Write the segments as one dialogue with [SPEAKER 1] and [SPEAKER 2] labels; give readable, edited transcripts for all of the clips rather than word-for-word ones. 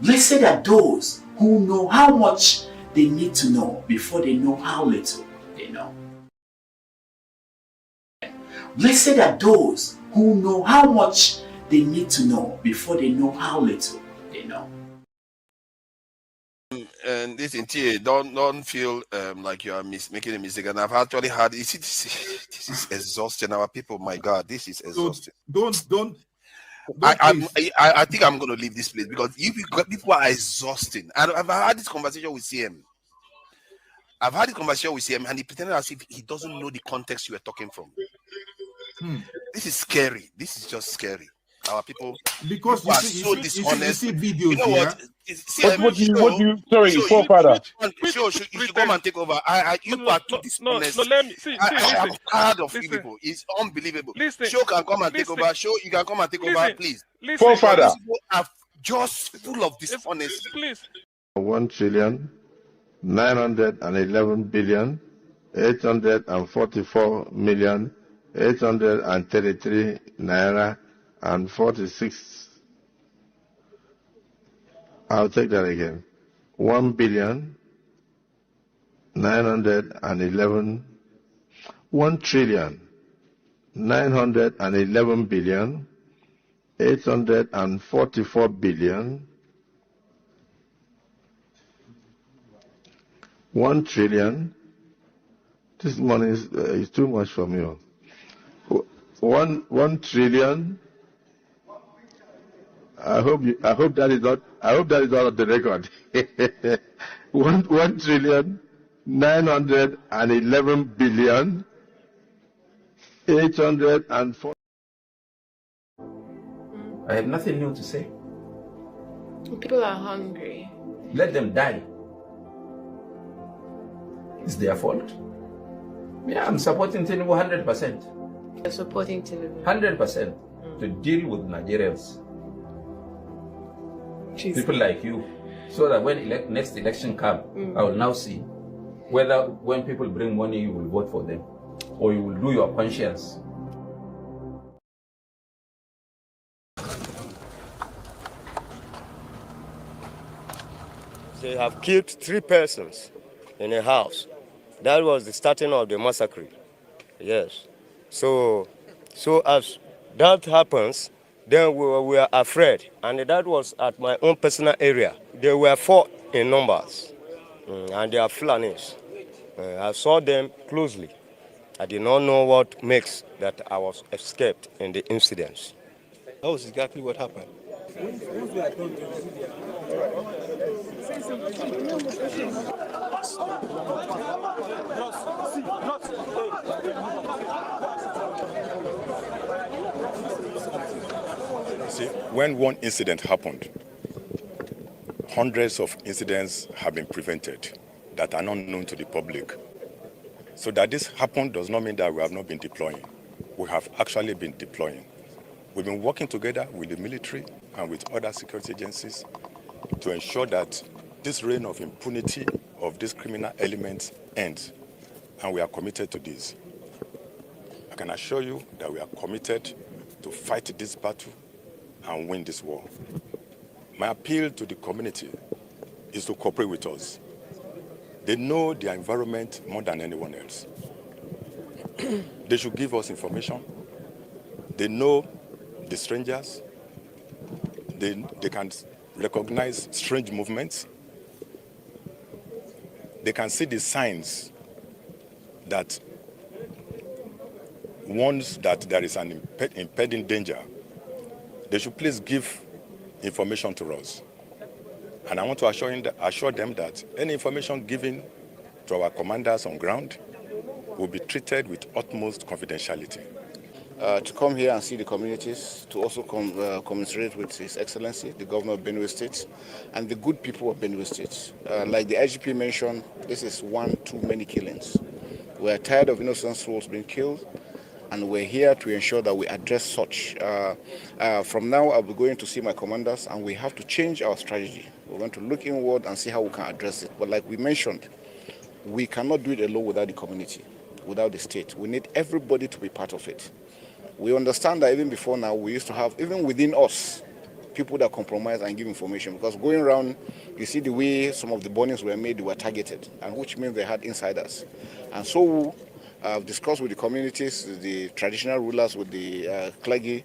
[SPEAKER 1] Blessed are those who know how much they need to know before they know how little they know. Blessed are those who know how much they need to know before they know how little they know.
[SPEAKER 2] And this interior, don't feel like you are making a mistake. And I've actually had this is exhausting. Our people, my God, this is exhausting. I think I'm going to leave this place because people are exhausting. I've had this conversation with CM. And he pretended as if he doesn't know the context you were talking from. This is scary. This is just scary. Our people,
[SPEAKER 3] because
[SPEAKER 2] people are so dishonest.
[SPEAKER 3] You see
[SPEAKER 2] you know
[SPEAKER 3] here.
[SPEAKER 2] What?
[SPEAKER 4] Sorry, forefather.
[SPEAKER 2] You should come and take over. You are too dishonest.
[SPEAKER 5] Let me see.
[SPEAKER 2] I am tired of you people. It's unbelievable. Show can come and take over. Show you can come and take over, please.
[SPEAKER 4] Forefather.
[SPEAKER 2] These people are just full of dishonesty.
[SPEAKER 5] Please.
[SPEAKER 4] 1,911,844,833 naira and 46. I'll take that again. 1,911,000,000 1,844,000,000 1 trillion. This money is too much for me. 1 trillion. I hope that is not on the record. 1 trillion 911 billion 804.
[SPEAKER 6] I have nothing new to say.
[SPEAKER 7] People are hungry.
[SPEAKER 6] Let them die. It's their fault. Yeah, I'm supporting Tinubu 100%.
[SPEAKER 7] You're supporting Tinubu
[SPEAKER 6] 100% to deal with Nigerians.
[SPEAKER 7] Jeez.
[SPEAKER 6] People like you. So that when next election comes, I will now see whether when people bring money, you will vote for them or you will do your conscience.
[SPEAKER 8] They have killed 3 persons in a house. That was the starting of the massacre. Yes. So as that happens, then we were afraid. And that was at my own personal area. There were 4 in numbers. And they are Fulanis. I saw them closely. I did not know what makes that I was escaped in the incidents.
[SPEAKER 9] That was exactly what happened.
[SPEAKER 10] See, when one incident happened, hundreds of incidents have been prevented that are not known to the public. So that this happened does not mean that we have not been deploying. We have actually been deploying. We've been working together with the military and with other security agencies to ensure that this reign of impunity of these criminal elements ends, and we are committed to this. I can assure you that we are committed to fight this battle and win this war. My appeal to the community is to cooperate with us. They know their environment more than anyone else. They should give us information. They know the strangers. They can recognize strange movements. They can see the signs that warns that there is an impending danger. They should please give information to us. And I want to assure them that any information given to our commanders on ground will be treated with utmost confidentiality.
[SPEAKER 9] To come here and see the communities, to also commiserate with His Excellency, the Governor of Benue State, and the good people of Benue State. Like the IGP mentioned, this is one too many killings. We are tired of innocent souls being killed, and we're here to ensure that we address such. From now, I'll be going to see my commanders, and we have to change our strategy. We're going to look inward and see how we can address it. But like we mentioned, we cannot do it alone without the community, without the state. We need everybody to be part of it. We understand that even before now, we used to have, even within us, people that compromise and give information. Because going around, you see the way some of the burnings were made, they were targeted, and which means they had insiders. And so I've discussed with the communities, the traditional rulers, with the clergy,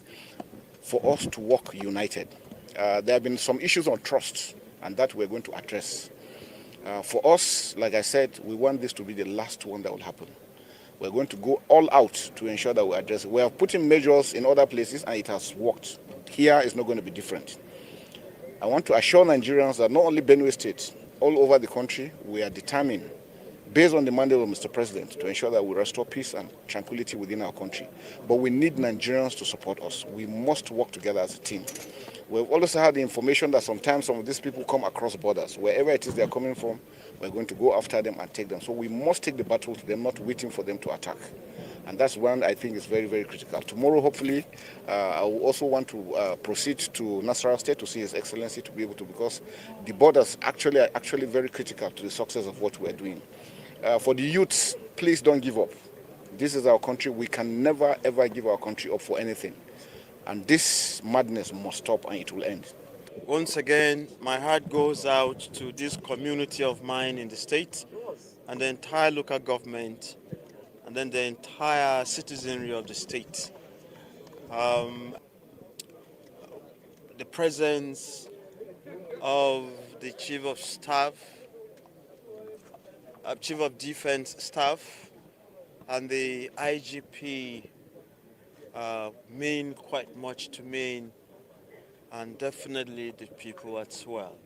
[SPEAKER 9] for us to work united. There have been some issues on trust, and that we're going to address. For us, like I said, we want this to be the last one that will happen. We're going to go all out to ensure that we address it. We have put in measures in other places and it has worked. Here is not going to be different. I want to assure Nigerians that not only Benue State, all over the country, we are determined, based on the mandate of Mr. President, to ensure that we restore peace and tranquility within our country. But we need Nigerians to support us. We must work together as a team. We've also had the information that sometimes some of these people come across borders. Wherever it is they're coming from, we're going to go after them and take them. So we must take the battle to them, not waiting for them to attack. And that's one I think is very, very critical. Tomorrow, hopefully, I will also want to proceed to Nasarawa State to see His Excellency, to be able to, because the borders are actually very critical to the success of what we're doing. For the youths, please don't give up. This is our country. We can never, ever give our country up for anything. And this madness must stop and it will end.
[SPEAKER 3] Once again, my heart goes out to this community of mine in the state and the entire local government and then the entire citizenry of the state. The presence of the Chief of Staff, Chief of Defense Staff and the IGP mean quite much to me, and definitely the people as well.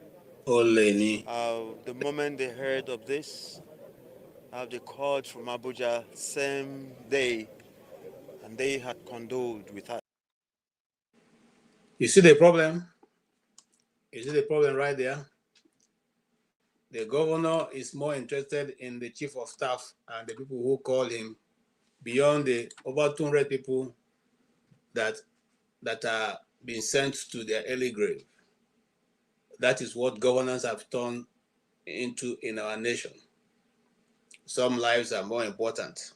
[SPEAKER 3] The moment they heard of this, they called from Abuja same day, and they had condoled with us.
[SPEAKER 5] You see the problem? You see the problem right there? The governor is more interested in the chief of staff and the people who call him beyond the over 200 people that are being sent to their early grave. That is what governance have turned into in our nation. Some lives are more important.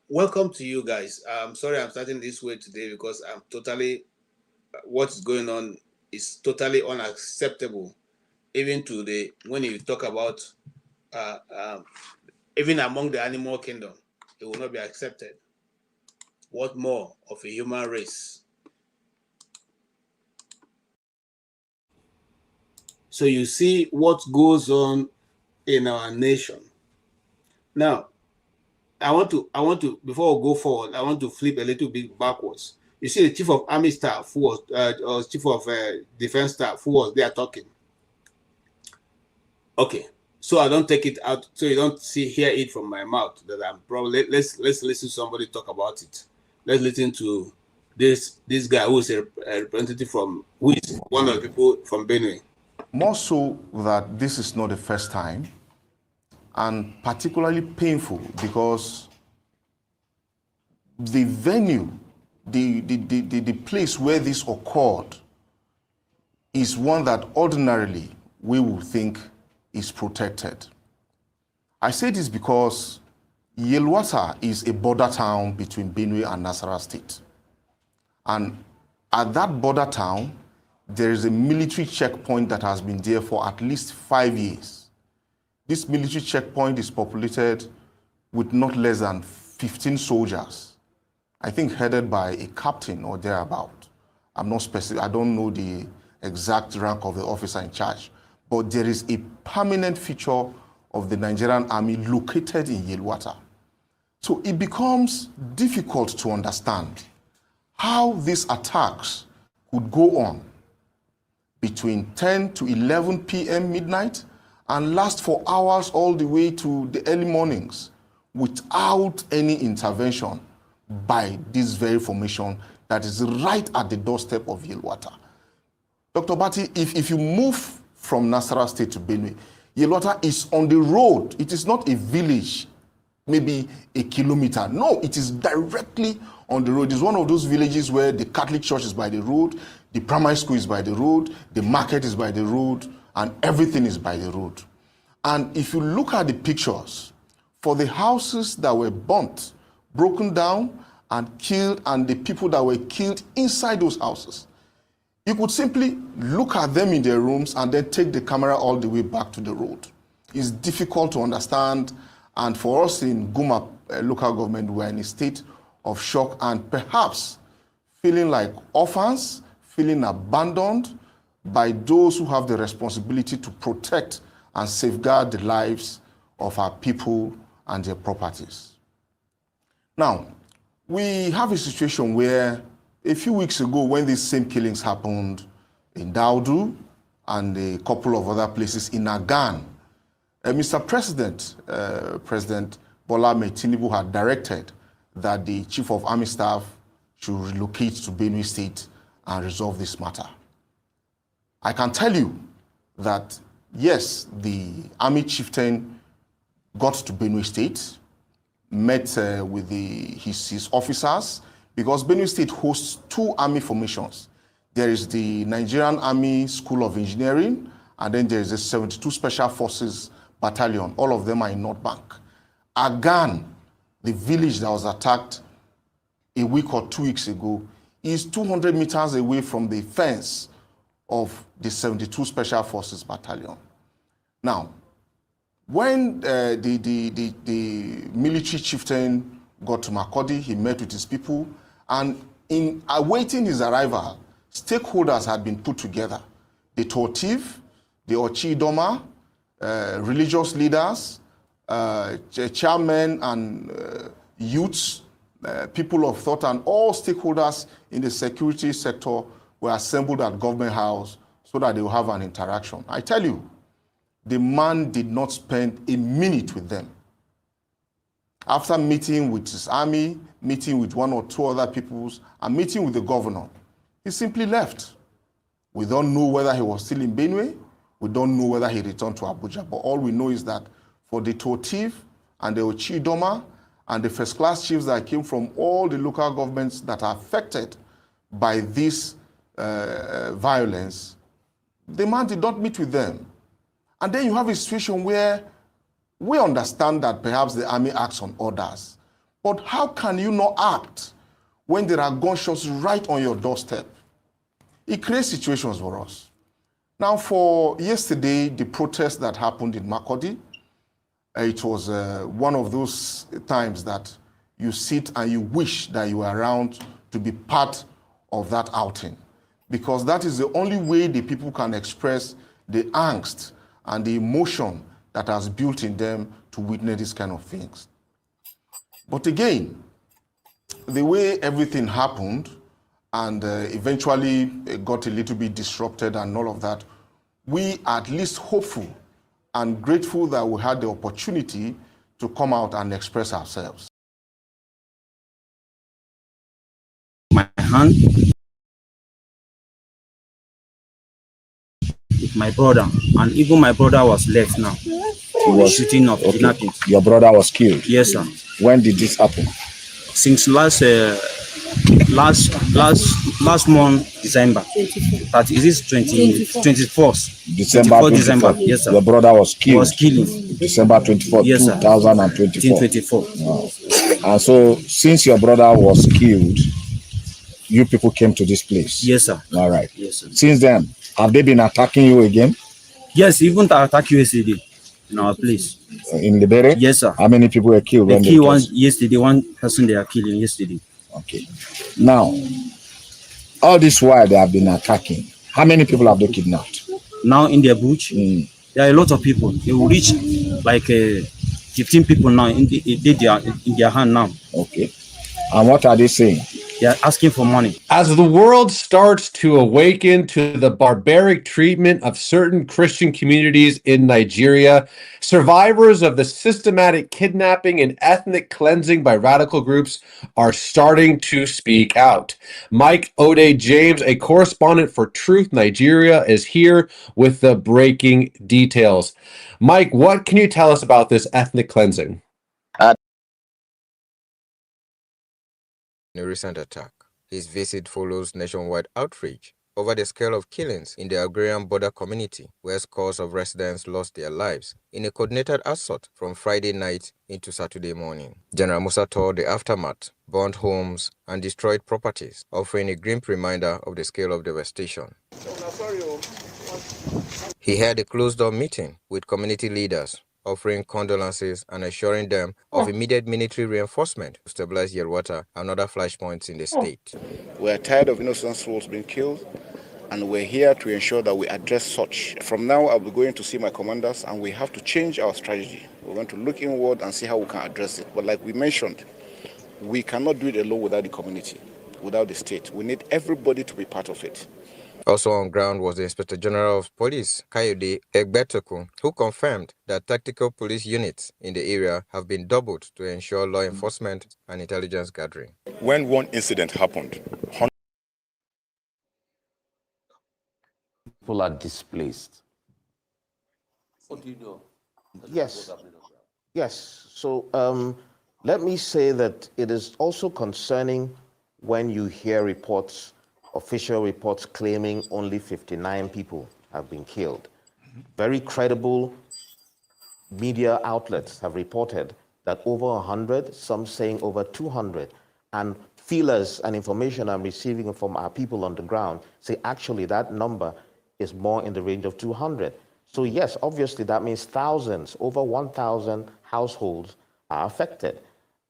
[SPEAKER 5] Welcome to you guys. I'm sorry I'm starting this way today because what's going on is totally unacceptable. Even to when you talk about, even among the animal kingdom, it will not be accepted. What more of a human race? So you see what goes on in our nation. Now, I want to before we go forward, I want to flip a little bit backwards. You see the chief of army staff who was, or chief of defense staff who was there talking. Okay, so I don't take it out, so you don't hear it from my mouth that I'm probably, let's listen to somebody talk about it. Let's listen to this guy who is a representative who is one of the people from Benue.
[SPEAKER 11] More so that this is not the first time, and particularly painful because the venue, the place where this occurred is one that ordinarily we would think is protected. I say this because Yelwata is a border town between Benue and Nasarawa State. And at that border town, there is a military checkpoint that has been there for at least 5 years. This military checkpoint is populated with not less than 15 soldiers, I think headed by a captain or thereabout. I'm not specific, I don't know the exact rank of the officer in charge, but there is a permanent feature of the Nigerian army located in Yelwata. So it becomes difficult to understand how these attacks could go on between 10 to 11 p.m. midnight and last for hours all the way to the early mornings without any intervention by this very formation that is right at the doorstep of Yelwata. Dr. Bati, if you move from Nasarawa State to Benue, Yelwata is on the road. It is not a village, maybe a kilometer. No, it is directly on the road. It's one of those villages where the Catholic church is by the road, the primary school is by the road, the market is by the road, and everything is by the road. And if you look at the pictures, for the houses that were burnt, broken down, and killed, and the people that were killed inside those houses. You could simply look at them in their rooms and then take the camera all the way back to the road. It's difficult to understand, and for us in Guma local government, we're in a state of shock and perhaps feeling like orphans, feeling abandoned by those who have the responsibility to protect and safeguard the lives of our people and their properties. Now, we have a situation where a few weeks ago, when these same killings happened in Daudu and a couple of other places in Agan, Mr. President, President Bola Ahmed Tinubu had directed that the Chief of Army Staff should relocate to Benue State and resolve this matter. I can tell you that, yes, the Army chieftain got to Benue State, met with his officers, because Benue State hosts two army formations. There is the Nigerian Army School of Engineering, and then there is the 72 Special Forces Battalion. All of them are in North Bank. Agan, the village that was attacked a week or 2 weeks ago, is 200 meters away from the fence of the 72 Special Forces Battalion. Now, when the military chieftain got to Makurdi, he met with his people, and in awaiting his arrival, stakeholders had been put together. The Totiv, the Ochidoma, religious leaders, chairmen and youths, people of thought, and all stakeholders in the security sector were assembled at Government House so that they will have an interaction. I tell you, the man did not spend a minute with them. After meeting with his army, meeting with one or two other peoples, and meeting with the governor, he simply left. We don't know whether he was still in Benue. We don't know whether he returned to Abuja. But all we know is that for the Totiv and the Ochidoma and the first-class chiefs that came from all the local governments that are affected by this violence, the man did not meet with them. And then you have a situation where we understand that perhaps the army acts on orders. But how can you not act when there are gunshots right on your doorstep? It creates situations for us. Now, for yesterday, the protest that happened in Makurdi, it was one of those times that you sit and you wish that you were around to be part of that outing, because that is the only way the people can express the angst and the emotion that has built in them to witness these kind of things. But again, the way everything happened and eventually it got a little bit disrupted and all of that, we are at least hopeful and grateful that we had the opportunity to come out and express ourselves.
[SPEAKER 12] My hand with my brother, and even my brother was left now. He was shooting of kidnapping.
[SPEAKER 13] Your brother was killed?
[SPEAKER 12] Yes, sir.
[SPEAKER 13] When did this happen?
[SPEAKER 12] Since last month, December. That is this 24th.
[SPEAKER 13] December
[SPEAKER 12] 24th. Yes, sir.
[SPEAKER 13] Your brother was killed?
[SPEAKER 12] Was killing.
[SPEAKER 13] December 24th,
[SPEAKER 12] yes,
[SPEAKER 13] 2024. Wow. And so, since your brother was killed, you people came to this place?
[SPEAKER 12] Yes, sir.
[SPEAKER 13] All right.
[SPEAKER 12] Yes, sir.
[SPEAKER 13] Since then, have they been attacking you again?
[SPEAKER 12] Yes, even to attack you yesterday in our place.
[SPEAKER 13] In Libere?
[SPEAKER 12] Yes, sir.
[SPEAKER 13] How many people were killed?
[SPEAKER 12] They killed one yesterday, one person they are killing yesterday.
[SPEAKER 13] Okay. Now, all this while they have been attacking, how many people have they kidnapped?
[SPEAKER 12] Now in their bush, there are a lot of people. They will reach like 15 people now in their hand now.
[SPEAKER 13] Okay. And what are they saying?
[SPEAKER 12] They are asking for money.
[SPEAKER 14] As the world starts to awaken to the barbaric treatment of certain Christian communities in Nigeria, survivors of the systematic kidnapping and ethnic cleansing by radical groups are starting to speak out. Mike Ode James, a correspondent for Truth Nigeria, is here with the breaking details. Mike, what can you tell us about this ethnic cleansing?
[SPEAKER 15] In a recent attack, his visit follows nationwide outrage over the scale of killings in the agrarian border community, where scores of residents lost their lives in a coordinated assault from Friday night into Saturday morning. General Musa toured the aftermath, burned homes, and destroyed properties, offering a grim reminder of the scale of devastation. He held a closed-door meeting with community leaders, offering condolences and assuring them of immediate military reinforcement to stabilize Yelwata and other flashpoints in the state.
[SPEAKER 9] We are tired of innocent souls being killed, and we're here to ensure that we address such. From now, I'll be going to see my commanders, and we have to change our strategy. We're going to look inward and see how we can address it. But like we mentioned, we cannot do it alone without the community, without the state. We need everybody to be part of it.
[SPEAKER 15] Also on ground was the Inspector General of Police, Kayode Egbetoku, who confirmed that tactical police units in the area have been doubled to ensure law enforcement and intelligence gathering.
[SPEAKER 10] When one incident happened,
[SPEAKER 16] people are displaced.
[SPEAKER 17] What do you know?
[SPEAKER 16] Yes. Yes. So let me say that it is also concerning when you hear reports, official reports claiming only 59 people have been killed. Very credible media outlets have reported that over 100, some saying over 200, and feelers and information I'm receiving from our people on the ground say actually that number is more in the range of 200. So yes, obviously that means thousands, over 1,000 households are affected.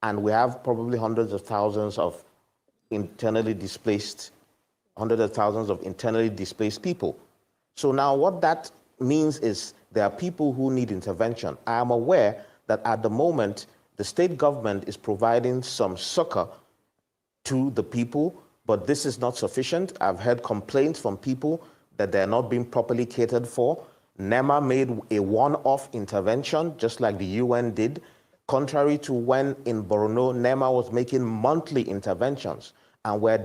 [SPEAKER 16] And we have probably hundreds of thousands of internally displaced people. So now what that means is there are people who need intervention. I am aware that at the moment, the state government is providing some succor to the people, but this is not sufficient. I've heard complaints from people that they're not being properly catered for. NEMA made a one-off intervention, just like the UN did, contrary to when in Borno, NEMA was making monthly interventions, and we're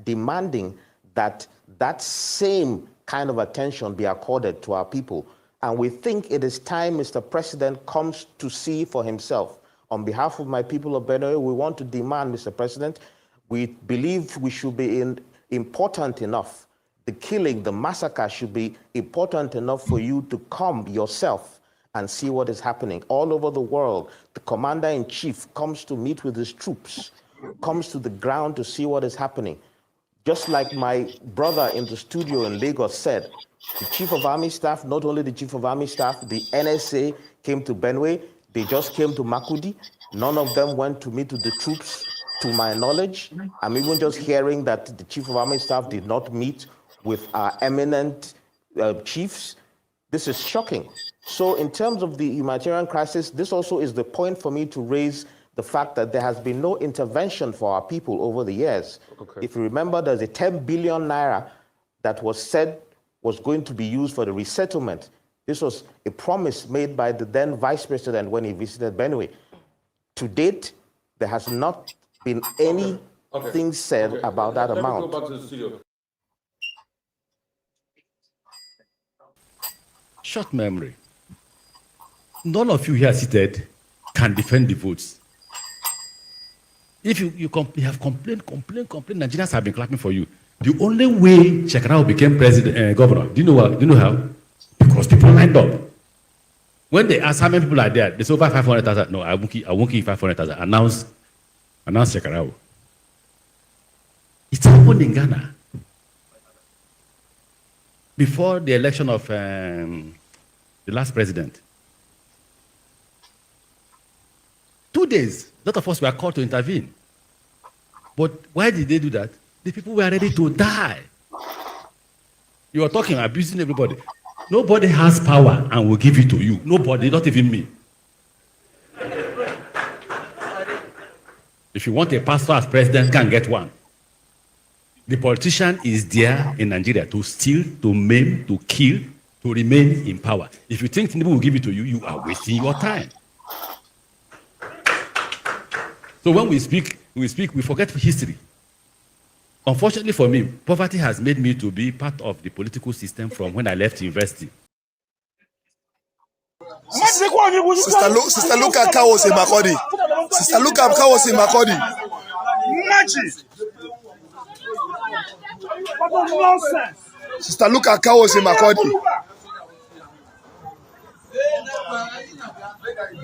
[SPEAKER 16] demanding that that same kind of attention be accorded to our people. And we think it is time Mr. President comes to see for himself. On behalf of my people of Benue, we want to demand, Mr. President, we believe we should be important enough. The killing, the massacre should be important enough for you to come yourself and see what is happening. All over the world, the commander-in-chief comes to meet with his troops, comes to the ground to see what is happening. Just like my brother in the studio in Lagos said, the Chief of Army Staff, not only the Chief of Army Staff, the NSA came to Benue, they just came to Makudi. None of them went to meet with the troops, to my knowledge. I'm even just hearing that the Chief of Army Staff did not meet with our eminent chiefs. This is shocking. So in terms of the humanitarian crisis, this also is the point for me to raise the fact that there has been no intervention for our people over the years. Okay. If you remember, there's a 10 billion naira that was said was going to be used for the resettlement. This was a promise made by the then Vice President when he visited Benue. To date, there has not been anything said about that amount.
[SPEAKER 17] Go back to the studio.
[SPEAKER 18] Short memory. None of you here seated can defend the votes. If you have complained, Nigerians have been clapping for you. The only way Shekarau became governor, do you know how? Because people lined up. When they ask how many people are there, they say over 500,000. No, I won't give 500,000. Announce Shekarau. It's happened in Ghana. Before the election of the last president. 2 days, a lot of us were called to intervene. But why did they do that? The people were ready to die. You are talking, abusing everybody. Nobody has power and will give it to you. Nobody, not even me. If you want a pastor as president, can get one. The politician is there in Nigeria to steal, to maim, to kill, to remain in power. If you think Tinubu will give it to you, you are wasting your time. So when we speak, we forget history. Unfortunately for me, poverty has made me to be part of the political system from when I left university.
[SPEAKER 19] Sister Luka Kawos in Makodi. Sister Luka Kawos in Makodi. Nonsense. Sister, look at cows in Makodi.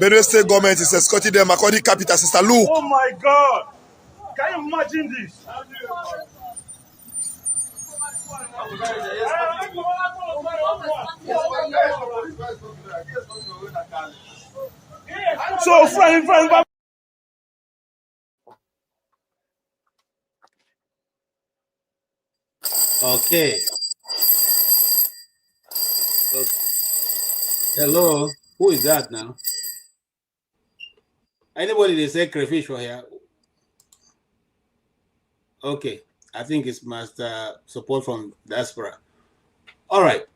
[SPEAKER 19] Benue State government is escorting the Makodi capital. Sister, look. Oh my God. Can you imagine this? So, friend.
[SPEAKER 5] Okay. Hello. Who is that now? Anybody they say crayfish for here? Okay. I think it's Master Support from Diaspora. All right.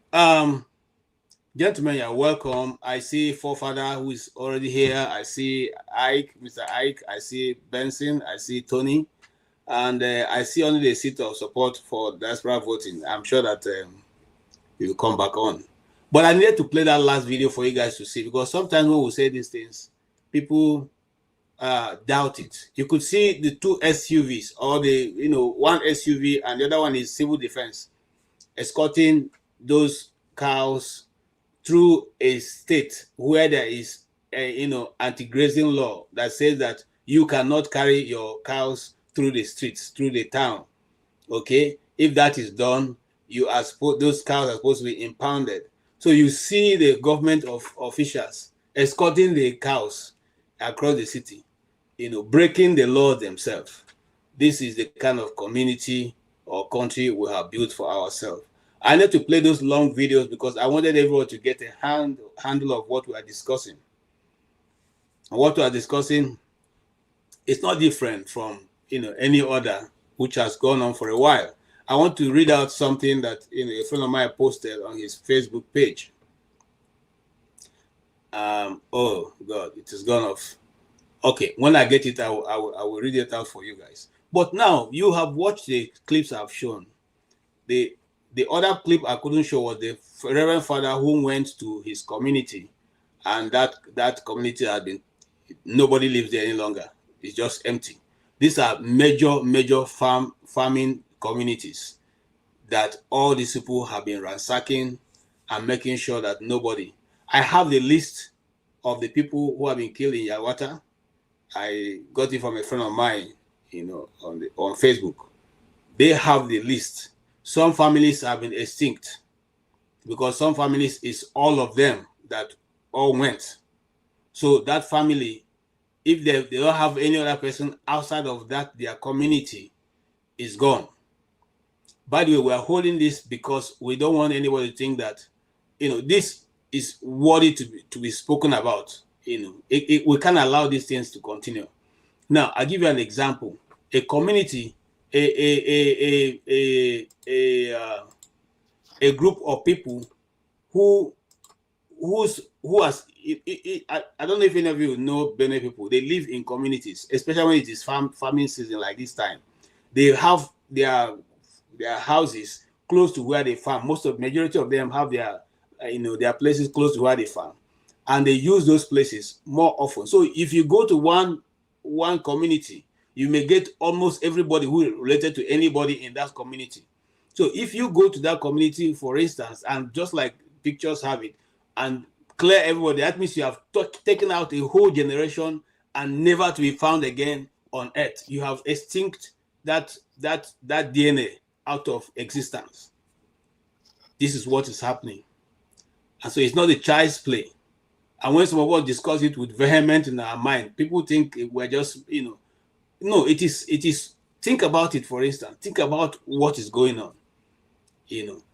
[SPEAKER 5] Gentlemen, you're welcome. I see Forefather who is already here. I see Ike, Mr. Ike. I see Benson. I see Tony. And I see only the seat of support for diaspora voting. I'm sure that he will come back on. But I needed to play that last video for you guys to see, because sometimes when we say these things, people doubt it. You could see the two SUVs, or one SUV and the other one is civil defense, escorting those cows through a state where there is a anti-grazing law that says that you cannot carry your cows through the streets, through the town. Okay, if that is done, those cows are supposed to be impounded. So you see the government officials escorting the cows across the city, breaking the law themselves. This is the kind of community or country we have built for ourselves. I need to play those long videos because I wanted everyone to get a handle of what we are discussing. And what we are discussing is not different from any other which has gone on for a while. I want to read out something that a friend of mine posted on his Facebook page. Oh God, it has gone off. Okay, when I get it, I will read it out for you guys. But now you have watched the clips I've shown. The other clip I couldn't show was the Reverend Father who went to his community, and that community had been, nobody lives there any longer. It's just empty. These are major farming communities that all these people have been ransacking and making sure that nobody. I have the list of the people who have been killed in Yawata. I got it from a friend of mine, on Facebook. They have the list. Some families have been extinct because some families is all of them that all went. So that family, if they don't have any other person outside of that, their community is gone. By the way, we are holding this because we don't want anybody to think that, this is worthy to be spoken about. We can't allow these things to continue. Now, I'll give you an example. A community, a group of people who has, I don't know if any of you know Benue people. They live in communities, especially when it is farming season like this time. They have their houses close to where they farm. Majority of them have their places close to where they farm, and they use those places more often. So if you go to one community, you may get almost everybody who is related to anybody in that community. So if you go to that community, for instance, and just like pictures have it, and clear everybody, that means you have taken out a whole generation and never to be found again on earth. You have extinct that DNA out of existence. This is what is happening. And so it's not a child's play. And when some of us discuss it with vehement in our mind, people think we're just, no, it is, think about it, for instance. Think about what is going on.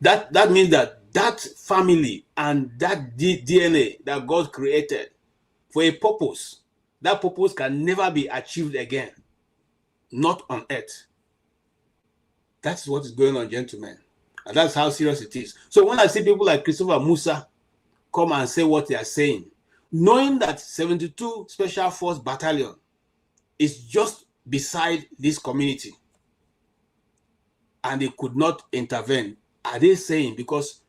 [SPEAKER 5] That means that family and that DNA that God created for a purpose, that purpose can never be achieved again. Not on earth. That's what is going on, gentlemen. And that's how serious it is. So when I see people like Christopher Musa come and say what they are saying, knowing that 72 Special Force Battalion is just beside this community and they could not intervene, are they saying, because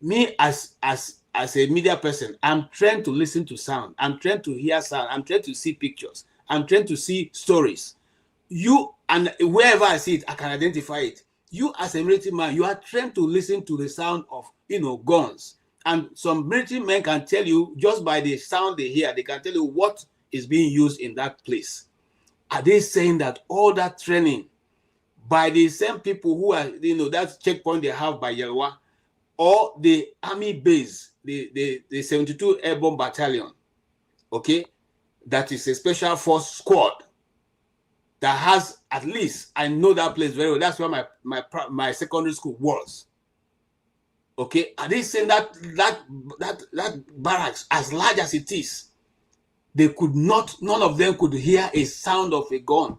[SPEAKER 5] me as a media person, I'm trying to listen to sound, I'm trying to hear sound, I'm trying to see pictures, I'm trying to see stories. You, and wherever I see it, I can identify it. you as a military man, you are trained to listen to the sound of, guns. And some military men can tell you, just by the sound they hear, they can tell you what is being used in that place. Are they saying that all that training by the same people who are, that checkpoint they have by Yelwa, or the army base, the 72 Airborne Battalion, okay, that is a special force squad that has, at least, I know that place very well. That's where my secondary school was. Okay, are they saying that barracks, as large as it is, none of them could hear a sound of a gun?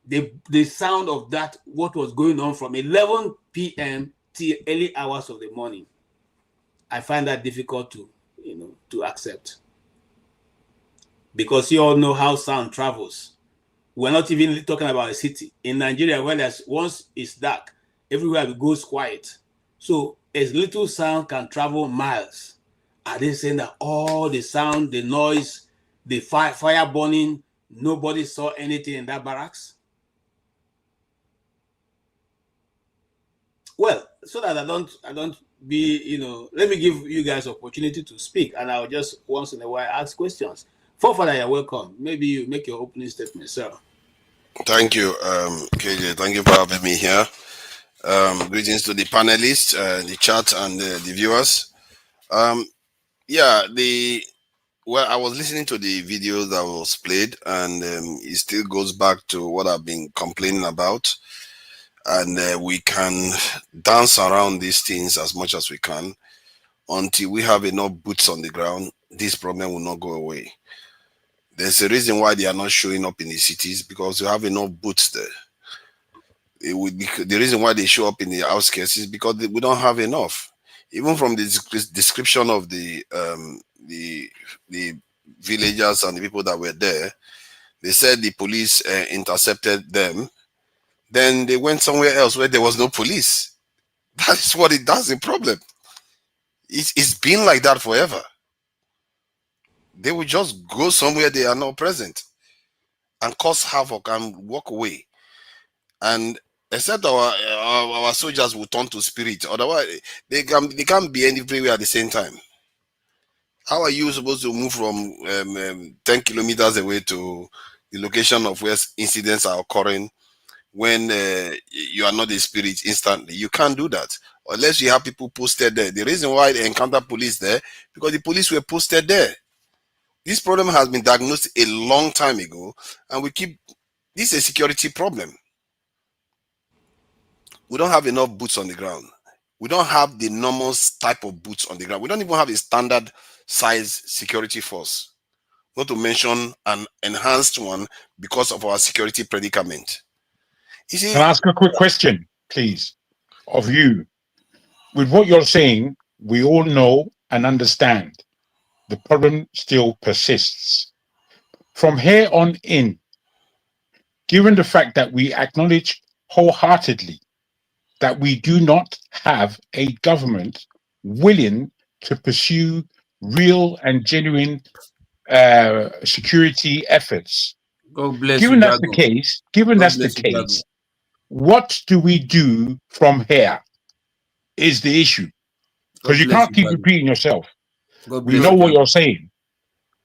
[SPEAKER 5] The sound of that, what was going on from 11 p.m. till early hours of the morning. I find that difficult to accept. Because you all know how sound travels. We're not even talking about a city. In Nigeria, once it's dark, everywhere goes quiet. So as little sound can travel miles. Are they saying that all the sound, the noise, the fire burning, nobody saw anything in that barracks? Well, so that I don't be, let me give you guys opportunity to speak, and I'll just once in a while ask questions. Forefather, you're welcome. Maybe you make your opening statement, sir.
[SPEAKER 2] Thank you, KJ. Thank you for having me here. Greetings to the panelists, the chat, and the viewers. Well, I was listening to the video that was played, and it still goes back to what I've been complaining about. And we can dance around these things as much as we can until we have enough boots on the ground. This problem will not go away. There's a reason why they are not showing up in the cities, because we have enough boots there. The reason why they show up in the outskirts is because we don't have enough. Even from the description of the villagers and the people that were there, they said the police intercepted them. Then they went somewhere else where there was no police. That's what it does, the problem. It's been like that forever. They will just go somewhere they are not present and cause havoc and walk away. And except our soldiers will turn to spirit. Otherwise, they can't be anywhere at the same time. How are you supposed to move from 10 kilometers away to the location of where incidents are occurring when you are not a spirit instantly? You can't do that unless you have people posted there. The reason why they encounter police there, because the police were posted there. This problem has been diagnosed a long time ago, and this is a security problem. We don't have enough boots on the ground. We don't have the normal type of boots on the ground. We don't even have a standard size security force, not to mention an enhanced one because of our security predicament. You see,
[SPEAKER 20] can I ask a quick question, please, of you? With what you're saying, we all know and understand the problem still persists. From here on in, given the fact that we acknowledge wholeheartedly that we do not have a government willing to pursue real and genuine security efforts.
[SPEAKER 12] God bless
[SPEAKER 20] Given
[SPEAKER 12] you,
[SPEAKER 20] that's the
[SPEAKER 12] Jago.
[SPEAKER 20] case, what do we do from here is the issue. Because you can't keep repeating yourself. We know what you're saying.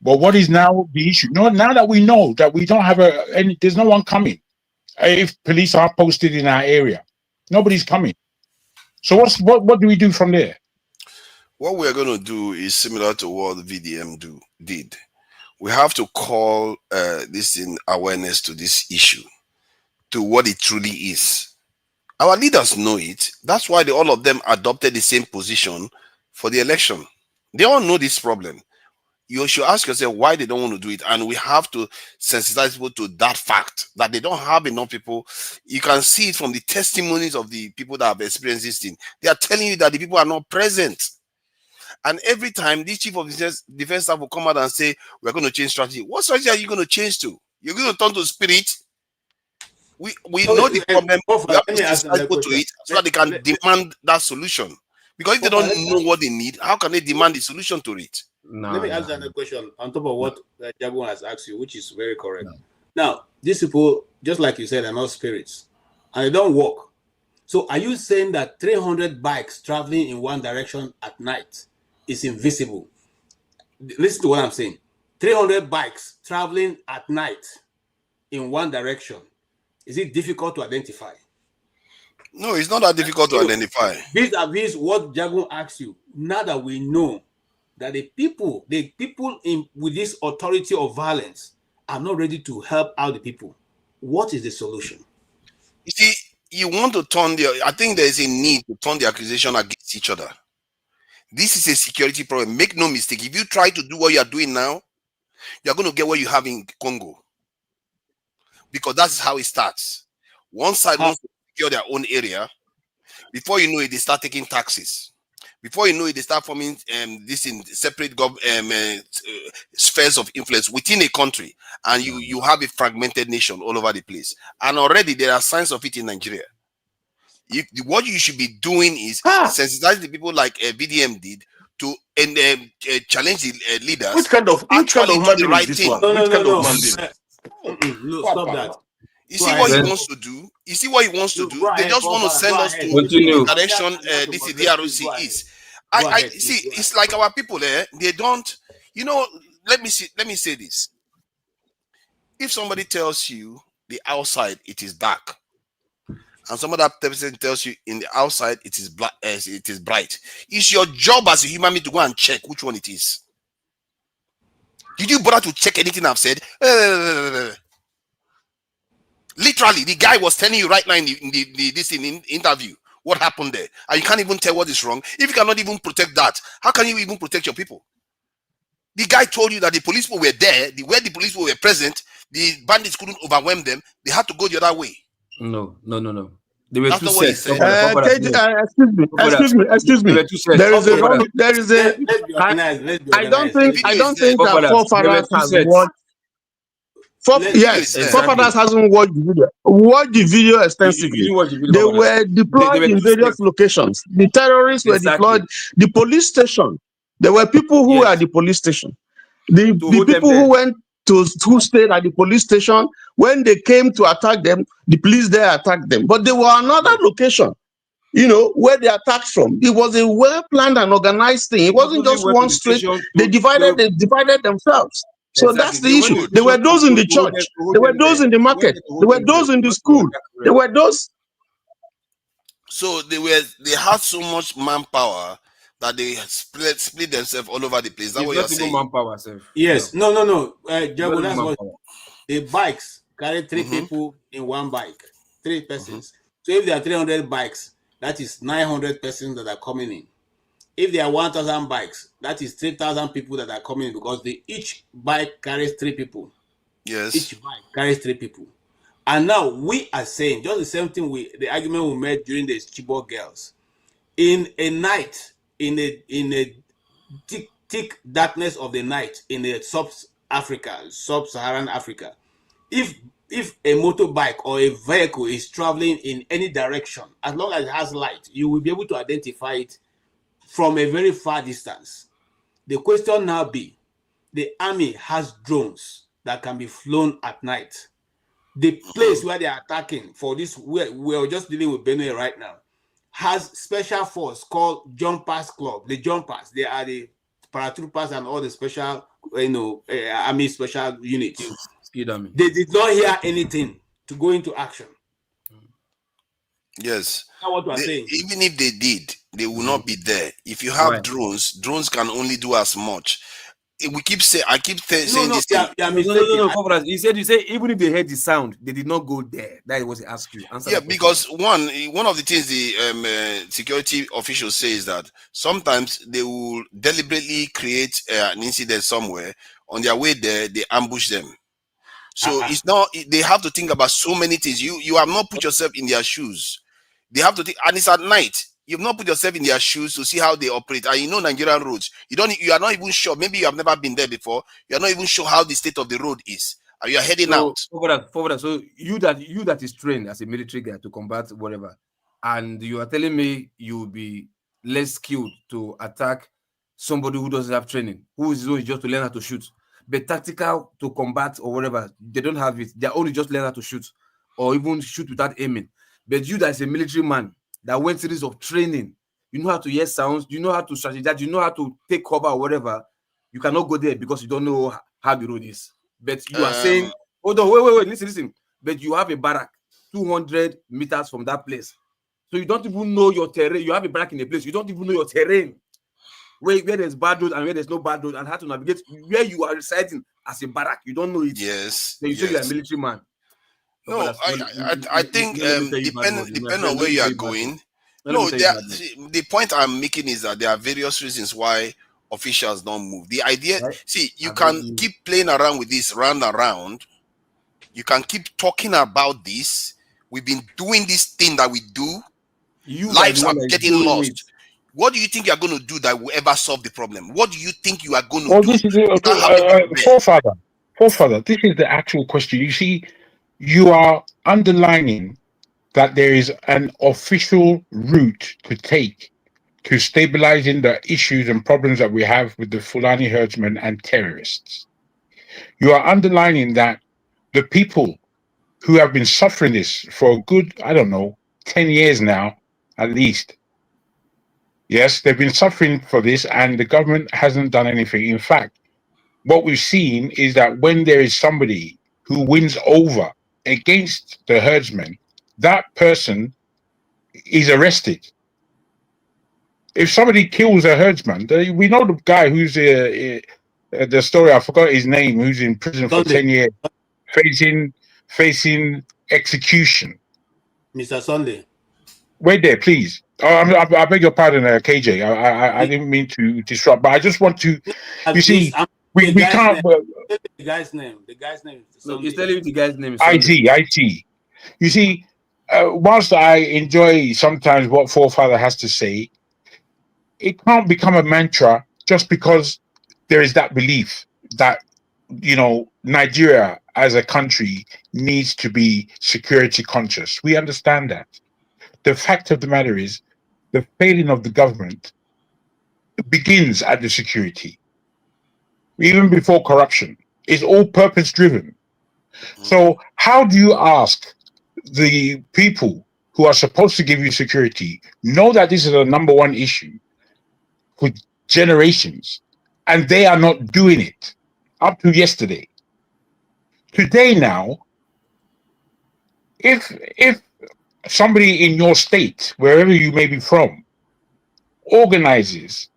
[SPEAKER 20] But what is now the issue? No, now that we know that we don't have there's no one coming. If police are posted in our area, nobody's coming. So what do we do from there?
[SPEAKER 2] What we're going to do is similar to what the VDM did. We have to call this in awareness to this issue, to what it truly is. Our leaders know it. That's why all of them adopted the same position for the election. They all know this problem. You should ask yourself why they don't want to do it. And we have to sensitize people to that fact, that they don't have enough people. You can see it from the testimonies of the people that have experienced this thing. They are telling you that the people are not present. And every time this chief of defense staff will come out and say, we're going to change strategy. What strategy are you going to change to? You're going to turn to spirit? We know the problem. We have to sensitize people to it so that they can demand that solution. Because if they don't know what they need, how can they demand the solution to it?
[SPEAKER 5] Let me ask another question on top of what Jaguar has asked you, which is very correct. Now, these people, just like you said, are not spirits. and they don't work. So are you saying that 300 bikes traveling in one direction at night is invisible? Listen to what I'm saying. 300 bikes traveling at night in one direction. Is it difficult to identify?
[SPEAKER 2] No, it's not that difficult to identify.
[SPEAKER 5] Vis-a-vis what Jagun asked you, now that we know that the people in with this authority of violence are not ready to help out the people, what is the solution?
[SPEAKER 2] You see, you want to turn I think there is a need to turn the accusation against each other. This is a security problem. Make no mistake. If you try to do what you are doing now, you're going to get what you have in Congo. Because that's how it starts. One side wants to secure their own area. Before you know it, they start taking taxes. Before you know it, they start forming this in separate spheres of influence within a country. And you have a fragmented nation all over the place. And already there are signs of it in Nigeria. What you should be doing is sensitize the people like VDM did to challenge the leaders.
[SPEAKER 19] Which kind of
[SPEAKER 2] the right
[SPEAKER 19] is this
[SPEAKER 2] thing.
[SPEAKER 19] one?
[SPEAKER 5] No,
[SPEAKER 19] Which
[SPEAKER 5] no,
[SPEAKER 19] kind
[SPEAKER 5] no,
[SPEAKER 19] of
[SPEAKER 5] no. No, stop that.
[SPEAKER 2] You see what he wants to do? You see what he wants to do? They just want to send us to the direction this DRC is. I see. It's like our people there. They don't. You know. Let me say this. If somebody tells you the outside it is dark, and some other person tells you in the outside it is black, it is bright, it's your job as a human being to go and check which one it is. Did you bother to check anything I've said? Literally, the guy was telling you right now in the interview what happened there, and you can't even tell what is wrong. If you cannot even protect that, how can you even protect your people? The guy told you that the police people were there, where the police people were present, the bandits couldn't overwhelm them. They had to go the other way.
[SPEAKER 12] No. There were
[SPEAKER 2] That's
[SPEAKER 12] two
[SPEAKER 2] not what he
[SPEAKER 12] sets.
[SPEAKER 2] said.
[SPEAKER 19] Excuse me. There is a. I don't think that forefathers has watched. Forefathers hasn't watched the video. Watched the video extensively. They were deployed in various locations. The terrorists were deployed. The police station. There were people who were at the police station. The people who went who stayed at the police station, when they came to attack them, the police there attacked them. But they were another location, where they attacked from. It was a well-planned and organized thing. It wasn't just one straight. They divided themselves. So that's the issue. There were those in the church. There were those in the market. There were those in the school. There were those.
[SPEAKER 2] So they had so much manpower that they split themselves all over the place. That's what you're saying.
[SPEAKER 12] Manpower,
[SPEAKER 5] yes. No. Jago, that's what the bikes carry 3 people in one bike, 3 persons. So if there are 300 bikes, that is 900 persons that are coming in. If there are 1,000 bikes, that is 3,000 people that are coming in, because each bike carries 3 people.
[SPEAKER 2] Yes.
[SPEAKER 5] Each bike carries 3 people. And now we are saying just the same thing the argument we made during the Chibok girls. In a night, in a thick darkness of the night in the sub-Saharan Africa, if a motorbike or a vehicle is traveling in any direction, as long as it has light, you will be able to identify it from a very far distance. The question now be, the army has drones that can be flown at night. The place where they are attacking for this, we're just dealing with Benue right now, has special force called Jumpers Club. The Jumpers, they are the paratroopers and all the special, army special units. They did not hear anything to go into action.
[SPEAKER 2] Yes.
[SPEAKER 5] That's what we're saying.
[SPEAKER 2] Even if they did, they will not be there. If you have drones can only do as much. We keep saying, saying this.
[SPEAKER 12] No. You said even if they heard the sound, they did not go there. That was asked you.
[SPEAKER 2] Because one of the things the security officials say is that sometimes they will deliberately create an incident somewhere. On their way there, they ambush them. So it's not. They have to think about so many things. You have not put yourself in their shoes. They have to think, and it's at night. You've not put yourself in their shoes to see how they operate. And Nigerian roads. You are not even sure. Maybe you have never been there before. You are not even sure how the state of the road is. And you are heading out.
[SPEAKER 12] Forward. So you that is trained as a military guy to combat whatever, and you are telling me you will be less skilled to attack somebody who doesn't have training, who is only just to learn how to shoot, but tactical to combat or whatever, they don't have it. They're only just learn how to shoot, or even shoot without aiming. But you that is a military man that went series of training, you know how to hear sounds, you know how to strategize, you know how to take cover or whatever. You cannot go there because you don't know how the road is. But you are saying, hold on, wait, listen. But you have a barrack 200 meters from that place. So you don't even know your terrain. You have a barrack in a place, you don't even know your terrain. Where there's bad road and where there's no bad road, and how to navigate where you are residing as a barrack. You don't know it.
[SPEAKER 2] Yes.
[SPEAKER 12] So you say you're a military man.
[SPEAKER 2] No, I think depending on where you are going. No, the point I'm making is that there are various reasons why officials don't move. The idea, see, you can keep playing around with this round and round. You can keep talking about this. We've been doing this thing that we do. Lives are getting lost. What do you think you are going to do that will ever solve the problem? What do you think you are going to do?
[SPEAKER 20] This is forefather. This is the actual question. You see, you are underlining that there is an official route to take to stabilizing the issues and problems that we have with the Fulani herdsmen and terrorists. You are underlining that the people who have been suffering this for a good, 10 years now, at least. Yes, they've been suffering for this and the government hasn't done anything. In fact, what we've seen is that when there is somebody who wins over against the herdsmen, that person is arrested. If somebody kills a herdsman, we know the guy who's the story, I forgot his name, who's in prison for 10 years, facing execution.
[SPEAKER 5] Mr. Sunday.
[SPEAKER 20] Wait there, please. I beg your pardon, KJ. I didn't mean to disrupt, but I just want to. You see, we can't.
[SPEAKER 5] The guy's name. The guy's name.
[SPEAKER 12] No, he's telling you the guy's name.
[SPEAKER 20] IT. You see, whilst I enjoy sometimes what Forefather has to say, it can't become a mantra just because there is that belief that Nigeria as a country needs to be security conscious. We understand that. The fact of the matter is, the failing of the government begins at the security. Even before corruption, it's all purpose driven. So how do you ask the people who are supposed to give you security, know that this is a number one issue for generations, and they are not doing it up to yesterday? Today now, if somebody in your state, wherever you may be from, organizes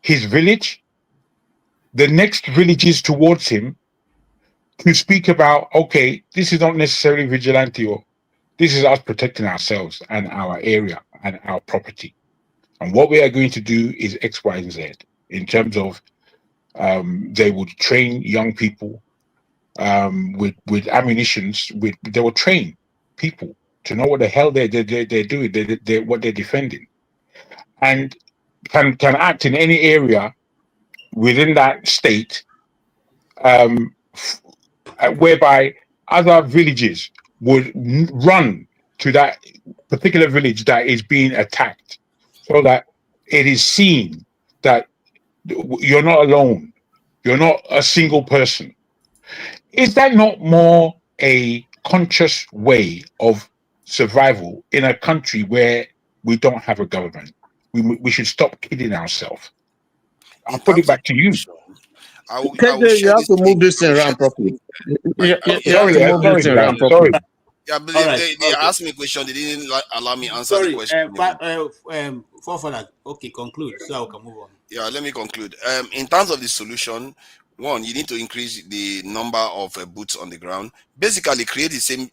[SPEAKER 20] his village, the next villages towards him, to speak about, okay, this is not necessarily vigilante, or this is us protecting ourselves and our area and our property. And what we are going to do is X, Y, and Z in terms of they would train young people with ammunitions. They will train people to know what the hell they're doing, what they're defending, and can act in any area within that state, whereby other villages would run to that particular village that is being attacked, so that it is seen that you're not alone, you're not a single person. Is that not more a conscious way of survival in a country where we don't have a government? We should stop kidding ourselves. I'll put it back to you.
[SPEAKER 19] You have to move this thing around properly.
[SPEAKER 20] Sorry.
[SPEAKER 2] Yeah, but they asked me a question. They didn't allow me answer the question.
[SPEAKER 5] Okay, conclude so I can move on.
[SPEAKER 2] Yeah, let me conclude. In terms of the solution, one, you need to increase the number of boots on the ground. Basically, create the same.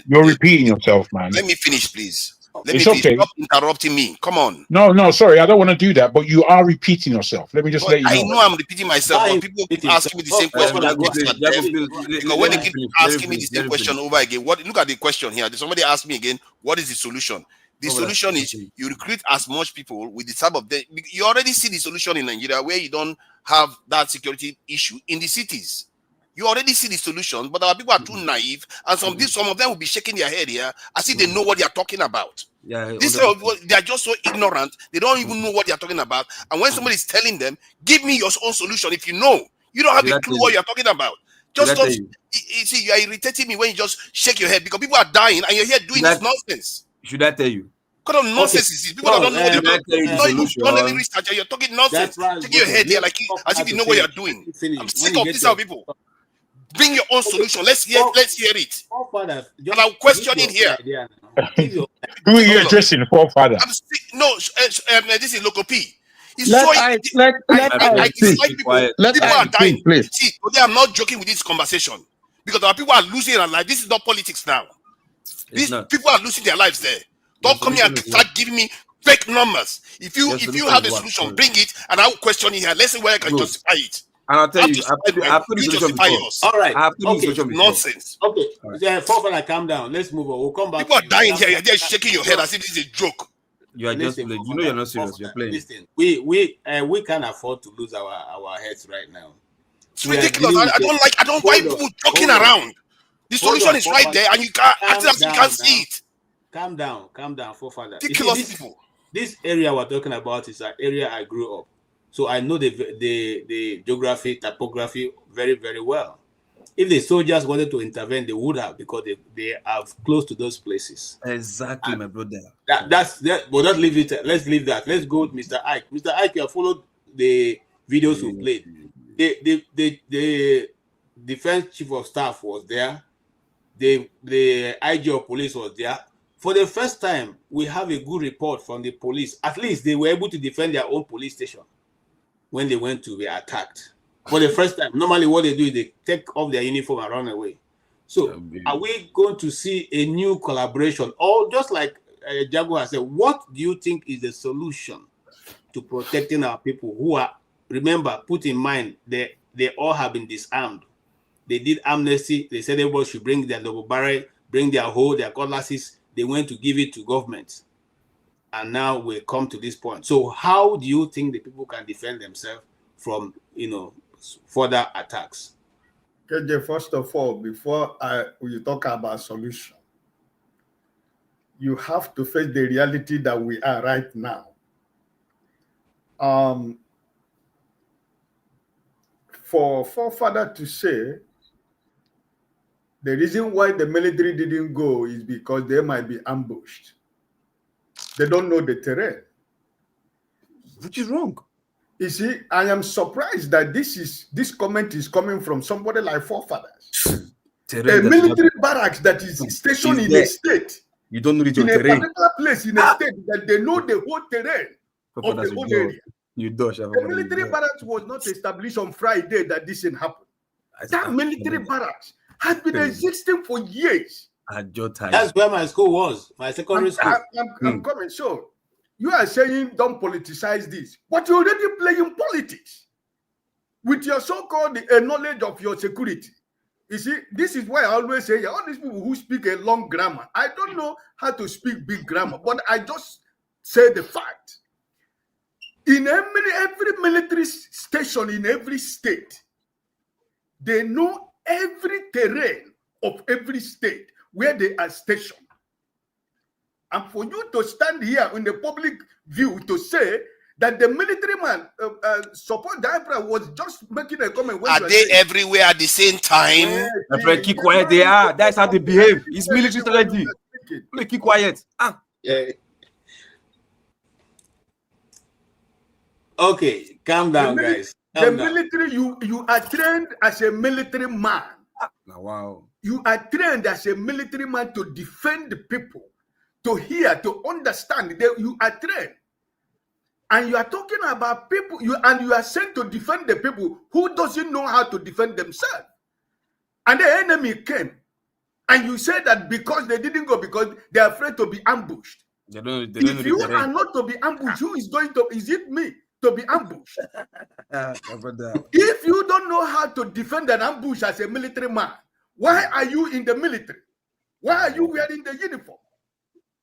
[SPEAKER 20] You're repeating yourself, man.
[SPEAKER 2] Let me finish, please.
[SPEAKER 20] It's okay.
[SPEAKER 2] Stop interrupting me. Come on.
[SPEAKER 20] No, sorry, I don't want to do that, but you are repeating yourself. Let me just let you know.
[SPEAKER 2] I know I'm repeating myself, but people keep asking me the same question. Because when they keep asking me the same question over again, look at the question here. Somebody asked me again, what is the solution? The solution is you recruit as much people with the type of you already see the solution in Nigeria where you don't have that security issue in the cities. You already see the solution, but our people are too naive, and some of them will be shaking their head here as if they know what they are talking about. They are just so ignorant, they don't even know what they are talking about. And when somebody is telling them, give me your own solution, if you know, you don't have a clue what you are talking about. Just stop. You see, you are irritating me when you just shake your head because people are dying and you're here doing this nonsense.
[SPEAKER 12] Should I tell you?
[SPEAKER 2] What kind of nonsense is this? People that don't know the not even done any research and you're talking nonsense. Shaking your head here like as if you know what you're doing. I'm sick of this, people. Bring your own solution. Let's hear it. And I'll question it here.
[SPEAKER 20] Who are you addressing, forefather?
[SPEAKER 2] I'm sick. No, this is Local P.
[SPEAKER 19] I dislike people. People are dying.
[SPEAKER 2] See, today I'm not joking with this conversation because our people are losing their lives. This is not politics now. These people are losing their lives there. Don't come here and start giving me fake numbers. If you have a solution, bring it and I will question it here. Let's see where I can justify it.
[SPEAKER 12] And I'll tell you, I've put the solution before.
[SPEAKER 5] All right.
[SPEAKER 2] Nonsense.
[SPEAKER 5] Okay. Yeah, Fofana, calm down. Let's move on. We'll come back.
[SPEAKER 2] People are dying here. You're just shaking your head as if this is a joke.
[SPEAKER 12] You are just playing. You know you're not serious. You're playing.
[SPEAKER 5] Listen, we can't afford to lose our heads right now.
[SPEAKER 2] It's ridiculous. I don't like people joking around. The solution is right there, and you can't see it.
[SPEAKER 5] Calm down, Fofana.
[SPEAKER 2] Ridiculous people.
[SPEAKER 5] This area we're talking about is an area I grew up, so I know the geography, topography very, very well. If the soldiers wanted to intervene, they would have because they are close to those places.
[SPEAKER 12] Exactly, my brother.
[SPEAKER 5] That's that. But let's leave it. Let's leave that. Let's go with Mr. Ike. Mr. Ike, you have followed the videos we played. The defense chief of staff was there. The IG of police was there. For the first time, we have a good report from the police. At least they were able to defend their own police station when they went to be attacked. For the first time, normally what they do is they take off their uniform and run away. So are we going to see a new collaboration? Or just like Jago has said, what do you think is the solution to protecting our people who are, remember, put in mind, they all have been disarmed. They did amnesty. They said everybody should bring their double barrel, bring their hoe, their cutlasses. They went to give it to government. And now we come to this point. So how do you think the people can defend themselves from, further attacks?
[SPEAKER 21] KJ, first of all, before we talk about solution, you have to face the reality that we are right now. For forefather to say, the reason why the military didn't go is because they might be ambushed. They don't know the terrain.
[SPEAKER 12] Which is wrong.
[SPEAKER 21] You see, I am surprised that this comment is coming from somebody like forefathers. A military barracks that is stationed in a state.
[SPEAKER 12] You don't know the
[SPEAKER 21] terrain. In a
[SPEAKER 12] terrain.
[SPEAKER 21] particular place in a state that they know the whole terrain of the whole area. The military barracks was not established on Friday that this didn't happen. That military barracks has been existing for years.
[SPEAKER 5] That's where my school was, my secondary school.
[SPEAKER 21] I'm coming. So you are saying don't politicize this, but you're already playing politics with your so-called knowledge of your security. You see, this is why I always say all these people who speak a long grammar, I don't know how to speak big grammar, but I just say the fact. In every military station in every state, they know every terrain of every state where they are stationed. And for you to stand here in the public view to say that the military man support the emperor was just making a comment.
[SPEAKER 2] Are they everywhere at the same time?
[SPEAKER 12] My friend, keep quiet. They are. That's how they behave. It's military strategy. Keep quiet.
[SPEAKER 5] Yeah. Okay, calm down, guys.
[SPEAKER 21] The military, you are trained as a military man.
[SPEAKER 12] Wow.
[SPEAKER 21] You are trained as a military man to defend the people, to hear, to understand. You are trained. And you are talking about people, you are sent to defend the people who doesn't know how to defend themselves. And the enemy came. And you said that because they didn't go, because they are afraid to be ambushed. If you are not to be ambushed, who is going to, is it me to be ambushed? If you don't know how to defend an ambush as a military man, why are you in the military? Why are you wearing the uniform?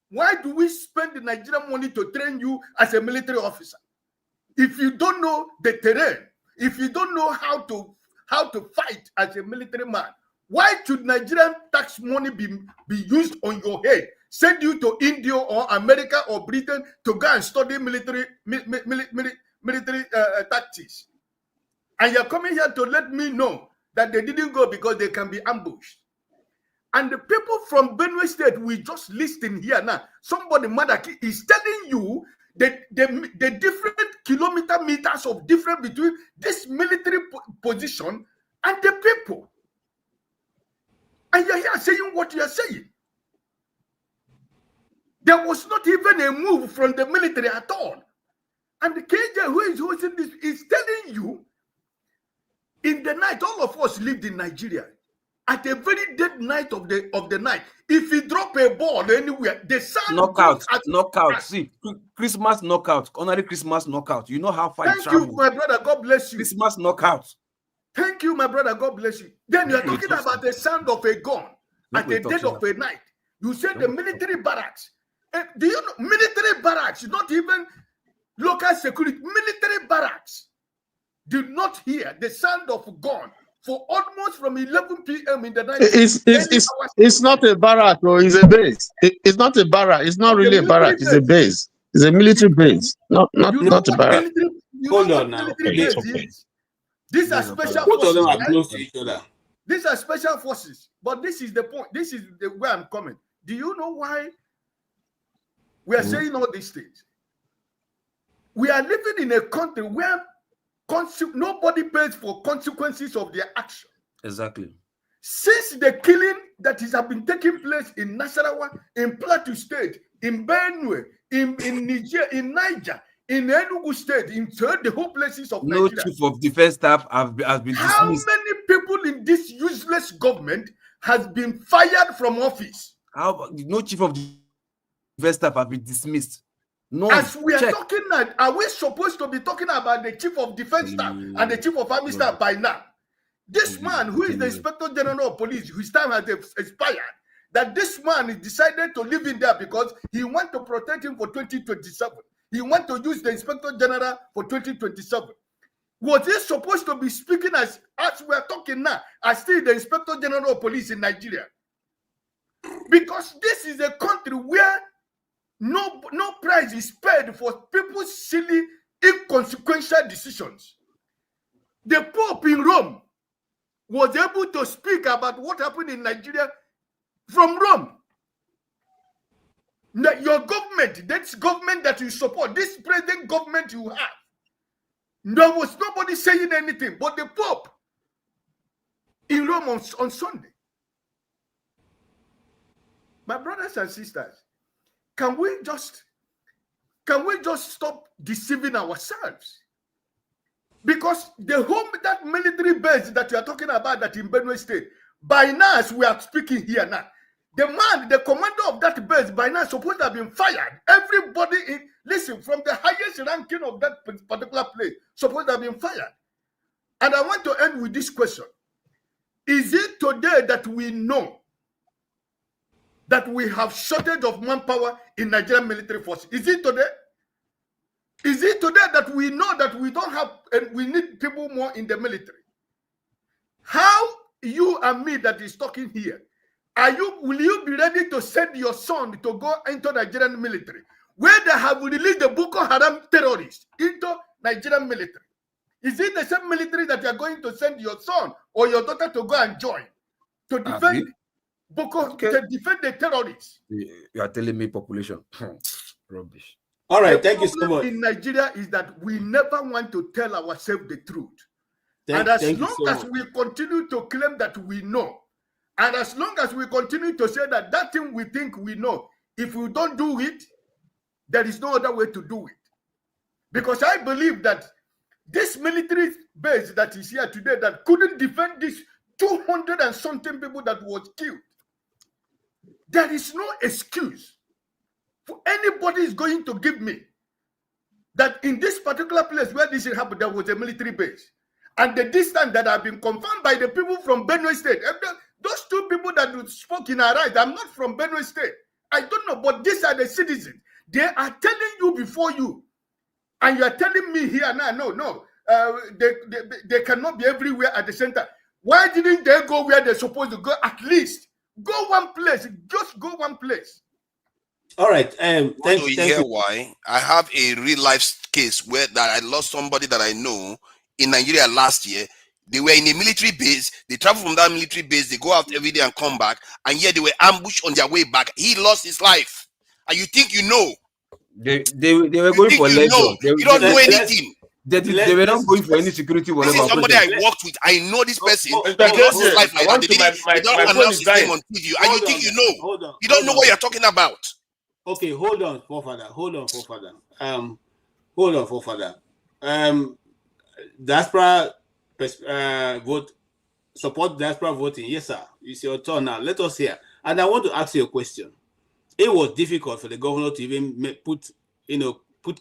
[SPEAKER 21] Why do we spend the Nigerian money to train you as a military officer? If you don't know the terrain, if you don't know how to fight as a military man, why should Nigerian tax money be used on your head? Send you to India or America or Britain to go and study military tactics. And you're coming here to let me know that they didn't go because they can be ambushed. And the people from Benue State, we just listen here now. Somebody, Madaki, is telling you that the different kilometer meters of difference between this military position and the people. And you're here saying what you're saying. There was not even a move from the military at all. And the KJ who is hosting this is telling you, in the night, all of us lived in Nigeria. At a very dead night of the night, if you drop a ball anywhere, the sound
[SPEAKER 12] knockout. See, Christmas knockout, honorary Christmas knockout. You know how far
[SPEAKER 21] Thank you, my brother. God bless you.
[SPEAKER 12] Christmas knockout.
[SPEAKER 21] Thank you, my brother. God bless you. Then you're talking about the sound of a gun at the dead of a night. You said the military barracks. Do you know military barracks? Not even local security. Military barracks did not hear the sound of a gun for almost from 11 p.m. in the night.
[SPEAKER 19] It's not a barrack, or it's a base. It's not a barrack. It's not really a barrack. It's a base. It's a military base. Not a barrack.
[SPEAKER 5] Hold on now.
[SPEAKER 21] These are special forces. Both of them are close to each other. These are special forces. But this is the point. This is the way I'm coming. Do you know why we are saying all these things? We are living in a country where nobody pays for consequences of their action.
[SPEAKER 12] Exactly.
[SPEAKER 21] Since the killing that has been taking place in Nasarawa, in Plateau State, in Benue, in Niger, in Niger, in Enugu State, in the whole places of Nigeria.
[SPEAKER 12] No chief of defense staff has been dismissed.
[SPEAKER 21] How many people in this useless government has been fired from office?
[SPEAKER 12] No chief of defense staff have been dismissed. No.
[SPEAKER 21] As we are talking now, are we supposed to be talking about the chief of defense staff and the chief of army staff by now? This man, who is the inspector general of police, whose time has expired, that this man is decided to live in there because he wants to protect him for 2027. He wants to use the inspector general for 2027. Was he supposed to be speaking as we are talking now, as still the inspector general of police in Nigeria? Because this is a country where no price is paid for people's silly, inconsequential decisions. The Pope in Rome was able to speak about what happened in Nigeria from Rome. Now, your government, this government that you support, this present government you have, there was nobody saying anything but the Pope in Rome on Sunday. My brothers and sisters, can we just stop deceiving ourselves? Because that military base that you are talking about, that in Benue State, by now, as we are speaking here now, the commander of that base by now is supposed to have been fired. Everybody listen, from the highest ranking of that particular place, supposed to have been fired. And I want to end with this question. Is it today that we know that we have shortage of manpower in Nigerian military forces? Is it today? Is it today that we know that we don't have and we need people more in the military? How you and me that is talking here, will you be ready to send your son to go into Nigerian military, where they have released the Boko Haram terrorists into Nigerian military? Is it the same military that you are going to send your son or your daughter to go and join to defend to defend the terrorists?
[SPEAKER 12] You are telling me population. Rubbish.
[SPEAKER 21] All right, thank you so much. In Nigeria is that we never want to tell ourselves the truth. And as long as we continue to claim that we know, and as long as we continue to say that thing we think we know, if we don't do it, there is no other way to do it. Because I believe that this military base that is here today that couldn't defend this 200 and something people that was killed, there is no excuse for anybody is going to give me that in this particular place where this happened, there was a military base. And the distance that have been confirmed by the people from Benue State. Those two people that spoke in our right, I'm not from Benue State. I don't know, but these are the citizens. They are telling you before you. And you are telling me here now, no. They cannot be everywhere at the center. Why didn't they go where they're supposed to go? At least go one place. Just go one place.
[SPEAKER 5] All right.
[SPEAKER 2] Thank you. Why? I have a real life case where that I lost somebody that I know in Nigeria last year. They were in a military base. They travel from that military base. They go out every day and come back. And yet they were ambushed on their way back. He lost his life. And you think you know?
[SPEAKER 12] They were going for leisure.
[SPEAKER 2] You don't know anything.
[SPEAKER 12] They were not going for any security.
[SPEAKER 2] This is somebody I worked with. I know this person. He lost his life like that. They don't announce his name on TV. And you think you know? You don't know what you're talking about.
[SPEAKER 5] Okay, hold on, forefather. Hold on, forefather. Diaspora vote, support diaspora voting. Yes, sir. It's your turn now. Let us hear. And I want to ask you a question. It was difficult for the governor to even put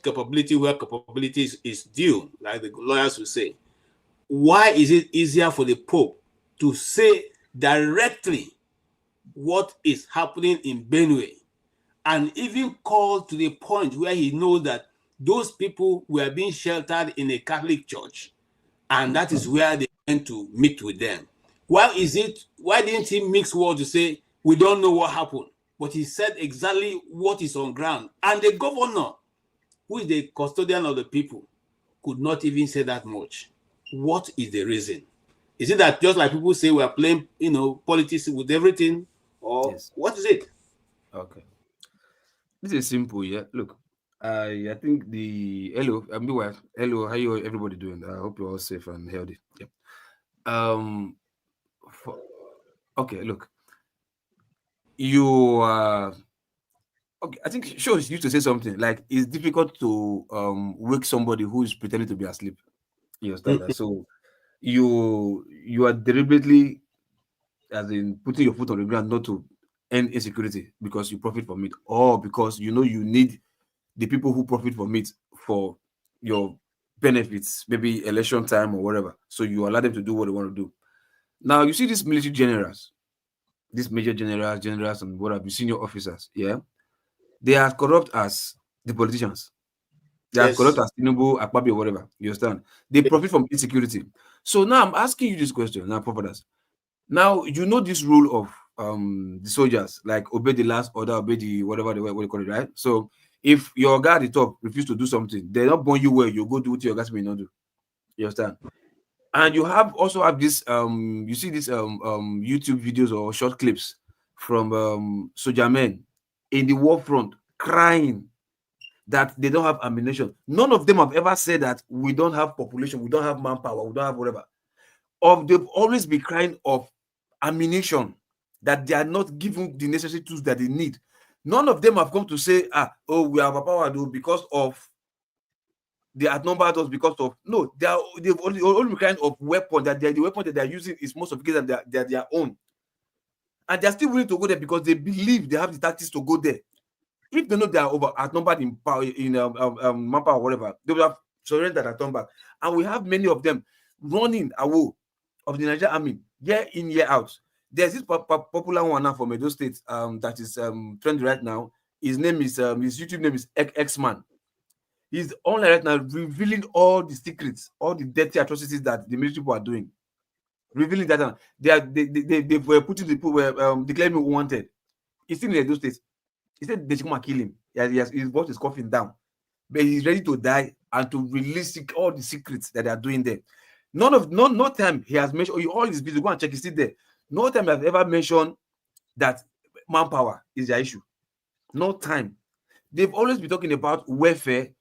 [SPEAKER 5] capability where capability is due, like the lawyers will say. Why is it easier for the Pope to say directly what is happening in Benue, and even call to the point where he knows that those people were being sheltered in a Catholic church, and that is where they went to meet with them? Why didn't he mix words to say, we don't know what happened, but he said exactly what is on ground? And the governor, who is the custodian of the people, could not even say that much. What is the reason? Is it that just like people say we are playing, politics with everything, or what is it?
[SPEAKER 12] Okay. This is simple, yeah. Look, I think hello, how you everybody doing? I hope you're all safe and healthy. Yep. Okay, look, you okay. I think shows used to say something like it's difficult to wake somebody who is pretending to be asleep. You understand that? So you are deliberately, as in putting your foot on the ground, not to end insecurity because you profit from it, or because you need the people who profit from it for your benefits, maybe election time or whatever. So you allow them to do what they want to do. Now you see these military generals, these major generals and what have you, senior officers, yeah, they are corrupt as the politicians. They are corrupt as Tinubu, Akpabi, or whatever. You understand? They profit from insecurity. So now I'm asking you this question, now, providers. Now you know this rule of the soldiers, like obey the last order, obey the whatever they call it, right? So if your guy at the top refuse to do something, they're not born you well, you go do what your guys may not do. You understand? And you also have this you see these YouTube videos or short clips from soldier men in the war front crying that they don't have ammunition. None of them have ever said that we don't have population, we don't have manpower, we don't have whatever. They've always been crying of ammunition, that they are not given the necessary tools that they need. None of them have come to say, we have a power because of they outnumbered us, because of no, they've only been crying of weapon, that the weapon that they're using is most of the cases they're their own. And they're still willing to go there because they believe they have the tactics to go there. If they know they are outnumbered in power, in manpower or whatever, they will have surrendered and turned back. And we have many of them running away of the Nigerian army year in, year out. There's this popular one now from Benue State that is trending right now. His name is his YouTube name is X-Man. He's online right now revealing all the secrets, all the dirty atrocities that the military people are doing. Revealing that they were putting the people were declaring him wanted. He's still in those states. He said they should come and kill him. His voice is coughing down, but he's ready to die and to release all the secrets that they are doing there. No time he has mentioned. All his videos, go and check. He's still there. No time I've ever mentioned that manpower is their issue. No time. They've always been talking about welfare.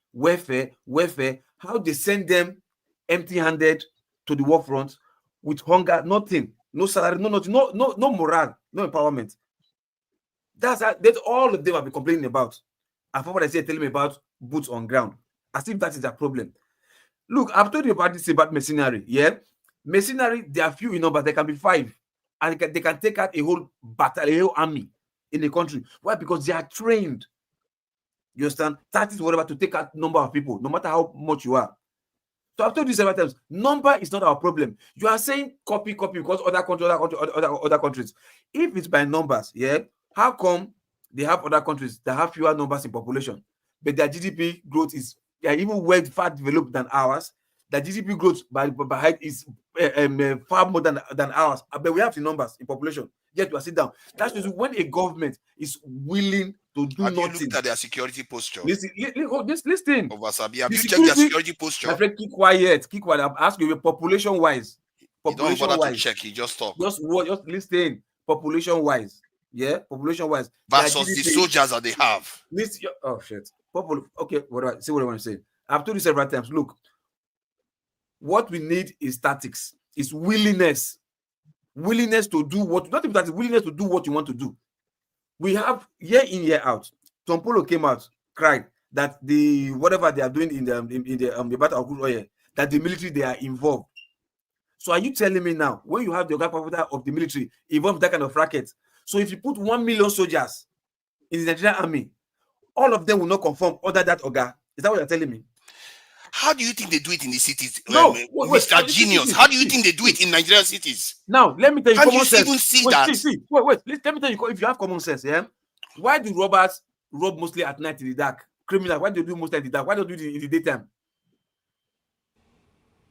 [SPEAKER 12] How they send them empty-handed to the war front with hunger, nothing, no salary, no nothing, no morale, no empowerment. That's all of them have been complaining about. And what I said, telling me about boots on ground, as if that is a problem. Look, I've told you about this about mercenary. Yeah, mercenary, they are few in number. There can be 5, and they can take out a whole battalion, a whole army in the country. Why? Because they are trained. You understand? Tactics, whatever, to take out number of people, no matter how much you are. So I've told you several times, number is not our problem. You are saying copy because other countries. If it's by numbers, yeah, how come they have other countries that have fewer numbers in population, but their GDP growth is even well far developed than ours? The GDP growth by height is far more than ours, but we have the numbers in population. Yet we are sit down. That's just when a government is willing to do nothing.
[SPEAKER 2] Have you looked at their security posture?
[SPEAKER 12] Listen.
[SPEAKER 2] Over Sabi, have you checked their security posture?
[SPEAKER 12] My friend, keep quiet. I'm asking you, population-wise,
[SPEAKER 2] Population bother to check, he just talk.
[SPEAKER 12] Just listen, population-wise. Yeah, population-wise.
[SPEAKER 2] Versus the soldiers that they have.
[SPEAKER 12] Oh, shit. Okay, see what I want to say. I've told you several times, look, what we need is tactics. It's willingness. Willingness to do what, not even that, willingness to do what you want to do. We have year in, year out. Tompolo came out, cried that the whatever they are doing in the battle of oil, that the military, they are involved. So are you telling me now, when you have the Oga of the military involved in that kind of racket, so if you put 1 million soldiers in the Nigerian army, all of them will not conform under that Oga? Is that what you're telling me?
[SPEAKER 2] How do you think they do it in the cities?
[SPEAKER 12] No,
[SPEAKER 2] Mr. Genius, how do you think they do it in Nigerian cities?
[SPEAKER 12] Now, let me tell you,
[SPEAKER 2] Can't
[SPEAKER 12] common
[SPEAKER 2] you
[SPEAKER 12] sense.
[SPEAKER 2] even see
[SPEAKER 12] Wait,
[SPEAKER 2] that?
[SPEAKER 12] Wait, let me tell you, if you have common sense, yeah? Why do robbers rob mostly at night in the dark? Criminals, why do they do mostly in the dark? Why don't they do it in the daytime?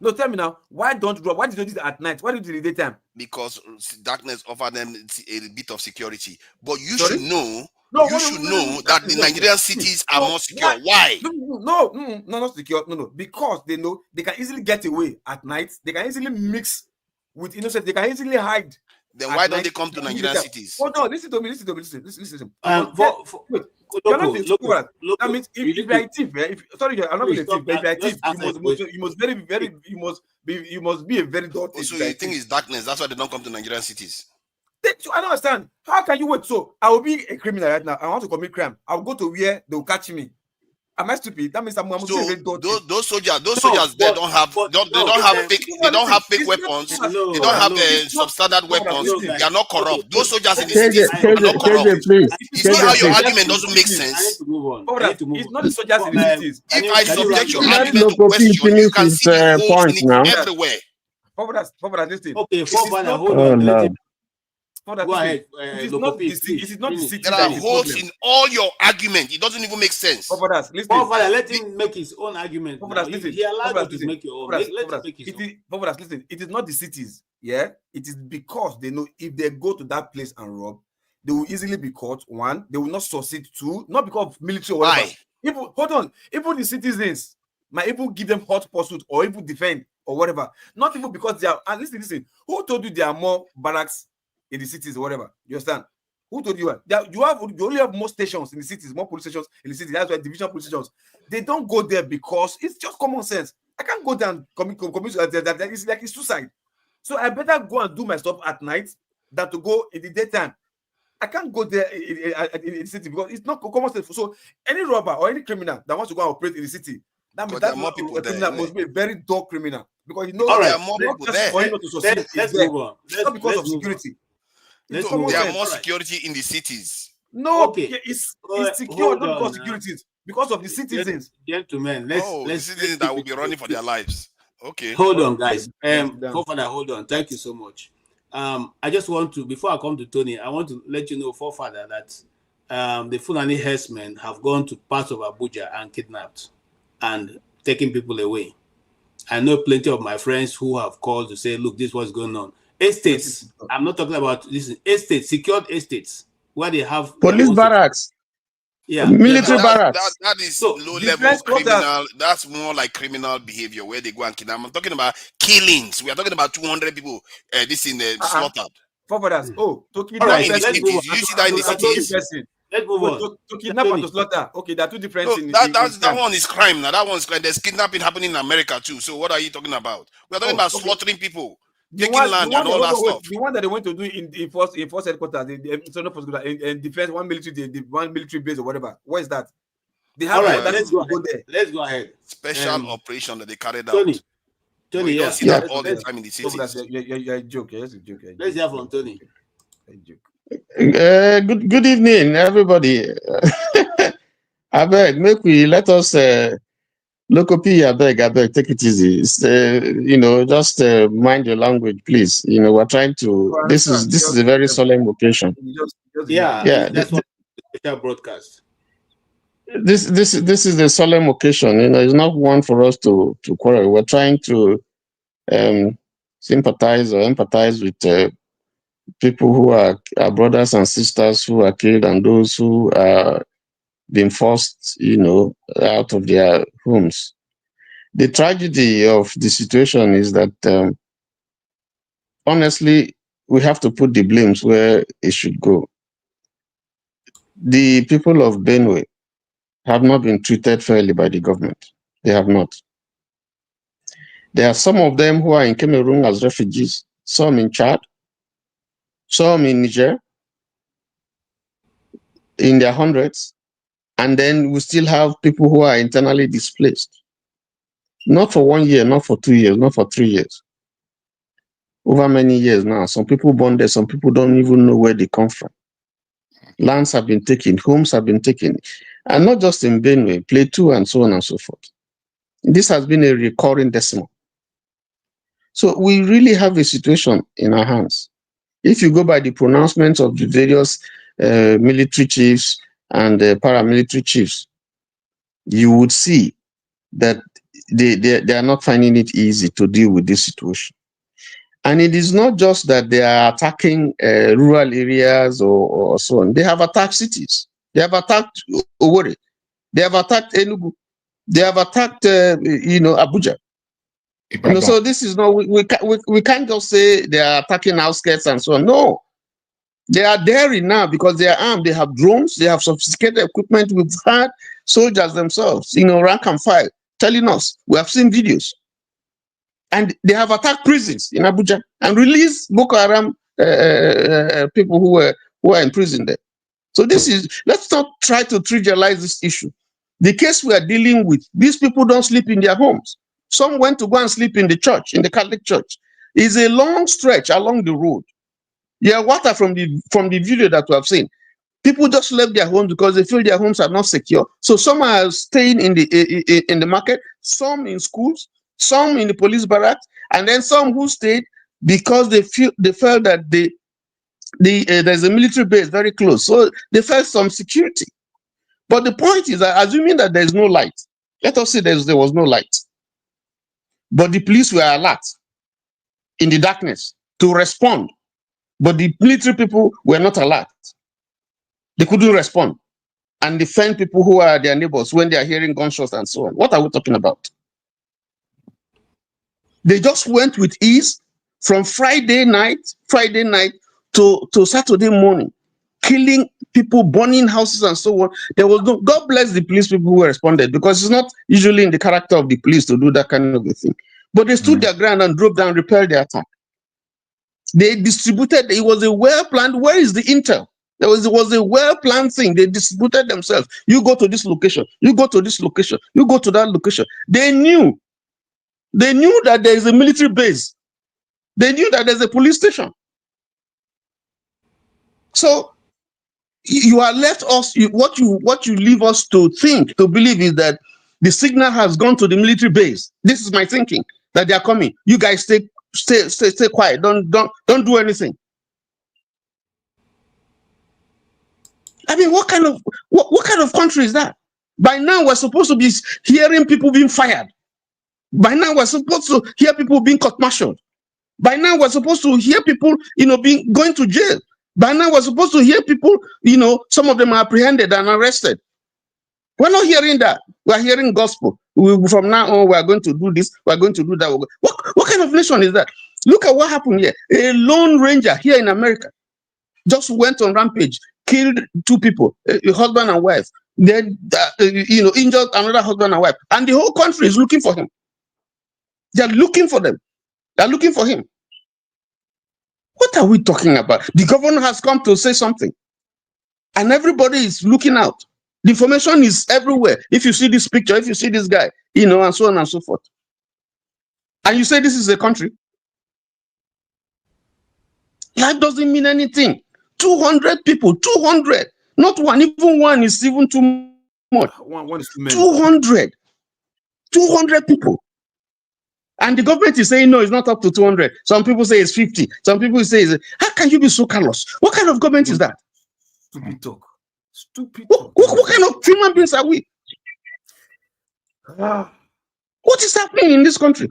[SPEAKER 12] No, tell me now, why did they do it at night? Why do they do it in the daytime?
[SPEAKER 2] Because darkness offers them a bit of security. But you
[SPEAKER 12] Sorry?
[SPEAKER 2] should know,
[SPEAKER 12] No,
[SPEAKER 2] that the Nigerian cities are more secure. Why?
[SPEAKER 12] No, not secure. No, because they know they can easily get away at night. They can easily mix with innocent. They can easily hide.
[SPEAKER 2] Then why don't they come to Nigerian cities?
[SPEAKER 12] Oh no, listen to me. Listen.
[SPEAKER 5] Look,
[SPEAKER 12] that means if you are a thief, sorry, I'm not a thief, but if you are a thief, you must be a very dull thief.
[SPEAKER 2] So you think it's darkness? That's why they don't come to Nigerian cities.
[SPEAKER 12] I don't understand. How can you wait? So I will be a criminal right now. I want to commit crime. I will go to where they will catch me. Am I stupid? That means I'm
[SPEAKER 2] so those soldiers, they don't have fake weapons. They don't have substandard weapons. They are not corrupt. Those soldiers in the cities are not corrupt. You see how your argument doesn't make sense?
[SPEAKER 12] It's not the soldiers in the cities.
[SPEAKER 2] If I subject your argument to question, you can see the holes in it everywhere.
[SPEAKER 12] Listen.
[SPEAKER 5] Okay, hold on.
[SPEAKER 12] Go ahead. It is not the city.
[SPEAKER 2] There are holes in all your argument. It doesn't even make sense.
[SPEAKER 5] Let him make his own argument. He allowed you to make your own.
[SPEAKER 12] Listen, it is not the cities. Yeah, it is because they know if they go to that place and rob, they will easily be caught. One, they will not succeed. Two, not because of military or whatever. Even the citizens might even give them hot pursuit or even defend or whatever. Not even because they are. And listen. Who told you there are more barracks in the cities or whatever? You understand? Who told you that? You only have more stations in the cities, more police stations in the cities. That's why division police stations. They don't go there because it's just common sense. I can't go there and commit that. It's like it's suicide. So I better go and do my stuff at night than to go in the daytime. I can't go there in the city because it's not common sense. So any robber or any criminal that wants to go and operate in the city, that means that criminal must be a very dull criminal because you know
[SPEAKER 2] there are more people there.
[SPEAKER 5] Let's move on.
[SPEAKER 12] It's not because of security.
[SPEAKER 2] There are more security in the cities.
[SPEAKER 12] No, it's secure, not because of security, because of the citizens.
[SPEAKER 5] Gentlemen,
[SPEAKER 2] the citizens that will be running for their lives. Okay.
[SPEAKER 5] Hold on, guys. Forefather, hold on. Thank you so much. I just want to, before I come to Tony, I want to let you know, Forefather, that the Fulani herdsmen have gone to parts of Abuja and kidnapped and taken people away. I know plenty of my friends who have called to say, look, this is what's going on. Estates, I'm not talking about this, estates, secured estates, where they have
[SPEAKER 19] police barracks.
[SPEAKER 5] Yeah,
[SPEAKER 19] military barracks.
[SPEAKER 2] That is low-level criminal. That's more like criminal behavior where they go and kidnap. I'm talking about killings. We are talking about 200 people. This in the slaughtered.
[SPEAKER 12] To kidnap
[SPEAKER 5] right,
[SPEAKER 2] in the cities. You see that in the cities.
[SPEAKER 5] Let's move on.
[SPEAKER 12] To kidnap and to slaughter. Okay, there are two different things.
[SPEAKER 2] That one is crime. Now that one's crime. There's kidnapping happening in America too. So what are you talking about? We are talking about slaughtering people. Taking land and all that stuff.
[SPEAKER 12] The one that they went to do in force headquarters, in defense, one military base or whatever. What is that? They have
[SPEAKER 5] let's go there. Let's go ahead.
[SPEAKER 2] Special operation that they carried out.
[SPEAKER 5] Tony,
[SPEAKER 2] you don't see that all the time in the cities.
[SPEAKER 12] You're a joke. That's a joke.
[SPEAKER 5] Let's hear from Tony.
[SPEAKER 19] Good evening, everybody. I beg, let us local P, I beg, take it easy. Just mind your language, please. We're trying to. This is a very solemn occasion.
[SPEAKER 5] That's what special broadcast.
[SPEAKER 19] This is a solemn occasion. It's not one for us to quarrel. We're trying to sympathize or empathize with people who are our brothers and sisters who are killed and those who are being forced, out of their homes. The tragedy of the situation is that honestly, we have to put the blames where it should go. The people of Benue have not been treated fairly by the government. They have not. There are some of them who are in Cameroon as refugees, some in Chad, some in Niger, in their hundreds. And then we still have people who are internally displaced. Not for 1 year, not for 2 years, not for 3 years. Over many years now. Some people born there, some people don't even know where they come from. Lands have been taken, homes have been taken. And not just in Benue, Plateau, and so on and so forth. This has been a recurring decimal. So we really have a situation in our hands. If you go by the pronouncements of the various military chiefs and paramilitary chiefs, you would see that they are not finding it easy to deal with this situation. And it is not just that they are attacking rural areas or so on. They have attacked cities. They have attacked Owerri. They have attacked Enugu. They have attacked, Abuja. So this is not, we can't just say they are attacking outskirts and so on. No, they are daring now because they are armed. They have drones. They have sophisticated equipment. We've had soldiers themselves, rank and file, telling us. We have seen videos. And they have attacked prisons in Abuja and released Boko Haram people who are in prison there. So let's not try to trivialize this issue. The case we are dealing with, these people don't sleep in their homes. Some went to go and sleep in the church, in the Catholic church. It's a long stretch along the road. Yeah, water from the video that we have seen. People just left their homes because they feel their homes are not secure. So some are staying in the market, some in schools, some in the police barracks, and then some who stayed because they felt that there's a military base very close. So they felt some security. But the point is that assuming that there's no light, let us say there was no light, but the police were alert in the darkness to respond. But the military people were not alert. They couldn't respond and defend people who are their neighbors when they are hearing gunshots and so on. What are we talking about? They just went with ease from Friday night to Saturday morning, killing people, burning houses and so on. There was no, God bless the police people who responded, because it's not usually in the character of the police to do that kind of a thing. But they stood their ground and drove down, repelled the attack. They distributed, it was a well-planned, where is the intel? It was a well-planned thing. They distributed themselves. You go to this location, you go to this location, you go to that location. They knew that there is a military base. They knew that there's a police station. So you are left us, what you leave us to think, to believe is that the signal has gone to the military base. This is my thinking, that they are coming. You guys stay quiet. Don't do anything. I mean, what kind of country is that? By now we're supposed to be hearing people being fired. By now we're supposed to hear people being court-martialed. By now we're supposed to hear people, going to jail. By now we're supposed to hear people, some of them are apprehended and arrested. We're not hearing that. We're hearing gospel. From now on, we're going to do this, we're going to do that. What kind of nation is that? Look at what happened here. A lone ranger here in America just went on rampage, killed 2 people, a husband and wife, then injured another husband and wife, and the whole country is looking for him. They're looking for them. They're looking for him. What are we talking about? The governor has come to say something, and everybody is looking out. The information is everywhere. If you see this picture, if you see this guy, and so on and so forth, and you say this is a country, that doesn't mean anything. 200 people, 200, not one, even one is even too much.
[SPEAKER 12] One is too many.
[SPEAKER 19] 200 people. And the government is saying, no, it's not up to 200. Some people say it's 50. Some people say, how can you be so callous? What kind of government is that?
[SPEAKER 12] Stupid talk. Stupid
[SPEAKER 19] talk. What kind of human beings are we? What is happening in this country?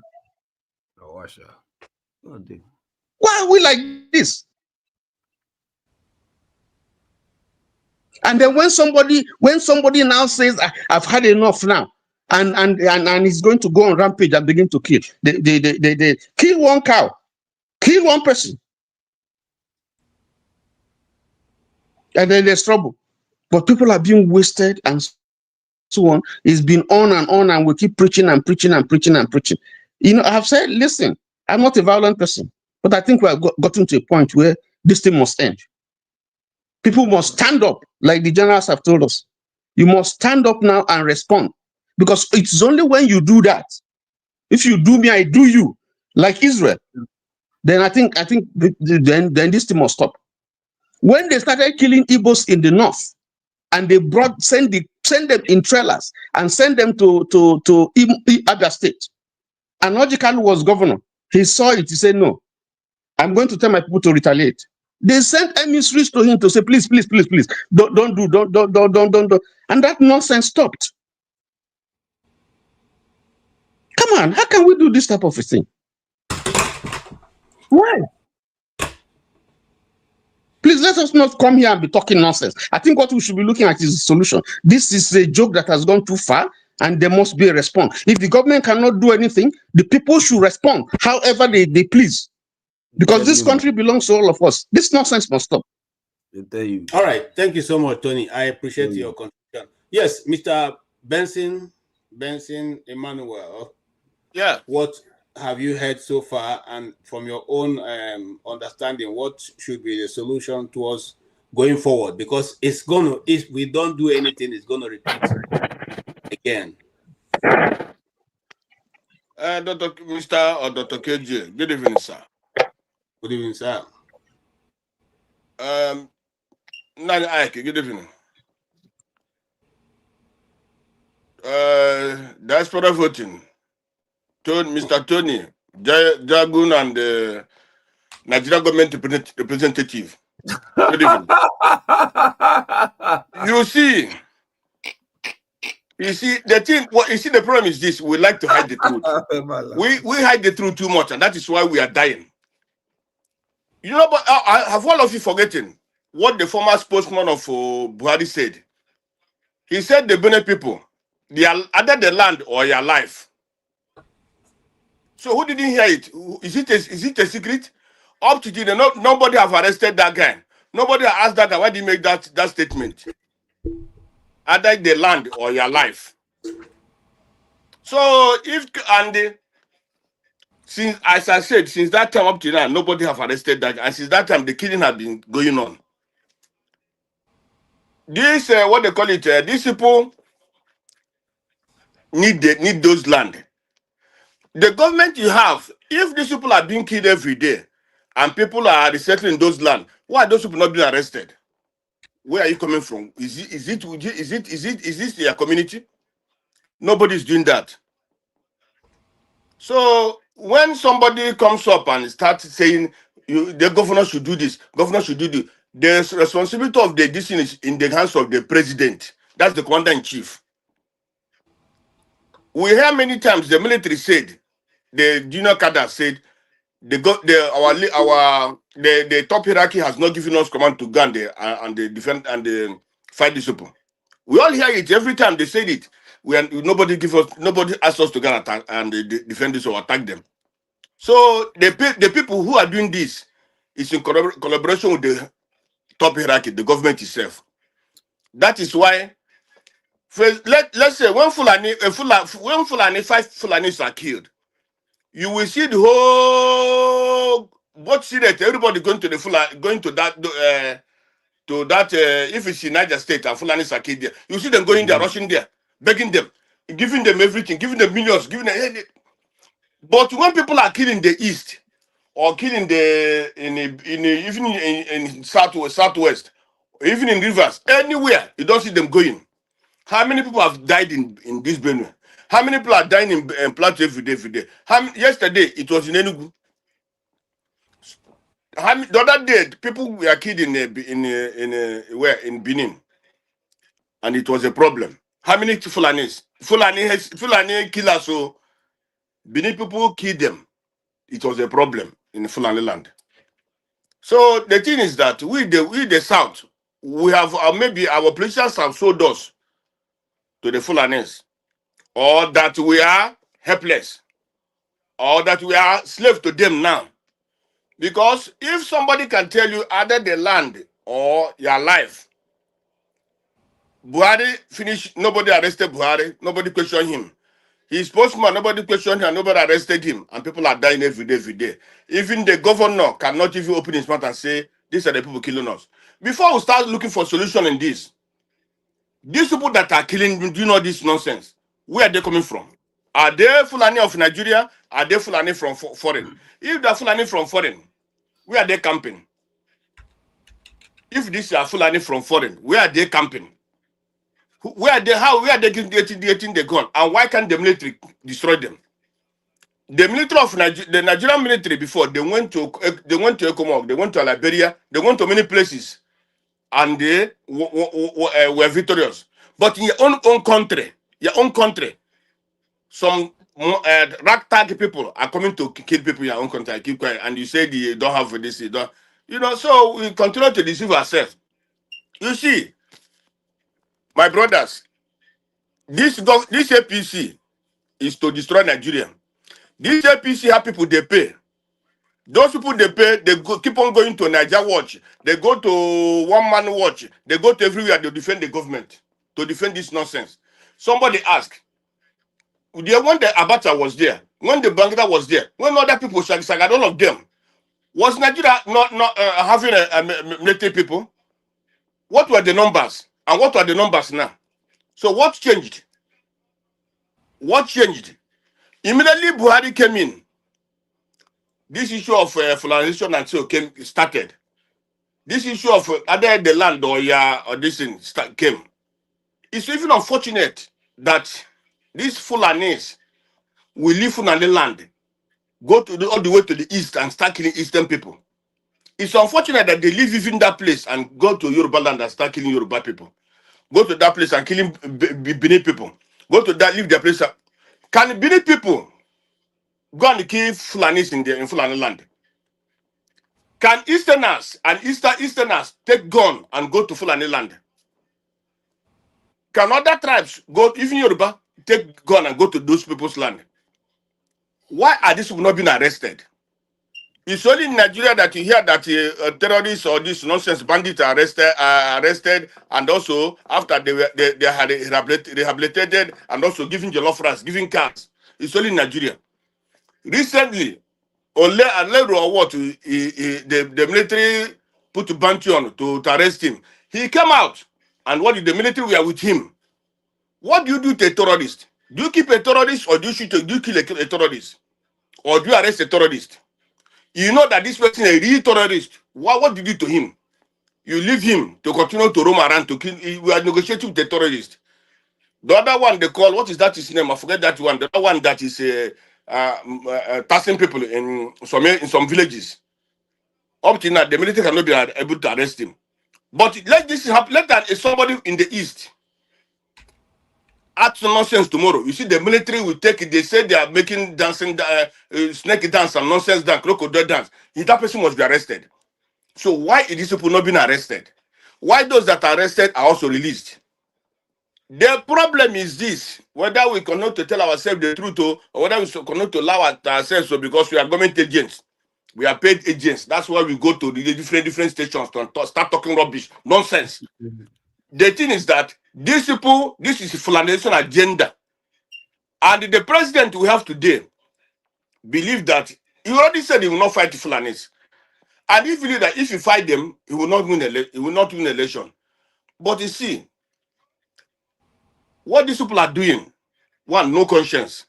[SPEAKER 19] Why are we like this? And then when somebody now says, I've had enough now, and he's going to go on rampage and begin to kill. They kill one cow, Kill one person, and then there's trouble. But people are being wasted and so on. It's been on, and we keep preaching and preaching and preaching and preaching. You know, I have said, listen, I'm not a violent person, but I think we have gotten to a point where this thing must end. People must stand up, like the generals have told us. You must stand up now and respond, because it's only when you do that. If you do me, I do you, like Israel. Then I think then this thing must stop. When they started killing Igbos in the north, and they send them in trailers and send them to Abia State, and Ojikanu was governor. He saw it. He said, "No, I'm going to tell my people to retaliate." They sent emissaries to him to say, "Please, please, please, please, don't do," and that nonsense stopped. Come on, how can we do this type of a thing? Why? Please let us not come here and be talking nonsense. I think what we should be looking at is a solution. This is a joke that has gone too far, and there must be a response. If the government cannot do anything, the people should respond however they please. Because this country belongs to all of us. This nonsense must stop.
[SPEAKER 5] All right. Thank you so much, Tony. I appreciate your contribution. Yes, Mr. Benson Emmanuel.
[SPEAKER 2] Yeah.
[SPEAKER 5] What have you heard so far, and from your own understanding, what should be the solution towards going forward? Because it's gonna, if we don't do anything, it's gonna repeat again.
[SPEAKER 2] Mr. or Dr. KJ, good evening, sir.
[SPEAKER 5] Good evening, sir.
[SPEAKER 2] Nani Ike, good evening. Diaspora voting. Mr. Tony, Jagun, and the Nigerian government representative. Good evening. You see, the thing. What you see, the problem is this: we like to hide the truth. we hide the truth too much, and that is why we are dying. You know, but have all of you forgotten what the former spokesman of Buhari said? He said the Benue people, they are either the land or your life. So who didn't hear it? Is it a secret? Up to today, nobody have arrested that guy. Nobody has asked that guy why did he make that statement. Either the land or your life. So since, as I said, since that time up to now, nobody have arrested that guy. And since that time, the killing have been going on. This what they call it, these people need those land. The government you have, if these people are being killed every day and people are resettling those land, why are those people not being arrested? Where are you coming from? Is this your community? Nobody's doing that. So when somebody comes up and starts saying the governor should do this, governor should do this, the responsibility of the decision is in the hands of the president. That's the commander in chief. We hear many times the military said, the junior cadre said, the top hierarchy has not given us command to go and defend and fight these people. We all hear it every time they say it. Nobody asks us to go and attack and defend this or attack them. So the people who are doing this is in collaboration with the top hierarchy, the government itself. That is why, let's say when Fulani 5 Fulanis are killed, you will see the whole both Senate, everybody going to that if it's in Niger State and Fulani are killed there, you see them going there, rushing there, begging them, giving them everything, giving them millions, giving them. But when people are killing the east or killing even in southwest, even in rivers, anywhere you don't see them going. How many people have died in this Benue? How many people are dying in Plateau every day? Yesterday, it was in Enugu. The other day, people were killed in Benin. And it was a problem. How many Fulanis? Fulani killers, so Benin people killed them. It was a problem in Fulani land. So the thing is that we the South, we have maybe our politicians have sold us to the Fulanis, or that we are helpless, or that we are slave to them now.
[SPEAKER 1] Because if somebody can tell you either the land or your life, Buhari finished, nobody arrested Buhari, nobody questioned him. He's postman, nobody questioned him, nobody arrested him, and people are dying every day. Even the governor cannot even open his mouth and say, these are the people killing us. Before we start looking for solution in this, these people that are killing, do you know this nonsense? Where are they coming from? Are they Fulani of Nigeria? Are they Fulani from foreign? If they're Fulani from foreign, where are they camping? If these are Fulani from foreign, where are they camping? Where are they? Where are they getting the gun? And why can't the military destroy them? The military of the Nigerian military before they went to Ekomog, they went to Liberia, they went to many places, and they were victorious. But in your own country, some ragtag people are coming to kill people in your own country. Keep quiet, and you say they don't have this, you don't. So we continue to deceive ourselves. You see, my brothers, this APC is to destroy Nigeria. This APC have people they pay. Those people they pay, they keep on going to Niger Watch. They go to One Man Watch. They go to everywhere to defend the government, to defend this nonsense. Somebody asked, when the Abacha was there, when the Bangla was there, when other people shagad all of them, was Nigeria not having a military people? What were the numbers? And what are the numbers now? So what changed? What changed? Immediately Buhari came in. This issue of federalization and so started. This issue of either the land or this thing came. It's even unfortunate that these Fulanis will leave Fulani land, go to all the way to the east and start killing eastern people. It's unfortunate that they live even that place and go to Yoruba land and start killing Yoruba people. Go to that place and killing Benin people. Go to that, leave their place. Can Benin people go and kill Fulanis in Fulani land? Can Easterners and Easterners take gun and go to Fulani land? Can other tribes go, even Yoruba, take gun and go to those people's land? Why are these people not being arrested? It's only in Nigeria that you hear that terrorists or these nonsense bandits are arrested, and also after they had rehabilitated and also giving jollof rice, giving cars. It's only in Nigeria. Recently, or what? The military put a bounty on to arrest him. He came out, and what did the military were with him? What do you do to a terrorist? Do you keep a terrorist, or do you kill a terrorist, or do you arrest a terrorist? You know that this person is a real terrorist. What did you do to him? You leave him to continue to roam around to kill. We are negotiating with the terrorist. The other one they call, what is that his name? I forget that one. The other one that is taxing people in some villages. Up to now, the military cannot be able to arrest him. But let this happen. Let that somebody in the east act nonsense tomorrow. You see, the military will take it. They say they are making dancing, snake dance and nonsense dance, crocodile dance. That person must be arrested. So why is these people not being arrested? Why those that are arrested are also released? The problem is this: whether we cannot to tell ourselves the truth, or whether we cannot to allow ourselves, so because we are government agents, we are paid agents. That's why we go to the different stations to start talking rubbish, nonsense. The thing is that these people, this is a Fulanization agenda. And the president we have today believe that he already said he will not fight the Fulanis. And he believes that if he fight them, he will not win election. But you see, what these people are doing, one, no conscience.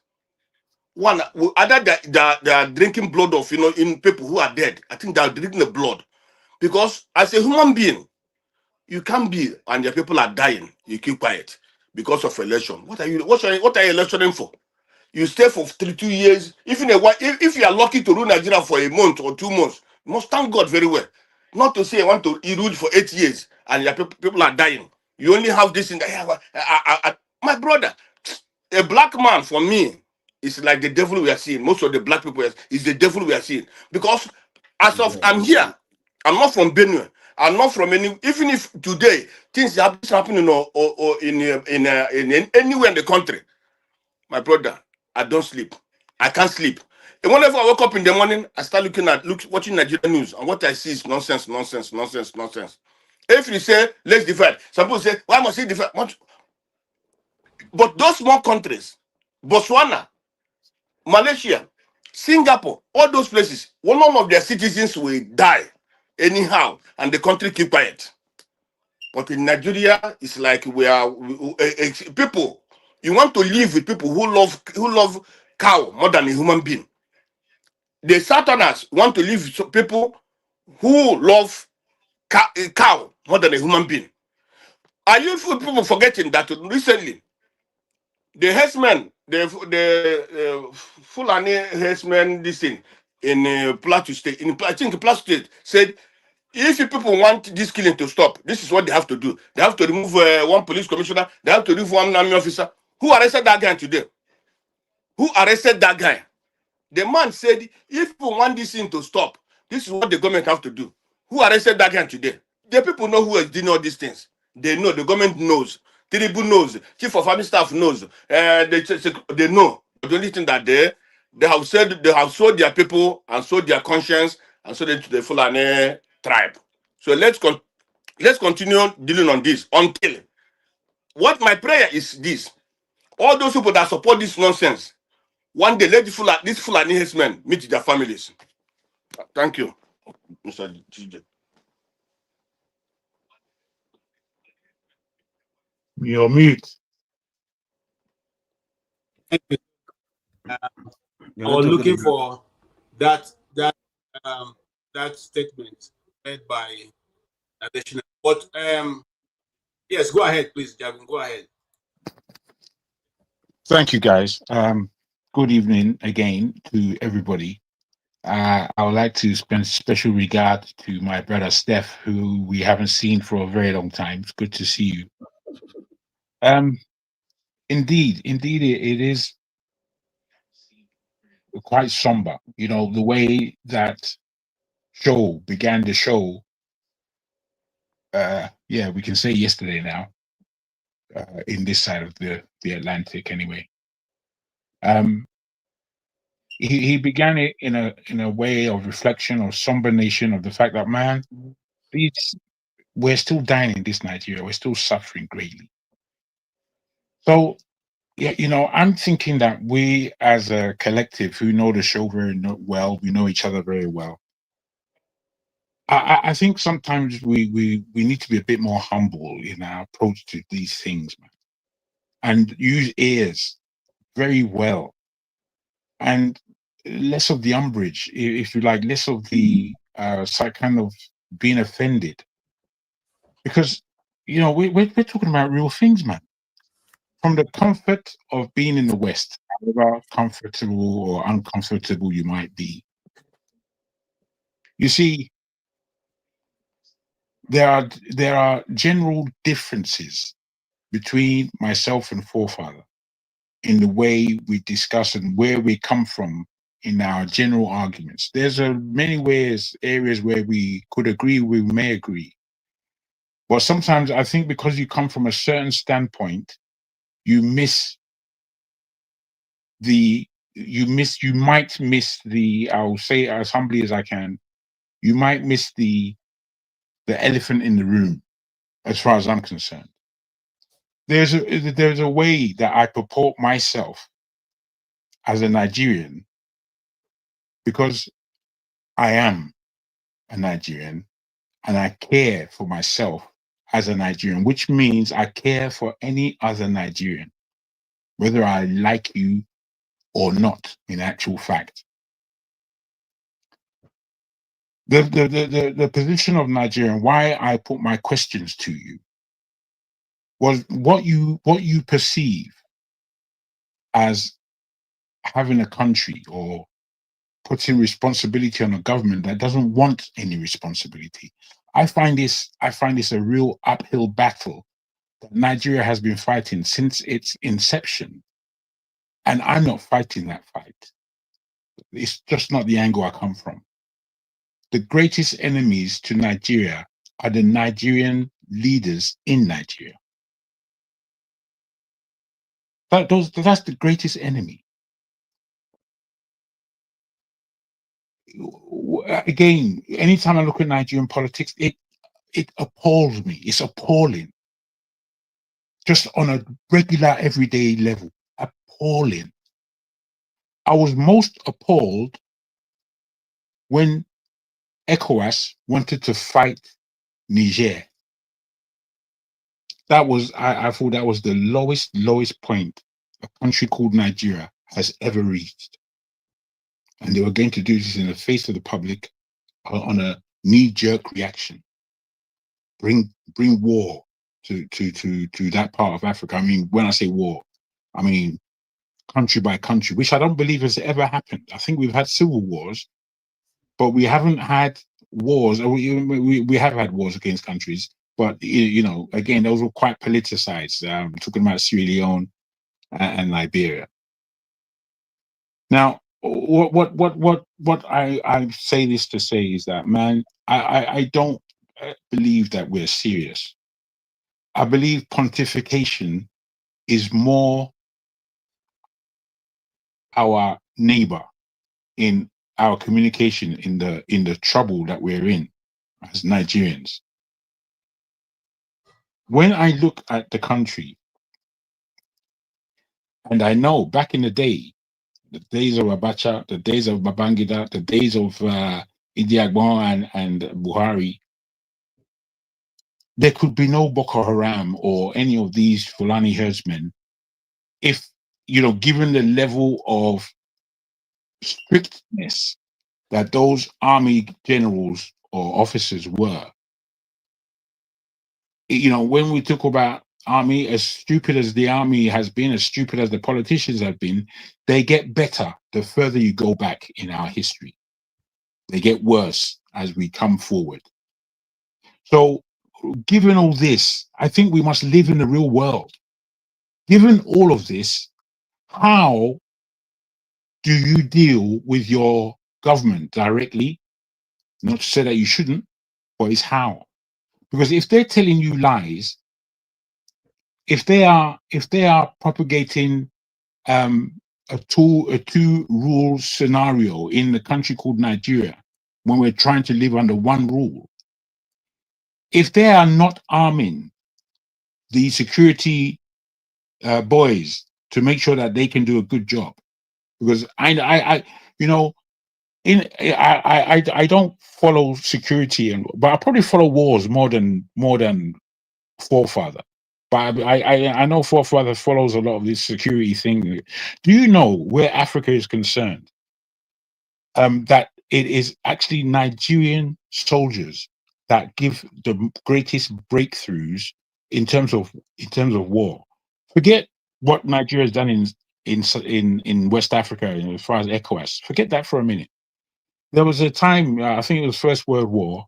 [SPEAKER 1] One, either they are drinking blood of in people who are dead. I think they are drinking the blood. Because as a human being, you can't be and your people are dying. You keep quiet because of election. What are you electioning for? You stay for 2 years. If you are lucky to rule Nigeria for a month or 2 months, you must thank God very well. Not to say I want to rule for 8 years and your people are dying. You only have this in the my brother, a black man for me is like the devil we are seeing. Most of the black people is the devil we are seeing. Because as of I'm here, I'm not from Benue. I'm not from any. Even if today things happening or in anywhere in the country, my brother, I don't sleep. I can't sleep And whenever I wake up in the morning, I start watching Nigerian news, and what I see is nonsense, nonsense, nonsense, nonsense. If you say let's divide, some people say why must we divide? But those small countries, Botswana, Malaysia, Singapore, all those places, none of their citizens will die anyhow, and the country keep quiet. But in Nigeria, it's like people. You want to live with people who love cow more than a human being. The Southerners want to live with people who love cow more than a human being. Are you people forgetting that recently the herdsmen, the Fulani herdsmen, this thing in Plateau State, I think Plateau State said, if you people want this killing to stop, this is what they have to do. They have to remove one police commissioner. They have to remove one army officer. Who arrested that guy today? Who arrested that guy? The man said, if you want this thing to stop, this is what the government have to do. Who arrested that guy today? The people know who is doing all these things. They know. The government knows. Tinubu knows. Chief of army staff knows. They know. The only thing that they have said, they have sold their people and sold their conscience and sold it to the Fulani tribe. So let's continue dealing on this until what my prayer is this. All those people that support this nonsense, one day let these Fulani herdsmen meet their families. Thank you, Mr. TJ.
[SPEAKER 20] You're mute.
[SPEAKER 5] I was looking for that that statement made by additional. But yes, go ahead, please, Javin. Go ahead.
[SPEAKER 20] Thank you, guys. Good evening again to everybody. I would like to spend special regard to my brother Steph, who we haven't seen for a very long time. It's good to see you. Indeed, it is quite somber. You know, the way that show began the show. Yeah, we can say yesterday now. In this side of the Atlantic, anyway. He began it in a way of reflection or somber nation of the fact that, man, we're still dying in this Nigeria. We're still suffering greatly. So, yeah, you know, I'm thinking that we as a collective who know the show very well, we know each other very well. I think sometimes we need to be a bit more humble in our approach to these things, man, and use ears very well, and less of the umbrage, if you like, less of the kind of being offended, because you know we're talking about real things, man. From the comfort of being in the West, however comfortable or uncomfortable you might be, you see, there are general differences between myself and forefather in the way we discuss and where we come from in our general arguments. There's many areas where we could agree, we may agree. But sometimes I think because you come from a certain standpoint, you might miss the, I'll say as humbly as I can, you might miss the elephant in the room, as far as I'm concerned. There's a way that I purport myself as a Nigerian, because I am a Nigerian and I care for myself as a Nigerian, which means I care for any other Nigerian, whether I like you or not, in actual fact. The position of Nigeria, and why I put my questions to you, was what you perceive as having a country or putting responsibility on a government that doesn't want any responsibility. I find this a real uphill battle that Nigeria has been fighting since its inception. And I'm not fighting that fight. It's just not the angle I come from. The greatest enemies to Nigeria are the Nigerian leaders in Nigeria. That's the greatest enemy. again, anytime I look at Nigerian politics, it appalls me. It's appalling. Just on a regular, everyday level, appalling. I was most appalled when ECOWAS wanted to fight Niger. That was, I thought that was the lowest point a country called Nigeria has ever reached. And they were going to do this in the face of the public on a knee-jerk reaction. Bring war to that part of Africa. I mean, when I say war, I mean country by country, which I don't believe has ever happened. I think we've had civil wars, but we haven't had wars. We have had wars against countries, but you know, again, those were quite politicized. Talking about Sierra Leone and Liberia. Now, what I say this to say is that, man, I don't believe that we're serious. I believe pontification is more our neighbor in our communication in the trouble that we're in as Nigerians. When I look at the country, and I know back in the day, the days of Abacha, the days of Babangida, the days of Idi Agbon and Buhari, there could be no Boko Haram or any of these Fulani herdsmen if, you know, given the level of strictness that those army generals or officers were. You know, when we talk about army, as stupid as the army has been, as stupid as the politicians have been, they get better the further you go back in our history. They get worse as we come forward. So, given all this, I think we must live in the real world. Given all of this, how do you deal with your government directly? Not to say that you shouldn't, but it's how. Because if they're telling you lies, if they are propagating a two rule scenario in the country called Nigeria, when we're trying to live under one rule, if they are not arming the security boys to make sure that they can do a good job, because I you know, I don't follow security, but I probably follow wars more than Forefather. But I know Forefather follows a lot of this security thing. Do you know where Africa is concerned? That it is actually Nigerian soldiers that give the greatest breakthroughs in terms of war. Forget what Nigeria has done in West Africa as far as ECOWAS. Forget that for a minute. There was a time, I think it was First World War,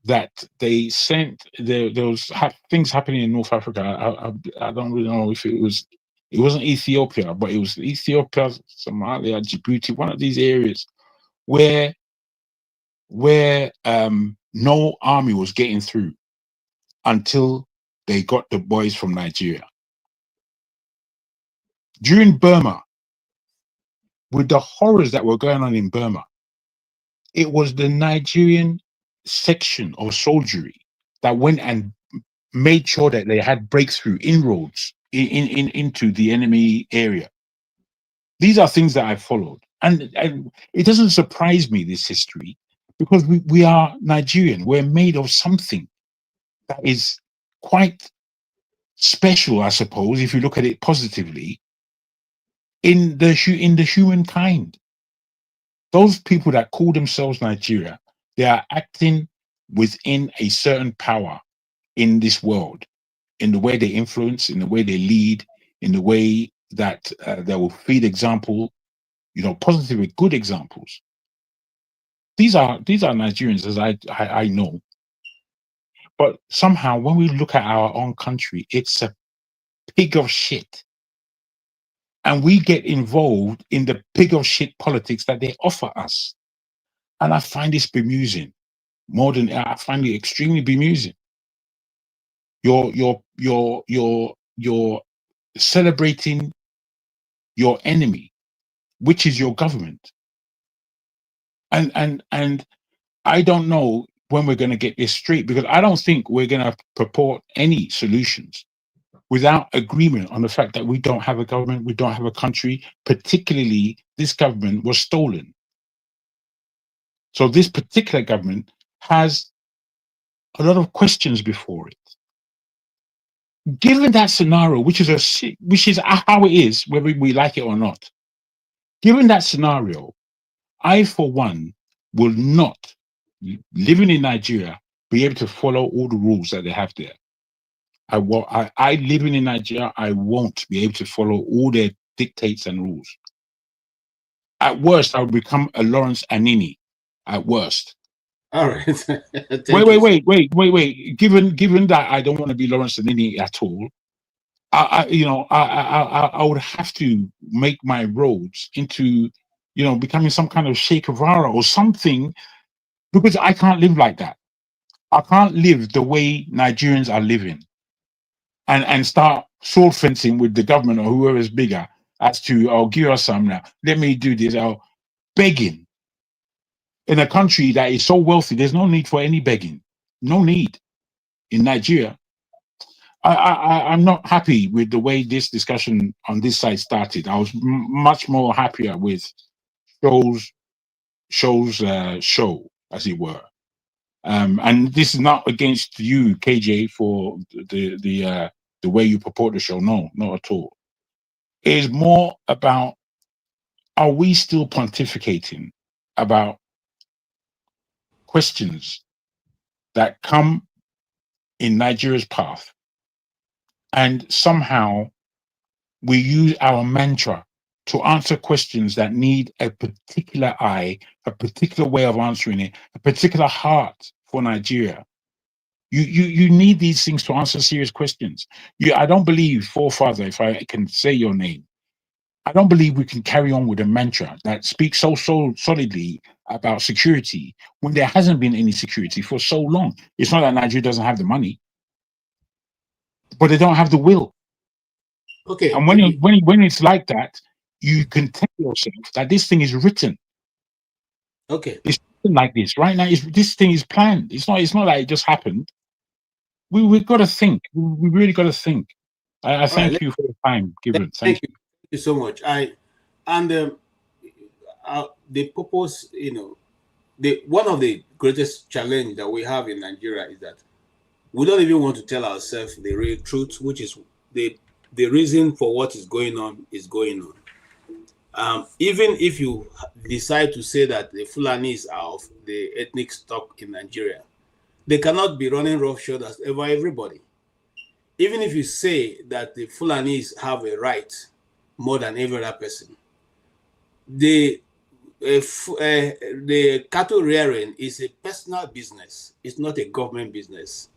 [SPEAKER 20] that they sent there was things happening in North Africa. I don't really know if it wasn't Ethiopia, but it was Ethiopia, Somalia, Djibouti, one of these areas where no army was getting through until they got the boys from Nigeria. During Burma, with the horrors that were going on in Burma, it was the Nigerian section of soldiery that went and made sure that they had breakthrough inroads into the enemy area. These are things that I followed, and it doesn't surprise me, this history, because we are Nigerian. We're made of something that is quite special, I suppose, if you look at it positively, in the humankind. Those people that call themselves Nigeria, they are acting within a certain power in this world, in the way they influence, in the way they lead, in the way that they will feed example, you know, positive, good examples. These are Nigerians, as I know. But somehow, when we look at our own country, it's a pig of shit, and we get involved in the pig of shit politics that they offer us. And I find this bemusing. I find it extremely bemusing. You're celebrating your enemy, which is your government. And I don't know when we're going to get this straight, because I don't think we're going to purport any solutions without agreement on the fact that we don't have a government, we don't have a country, particularly this government was stolen. So this particular government has a lot of questions before it. Given that scenario, which is how it is, whether we like it or not, given that scenario, I, for one, will not, living in Nigeria, be able to follow all the rules that they have there. I living in Nigeria, I won't be able to follow all their dictates and rules. At worst, I would become a Lawrence Anini. At worst.
[SPEAKER 5] All right.
[SPEAKER 20] Wait. Given that I don't want to be Lawrence Anini at all, I would have to make my roads into, becoming some kind of Che Guevara or something, because I can't live like that. I can't live the way Nigerians are living, and start sword fencing with the government or whoever is bigger as to, "Oh, give us some now. Let me do this." Or begging in a country that is so wealthy. There's no need for any begging. No need in Nigeria. I'm not happy with the way this discussion on this side started. I was much more happier with show, as it were. And this is not against you, KJ, for the way you purport the show. No, not at all. It is more about, are we still pontificating about questions that come in Nigeria's path, and somehow we use our mantra to answer questions that need a particular eye, a particular way of answering it, a particular heart for Nigeria. You need these things to answer serious questions. I don't believe, forefather, if I can say your name, I don't believe we can carry on with a mantra that speaks so solidly about security when there hasn't been any security for so long. It's not that Nigeria doesn't have the money, but they don't have the will.
[SPEAKER 5] Okay.
[SPEAKER 20] And when it's like that, you can tell yourself that this thing is written.
[SPEAKER 5] Okay.
[SPEAKER 20] It's written like this right now. This thing is planned. It's not like it just happened. We've got to think. We really got to think. I thank you for the time given.
[SPEAKER 5] Thank you. Thank you so much. The purpose, one of the greatest challenge that we have in Nigeria is that we don't even want to tell ourselves the real truth, which is the reason for what is going on is going on. Even if you decide to say that the Fulanis are of the ethnic stock in Nigeria, they cannot be running roughshod as over everybody. Even if you say that the Fulanis have a right more than every other person, the cattle rearing is a personal business. It's not a government business,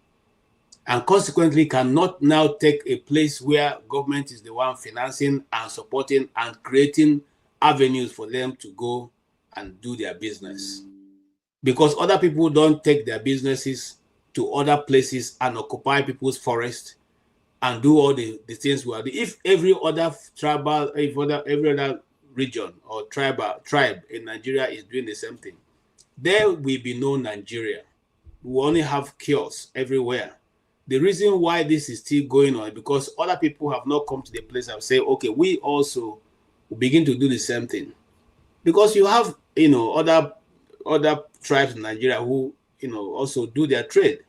[SPEAKER 5] and consequently cannot now take a place where government is the one financing and supporting and creating avenues for them to go and do their business, because other people don't take their businesses to other places and occupy people's forests and do all the things we are doing. If every other every other region or tribe in Nigeria is doing the same thing, there will be no Nigeria. We only have chaos everywhere. The reason why this is still going on is because other people have not come to the place and say, okay, we also will begin to do the same thing. Because you have, other tribes in Nigeria who, also do their trade.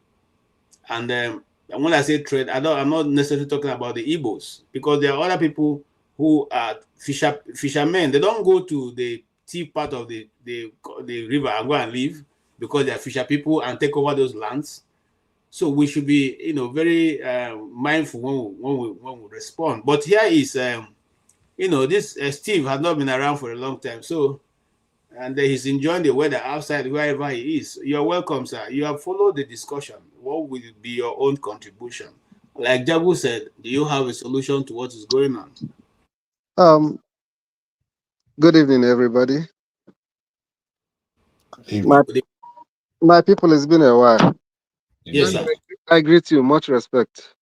[SPEAKER 5] And when I say trade, I'm not necessarily talking about the Igbos, because there are other people who are fishermen. They don't go to the deep part of the river and go and live because they are fisher people and take over those lands. So we should be, very mindful when we respond. But here is, this Steve has not been around for a long time, so. And he's enjoying the weather outside wherever he is. You're welcome, sir. You have followed the discussion. What will be your own contribution? Like Jabu said, do you have a solution to what is going on?
[SPEAKER 4] Good evening, everybody. My people, it's been a while.
[SPEAKER 5] Yes, sir.
[SPEAKER 4] I greet you. Much respect.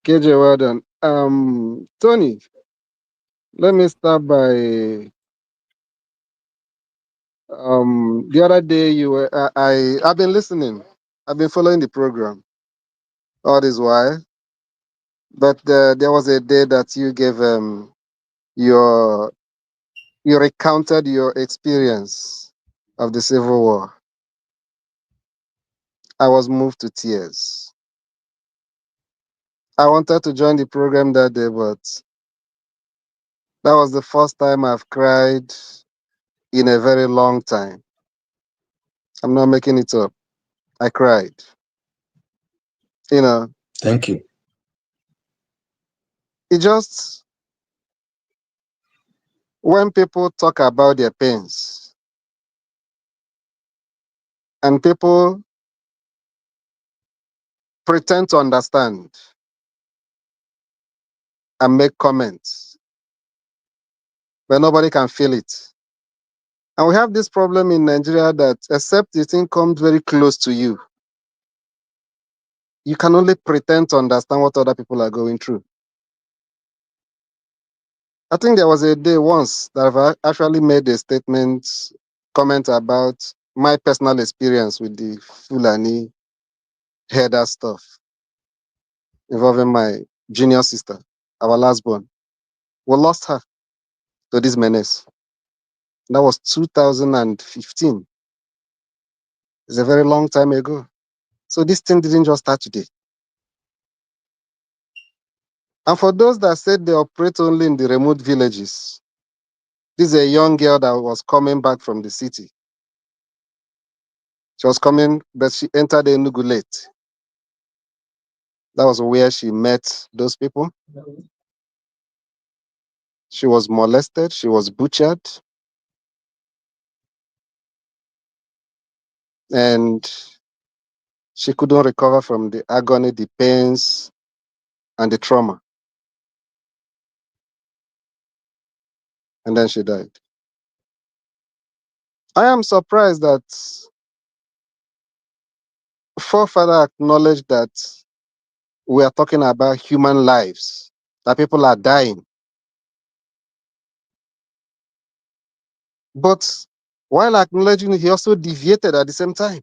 [SPEAKER 4] KJ, well done. Tony, let me start by The other day you were I've been listening. I've been following the program all this while, but there was a day that you gave your you recounted your experience of the Civil War. I was moved to tears. I wanted to join the program that day, but that was the first time I've cried in a very long time. I'm not making it up. I cried. You know,
[SPEAKER 13] Thank you.
[SPEAKER 4] it just, when people talk about their pains and people pretend to understand and make comments, but nobody can feel it. And we have this problem in Nigeria that except the thing comes very close to you, you can only pretend to understand what other people are going through. I think there was a day once that I've actually made a comment about my personal experience with the Fulani herder stuff involving my junior sister, our last born. We lost her to this menace. That was 2015. It's a very long time ago. So this thing didn't just start today. And for those that said they operate only in the remote villages, this is a young girl that was coming back from the city. She was coming, but she entered Enugu late. That was where she met those people. She was molested. She was butchered. And she couldn't recover from the agony, the pains, and the trauma. And then she died. I am surprised that forefather acknowledged that we are talking about human lives, that people are dying. But while acknowledging it, he also deviated at the same time.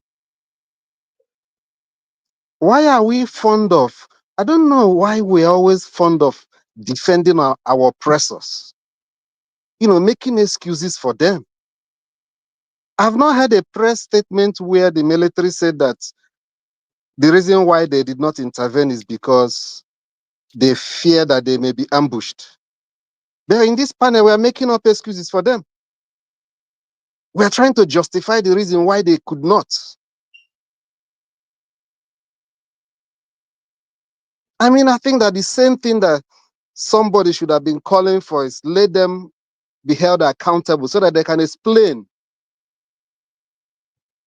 [SPEAKER 4] Why are we fond of, I don't know why we're always fond of defending our oppressors, making excuses for them. I've not had a press statement where the military said that the reason why they did not intervene is because they fear that they may be ambushed. But in this panel, we are making up excuses for them. We are trying to justify the reason why they could not. I mean, I think that the same thing that somebody should have been calling for is let them be held accountable so that they can explain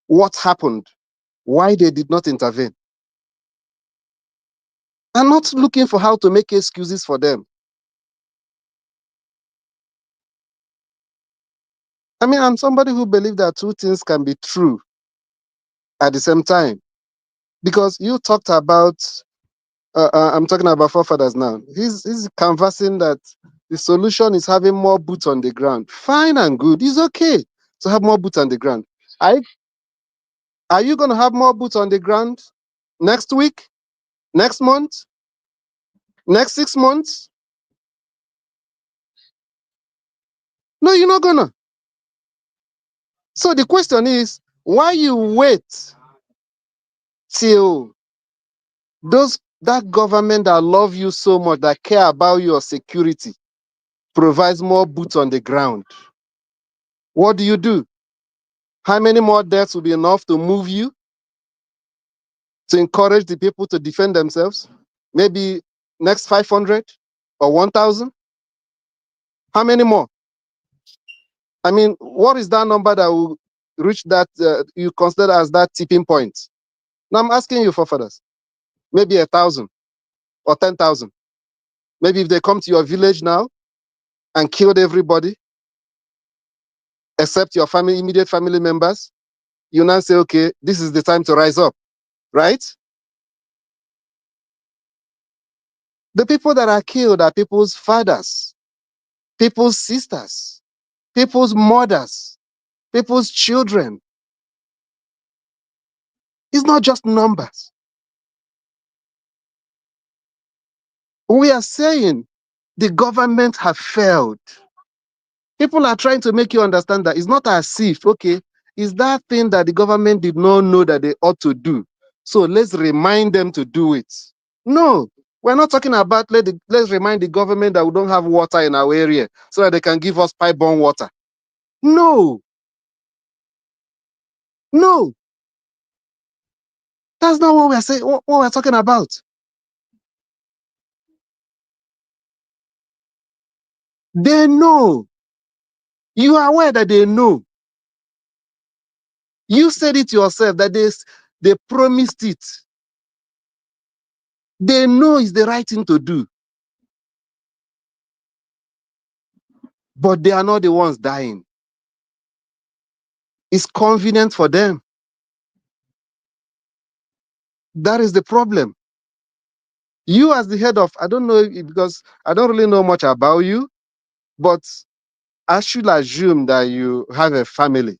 [SPEAKER 4] what happened, why they did not intervene. I'm not looking for how to make excuses for them. I mean, I'm somebody who believes that two things can be true at the same time. Because you talked about, I'm talking about forefathers now. He's canvassing that the solution is having more boots on the ground. Fine and good. It's okay to have more boots on the ground. Are you going to have more boots on the ground next week, next month, next 6 months? No, you're not going to. So the question is, why you wait till that government that love you so much, that care about your security, provides more boots on the ground? What do? How many more deaths will be enough to move you, to encourage the people to defend themselves? Maybe next 500 or 1,000? How many more? I mean, what is that number that will reach that you consider as that tipping point? Now I'm asking you, forefathers, maybe 1,000 or 10,000. Maybe if they come to your village now and killed everybody, except your family, immediate family members, you now say, okay, this is the time to rise up, right? The people that are killed are people's fathers, people's sisters, people's mothers. people's children. It's not just numbers. We are saying the government have failed. People are trying to make you understand that it's not as if, okay, is that thing that the government did not know that they ought to do. So let's remind them to do it. No, we're not talking about let's remind the government that we don't have water in our area so that they can give us pipe-borne water. No. No. That's not what we're saying, what we're talking about. They know. You are aware that they know. You said it yourself that they promised it. They know it's the right thing to do. But they are not the ones dying. It's convenient for them. That is the problem. You as the head of, I don't know, because I don't really know much about you, but I should assume that you have a family.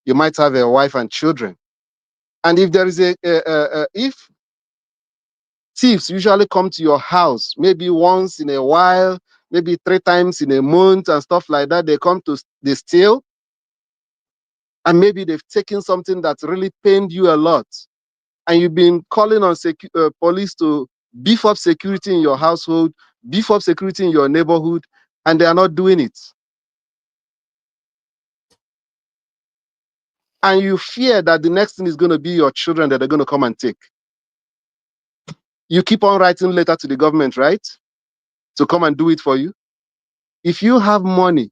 [SPEAKER 4] You might have a wife and children. And if there is if thieves usually come to your house, maybe once in a while, maybe 3 times in a month and stuff like that, they steal, and maybe they've taken something that really pained you a lot, and you've been calling on police to beef up security in your household, beef up security in your neighborhood, and they are not doing it. And you fear that the next thing is going to be your children that they're going to come and take. You keep on writing letter to the government, right? To come and do it for you. If you have money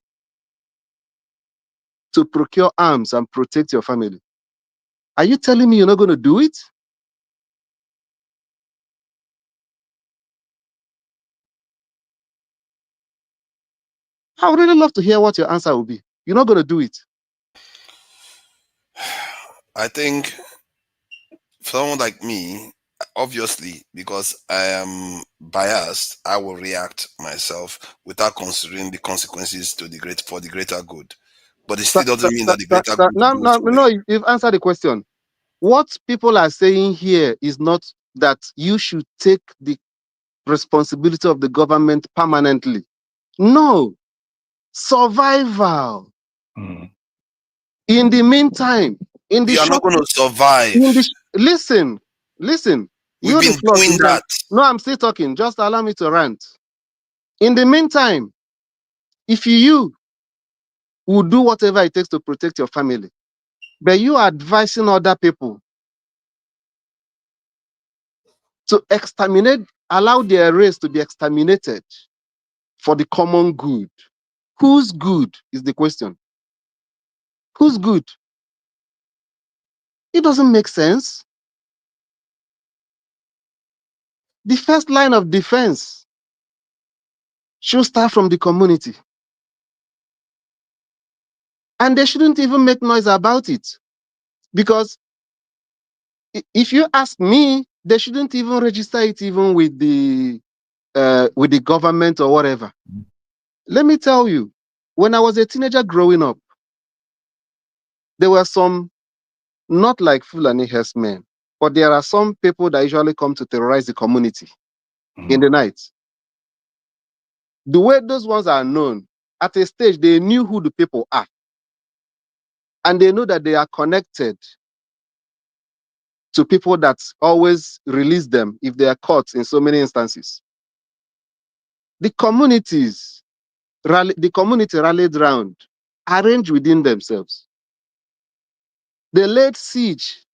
[SPEAKER 4] to procure arms and protect your family, are you telling me you're not going to do it? I would really love to hear what your answer will be. You're not going to do it.
[SPEAKER 2] I think someone like me, obviously, because I am biased, I will react myself without considering the consequences for the greater good. But it still doesn't mean that the greater good goes away.
[SPEAKER 4] No, you've answered the question. What people are saying here is not that you should take the responsibility of the government permanently. No. Survival. In the meantime, in the
[SPEAKER 2] We are
[SPEAKER 4] short,
[SPEAKER 2] not going to survive.
[SPEAKER 4] listen.
[SPEAKER 2] We've been doing that.
[SPEAKER 4] No, I'm still talking. Just allow me to rant. In the meantime, if you will do whatever it takes to protect your family, but you are advising other people to exterminate, allow their race to be exterminated for the common good. Whose good is the question? Whose good? It doesn't make sense. The first line of defense should start from the community. And they shouldn't even make noise about it. Because if you ask me, they shouldn't even register it even with the government or whatever. Let me tell you, when I was a teenager growing up, there were some, not like Fulani herdsmen, but there are some people that usually come to terrorize the community in the night. The way those ones are known, at a stage, they knew who the people are. And they know that they are connected to people that always release them if they are caught in so many instances. The community rallied round, arranged within themselves. They laid siege.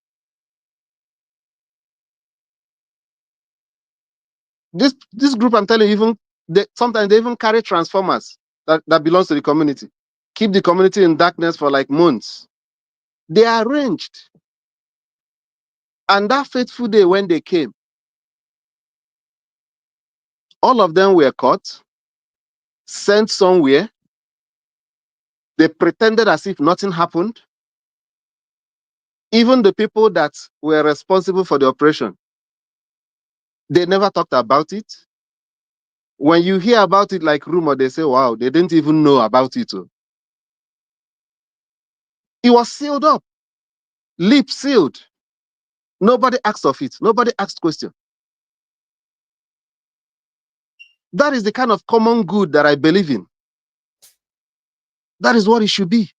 [SPEAKER 4] This group, I'm telling you, sometimes they even carry transformers that belongs to the community, keep the community in darkness for like months. They arranged. And that fateful day when they came, all of them were caught, sent somewhere. They pretended as if nothing happened. Even the people that were responsible for the operation, they never talked about it. When you hear about it like rumor, they say, wow, they didn't even know about it. It was sealed up, lip sealed. Nobody asked of it. Nobody asked question. That is the kind of common good that I believe in. That is what it should be.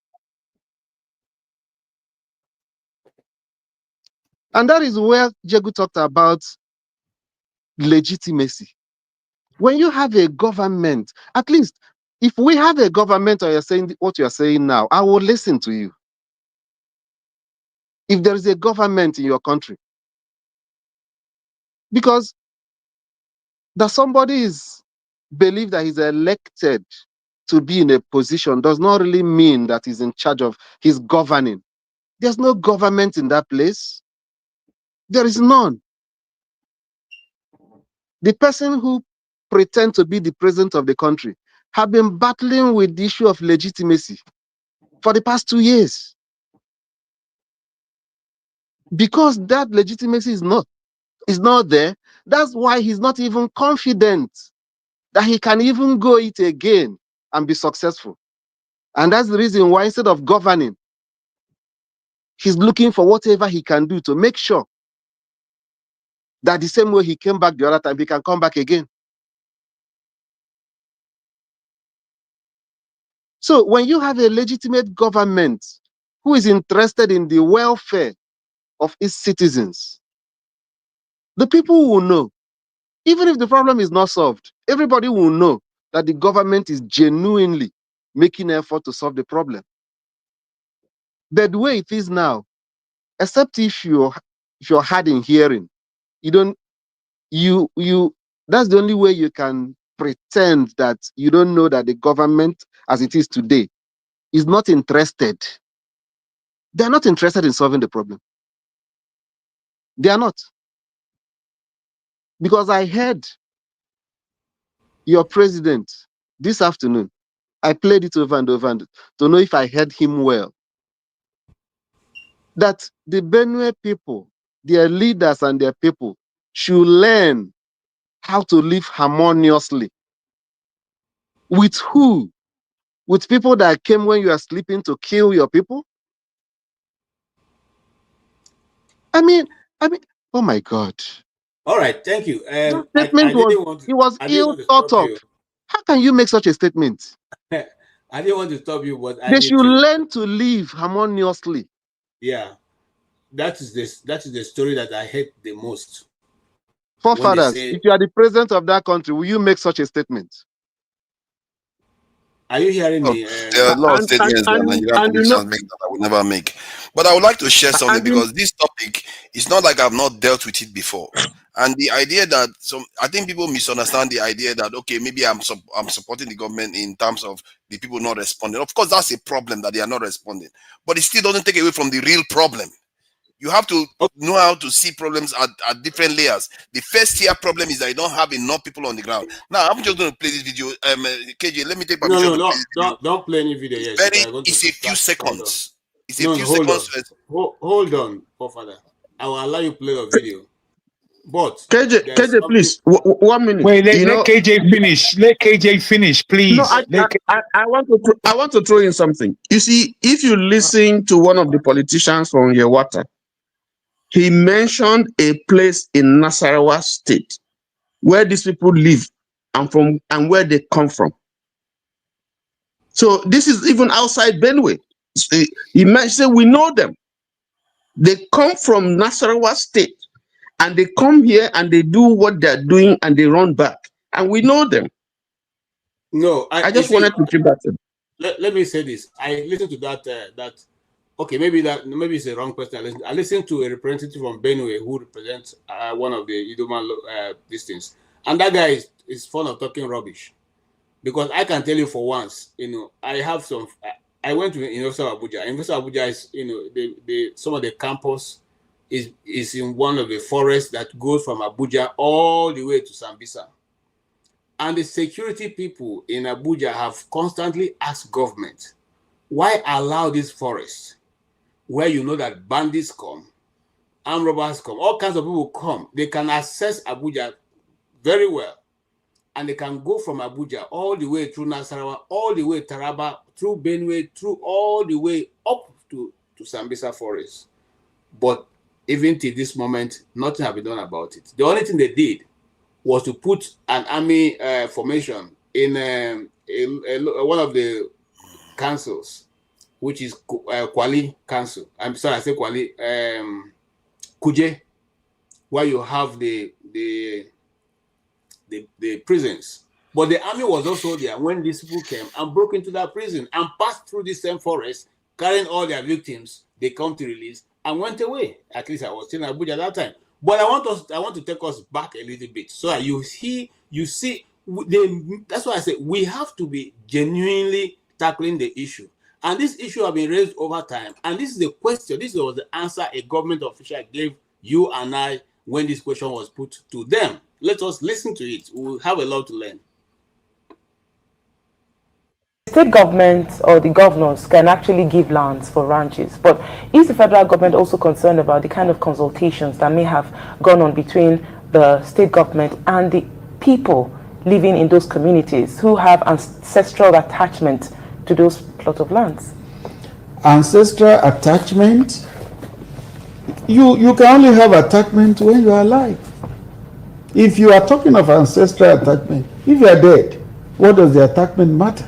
[SPEAKER 4] And that is where Jegu talked about legitimacy. When you have a government, at least if we have a government or you're saying what you're saying now, I will listen to you. If there is a government in your country, because that somebody is believed that he's elected to be in a position does not really mean that he's in charge of his governing. There's no government in that place. There is none. The person who pretends to be the president of the country have been battling with the issue of legitimacy for the past 2 years. Because that legitimacy is not there, that's why he's not even confident that he can even go it again and be successful. And that's the reason why instead of governing, he's looking for whatever he can do to make sure that the same way he came back the other time, he can come back again. So when you have a legitimate government who is interested in the welfare of its citizens, the people will know. Even if the problem is not solved, everybody will know that the government is genuinely making effort to solve the problem. But the way it is now, except if you're hard in hearing, that's the only way you can pretend that you don't know that the government as it is today is not interested. They're not interested in solving the problem. They are not. Because I heard your president this afternoon. I played it over and over and to know if I heard him well. That the Benue people, their leaders and their people should learn how to live harmoniously. With who? With people that came when you are sleeping to kill your people? I mean, oh my God.
[SPEAKER 5] All right, thank you.
[SPEAKER 4] That
[SPEAKER 5] I
[SPEAKER 4] statement
[SPEAKER 5] didn't want to.
[SPEAKER 4] was
[SPEAKER 5] I didn't
[SPEAKER 4] ill
[SPEAKER 5] want to
[SPEAKER 4] thought
[SPEAKER 5] stop
[SPEAKER 4] of.
[SPEAKER 5] you.
[SPEAKER 4] How can you make such a statement?
[SPEAKER 5] I didn't want to stop you, but I
[SPEAKER 4] They
[SPEAKER 5] need
[SPEAKER 4] should
[SPEAKER 5] to.
[SPEAKER 4] learn to live harmoniously.
[SPEAKER 5] Yeah, that is the story that I hate the most.
[SPEAKER 4] Forefathers, if you are the president of that country, will you make such a statement?
[SPEAKER 5] Are you hearing me?
[SPEAKER 2] There are a lot of statements that Nigerian politicians make that I would never make. But I would like to share something because this topic is not like I've not dealt with it before. And the idea that I think people misunderstand the idea that okay, maybe I'm supporting the government in terms of the people not responding. Of course, that's a problem that they are not responding, but it still doesn't take away from the real problem. You have to know how to see problems at different layers. The first tier problem is that you don't have enough people on the ground. Now, I'm just going to play this video. KJ, let me take permission to play this video.
[SPEAKER 5] Don't play any video yet.
[SPEAKER 2] It's a few seconds. It's a few
[SPEAKER 5] hold
[SPEAKER 2] seconds.
[SPEAKER 5] Hold on, Father. I will allow you to play the video. But
[SPEAKER 19] KJ, please, 1 minute.
[SPEAKER 20] Wait, let KJ finish. Let KJ finish, please.
[SPEAKER 19] No, I want to throw in something. You see, if you listen to one of the politicians from Yewata, he mentioned a place in Nasarawa State where these people live and where they come from. So this is even outside Benue. He mentioned we know them. They come from Nasarawa State and they come here and they do what they're doing and they run back. And we know them.
[SPEAKER 5] No,
[SPEAKER 19] I just wanted to keep that in.
[SPEAKER 5] Let me say this. I listened to that. Okay, maybe it's the wrong person. I listened to a representative from Benue who represents one of the Idoma distance, and that guy is fond of talking rubbish. Because I can tell you for once, I have some. I went to University of Abuja. University of Abuja is, some of the campus is in one of the forests that goes from Abuja all the way to Sambisa. And the security people in Abuja have constantly asked government, why allow this forest where you know that bandits come, armed robbers come, all kinds of people come. They can access Abuja very well. And they can go from Abuja all the way through Nasarawa, all the way Taraba, through Benue, through all the way up to Sambisa Forest. But even till this moment, nothing has been done about it. The only thing they did was to put an army formation in one of the councils, which is Kwali Council. I'm sorry, I say Kwali, Kuje, where you have the prisons. But the army was also there when these people came and broke into that prison and passed through the same forest, carrying all their victims. They come to release and went away. At least I was still in Abuja at that time. But I want to take us back a little bit so that you see, that's why I say we have to be genuinely tackling the issue. And this issue has been raised over time. And this is the question, this was the answer a government official gave you and I when this question was put to them. Let us listen to it. We'll have a lot to learn.
[SPEAKER 7] State governments or the governors can actually give lands for ranches, but is the federal government also concerned about the kind of consultations that may have gone on between the state government and the people living in those communities who have ancestral attachment to those plot of lands?
[SPEAKER 19] Ancestral attachment? You can only have attachment when you are alive. If you are talking of ancestral attachment, if you are dead, what does the attachment matter?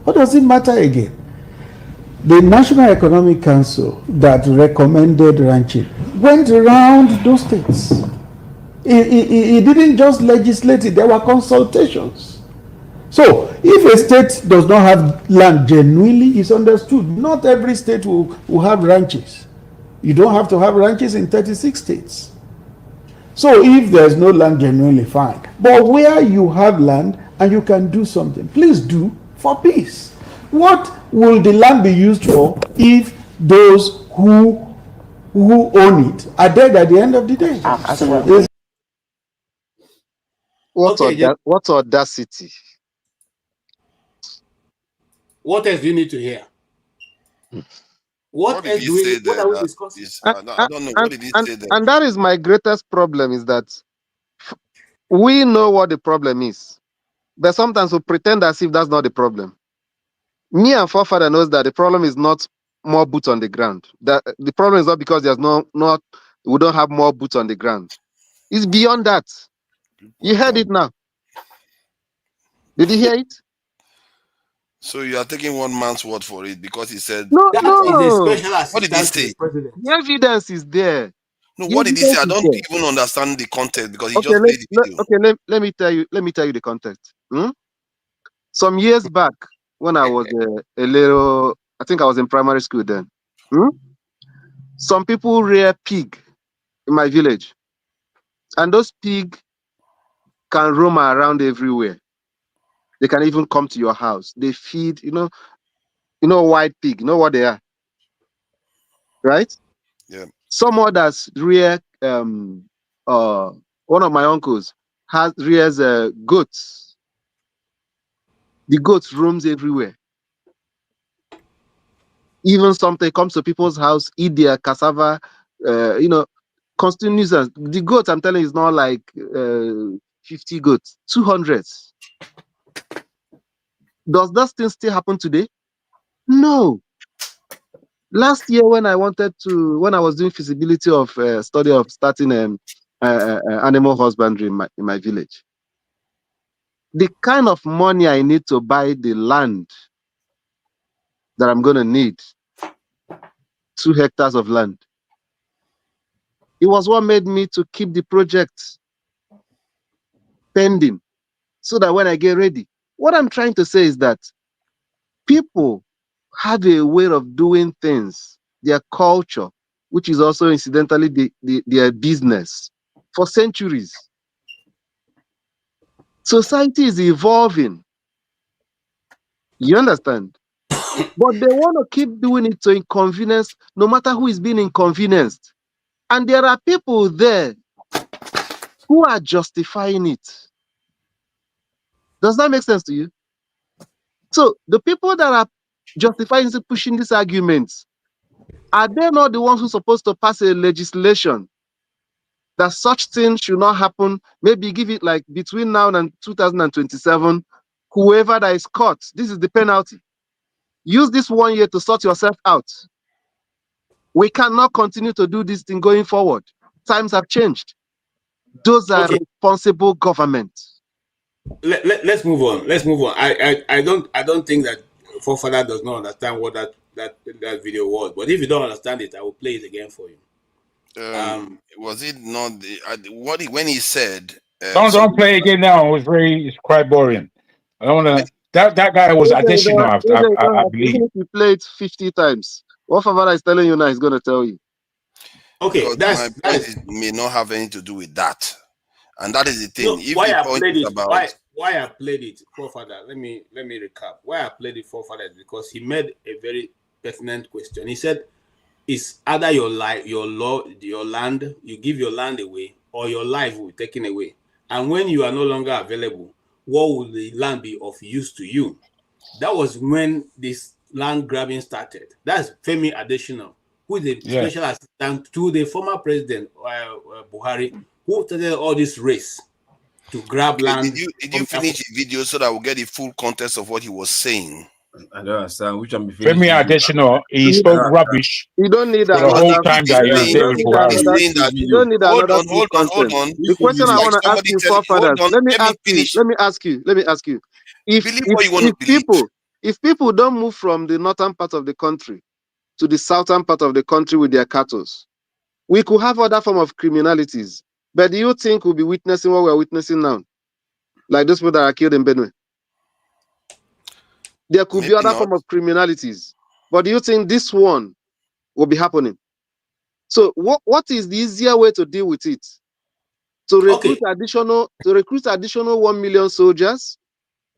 [SPEAKER 19] What does it matter again? The National Economic Council that recommended ranching went around those states. It didn't just legislate it, there were consultations. So if a state does not have land genuinely, it's understood. Not every state will have ranches. You don't have to have ranches in 36 states. So if there's no land genuinely, fine. But where you have land and you can do something, please do for peace. What will the land be used for if those who own it are dead at the end of the day?
[SPEAKER 4] What audacity?
[SPEAKER 5] What else do you need to hear? What else do we? What are we discussing?
[SPEAKER 2] I don't know. What did he say there?
[SPEAKER 4] And that is my greatest problem, is that we know what the problem is, but sometimes we pretend as if that's not the problem. Me and forefather knows that the problem is not more boots on the ground. That the problem is not because there's we don't have more boots on the ground. It's beyond that. You heard it now. Did you hear it?
[SPEAKER 2] So you are taking one man's word for it because he said
[SPEAKER 4] No.
[SPEAKER 2] What did he say?
[SPEAKER 4] The evidence is there.
[SPEAKER 2] No, what did he say? I don't even understand the context because he just played the video.
[SPEAKER 4] Okay, let me tell you the context. Some years back, when I was a little, I think I was in primary school then. Some people rear pig in my village, and those pig can roam around everywhere. They can even come to your house. They feed, white pig. You know what they are, right?
[SPEAKER 2] Yeah.
[SPEAKER 4] Some others rear. One of my uncles rears goats. The goats roams everywhere. Even something comes to people's house, eat their cassava, constant nuisance. The goats, I'm telling you, is not like 50 goats, 200. Does that thing still happen today? No. Last year, when I was doing feasibility of study of starting animal husbandry in my village, the kind of money I need to buy the land that I'm going to need, 2 hectares of land, it was what made me to keep the project pending so that when I get ready. What I'm trying to say is that people have a way of doing things, their culture, which is also incidentally their business, for centuries. Society is evolving. You understand? But they want to keep doing it to inconvenience, no matter who is being inconvenienced. And there are people there who are justifying it. Does that make sense to you? So the people that are justifying pushing these arguments, are they not the ones who are supposed to pass a legislation that such things should not happen? Maybe give it like between now and 2027, whoever that is caught, this is the penalty. Use this 1 year to sort yourself out. We cannot continue to do this thing going forward. Times have changed. Those are responsible governments.
[SPEAKER 5] Let's move on. Let's move on. I don't think that forefather does not understand what that video was. But if you don't understand it, I will play it again for you.
[SPEAKER 2] Was it not when he said?
[SPEAKER 20] Don't play again now. It's quite boring. I don't want to. That guy was additional. I believe.
[SPEAKER 4] Even if you play it 50 times, what father is telling you now is going to tell you.
[SPEAKER 2] Okay, my point may not have anything to do with that, and that is the thing.
[SPEAKER 5] No,
[SPEAKER 2] if
[SPEAKER 5] why
[SPEAKER 2] the
[SPEAKER 5] I
[SPEAKER 2] point
[SPEAKER 5] played
[SPEAKER 2] is
[SPEAKER 5] it?
[SPEAKER 2] about
[SPEAKER 5] Why I played it, forefather? Let me recap. Why I played it, forefather, is because he made a very pertinent question. He said, "It's either your life, your land, you give your land away, or your life will be taken away. And when you are no longer available, what will the land be of use to you?" That was when this land grabbing started. That's Femi Adesina, who is a special assistant to the former president Buhari, who started all this race to grab land.
[SPEAKER 2] Did you finish the video so that we'll get the full context of what he was saying?
[SPEAKER 12] I don't understand which one.
[SPEAKER 20] Femi Adesina, he spoke rubbish.
[SPEAKER 4] You don't need
[SPEAKER 20] for the whole time that he was there with Buhari.
[SPEAKER 4] You don't need another full content. The question I want to ask you, forefathers, let me ask you. If people don't move from the northern part of the country to the southern part of the country with their cattle, we could have other form of criminalities. But do you think we'll be witnessing what we're witnessing now? Like those people that are killed in Benue? There could be other form of criminalities. But do you think this one will be happening? So what is the easier way to deal with it? To recruit additional 1 million soldiers,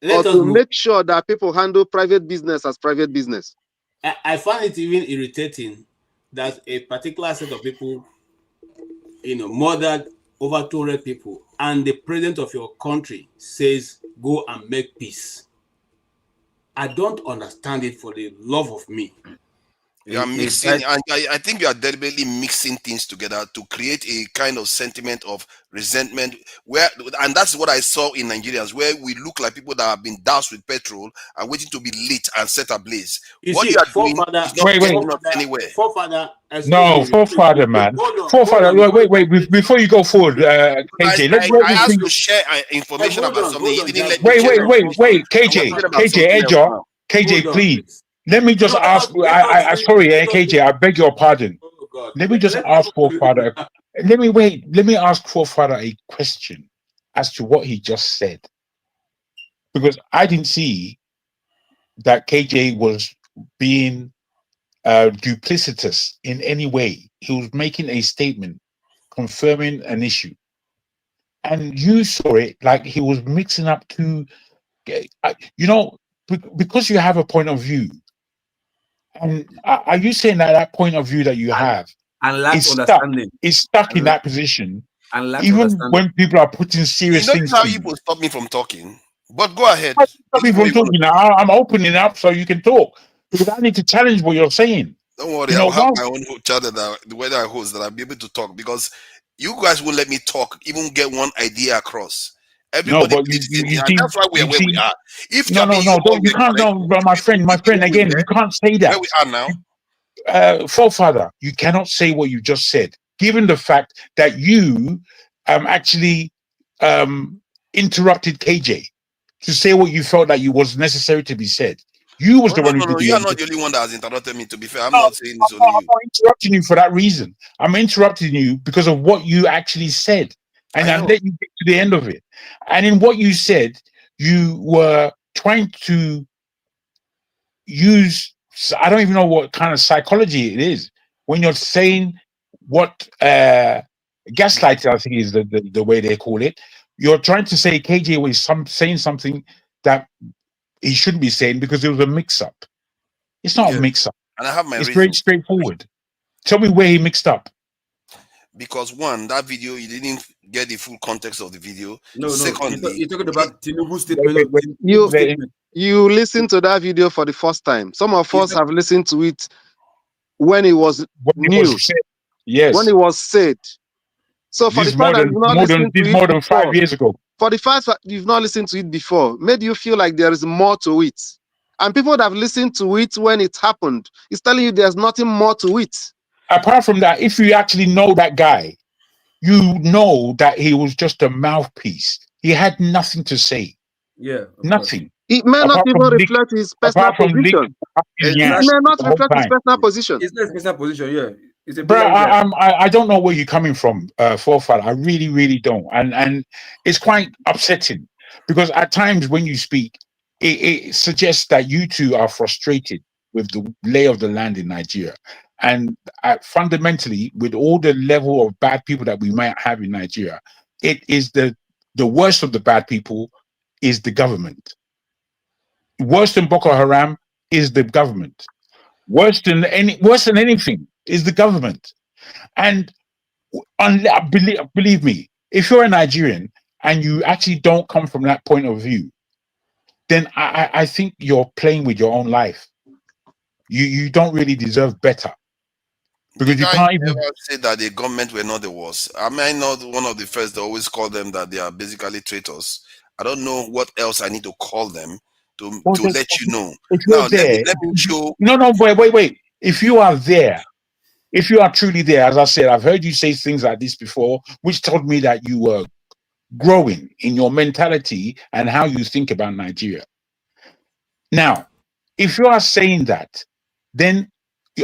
[SPEAKER 4] or to make sure that people handle private business as private business?
[SPEAKER 5] I find it even irritating that a particular set of people, murdered over 200 people, and the president of your country says, "Go and make peace." I don't understand it for the love of me.
[SPEAKER 2] You are mixing, and I think you are deliberately mixing things together to create a kind of sentiment of resentment. And that's what I saw in Nigerians, where we look like people that have been doused with petrol and waiting to be lit and set ablaze. What you are doing is not getting us anywhere.
[SPEAKER 5] Forefather,
[SPEAKER 20] no, forefather, man. Forefather, wait. Before you go forward, KJ,
[SPEAKER 2] I asked you to share information about something. You didn't let me
[SPEAKER 20] wait, KJ, please. Let me just ask. Sorry, KJ. I beg your pardon. Let me just ask forefather. Let me ask forefather a question as to what he just said, because I didn't see that KJ was being duplicitous in any way. He was making a statement confirming an issue, and you saw it like he was mixing up two. Because you have a point of view. And are you saying that point of view that you have is stuck in that position, even when people are putting serious things?
[SPEAKER 2] How you will stop me from talking, but go ahead.
[SPEAKER 20] Stop me from talking now. I'm opening up so you can talk, because I need to challenge what you're saying.
[SPEAKER 2] Don't worry, I'll have my own channel the way that I host, that I'll be able to talk, because you guys won't let me talk, even get one idea across. Everybody that's why we are where we are. If
[SPEAKER 20] you can't. No, but my friend, again, you can't say that.
[SPEAKER 2] Where we are now,
[SPEAKER 20] forefather, you cannot say what you just said, given the fact that you actually interrupted KJ to say what you felt that was necessary to be said. You was the one who did.
[SPEAKER 2] You are not the only one that has interrupted me. To be fair, I'm not saying it's only you.
[SPEAKER 20] I'm not interrupting you for that reason. I'm interrupting you because of what you actually said. And I'll let you get to the end of it. And in what you said, you were trying to use, I don't even know what kind of psychology it is, when you're saying what gaslighting, I think is the way they call it. You're trying to say KJ was saying something that he shouldn't be saying because it was a mix-up. It's not a mix-up.
[SPEAKER 2] And I have my
[SPEAKER 20] reasons. Very straightforward. Tell me where he mixed up.
[SPEAKER 2] Because one, that video, you didn't get the full context of the video.
[SPEAKER 12] No.
[SPEAKER 2] Secondly,
[SPEAKER 12] you're talking about Tinubu statement.
[SPEAKER 4] You listened to that video for the first time. Some of us have listened to it when it was new.
[SPEAKER 20] Yes.
[SPEAKER 4] When it was said. So for the fact that you've not listened to it
[SPEAKER 20] more than 5 years ago.
[SPEAKER 4] For the fact that you've not listened to it before, made you feel like there is more to it. And people that have listened to it when it happened, it's telling you there's nothing more to it.
[SPEAKER 20] apart from that, if you actually know that guy, you know that he was just a mouthpiece. He had nothing to say.
[SPEAKER 12] Yeah,
[SPEAKER 20] nothing.
[SPEAKER 4] It may not
[SPEAKER 20] Apart
[SPEAKER 4] even
[SPEAKER 20] from
[SPEAKER 4] reflect his personal
[SPEAKER 20] apart from
[SPEAKER 4] position. It may not
[SPEAKER 20] the whole
[SPEAKER 4] reflect his
[SPEAKER 20] time.
[SPEAKER 4] personal position.
[SPEAKER 12] It's not his personal position, yeah. It's a
[SPEAKER 20] Bro,
[SPEAKER 12] bigger guy.
[SPEAKER 20] I don't know where you're coming from, forefather. I really don't, and it's quite upsetting because at times when you speak, it suggests that you two are frustrated with the lay of the land in Nigeria, and fundamentally, with all the level of bad people that we might have in Nigeria, it is the worst of the bad people is the government. Worse than Boko Haram is the government. Worse than anything is the government. And believe me, if you're a Nigerian and you actually don't come from that point of view, then I think you're playing with your own life. You don't really deserve better. Because
[SPEAKER 2] Did
[SPEAKER 20] you
[SPEAKER 2] I
[SPEAKER 20] can't even
[SPEAKER 2] ever say that the government were not the worst? Am I not one of the first that always call them that they are basically traitors? I don't know what else I need to call them to let you know.
[SPEAKER 20] If
[SPEAKER 2] Now
[SPEAKER 20] you're there,
[SPEAKER 2] let me show.
[SPEAKER 20] no, wait. If you are there, if you are truly there, as I said, I've heard you say things like this before, which told me that you were growing in your mentality and how you think about Nigeria. Now, if you are saying that, then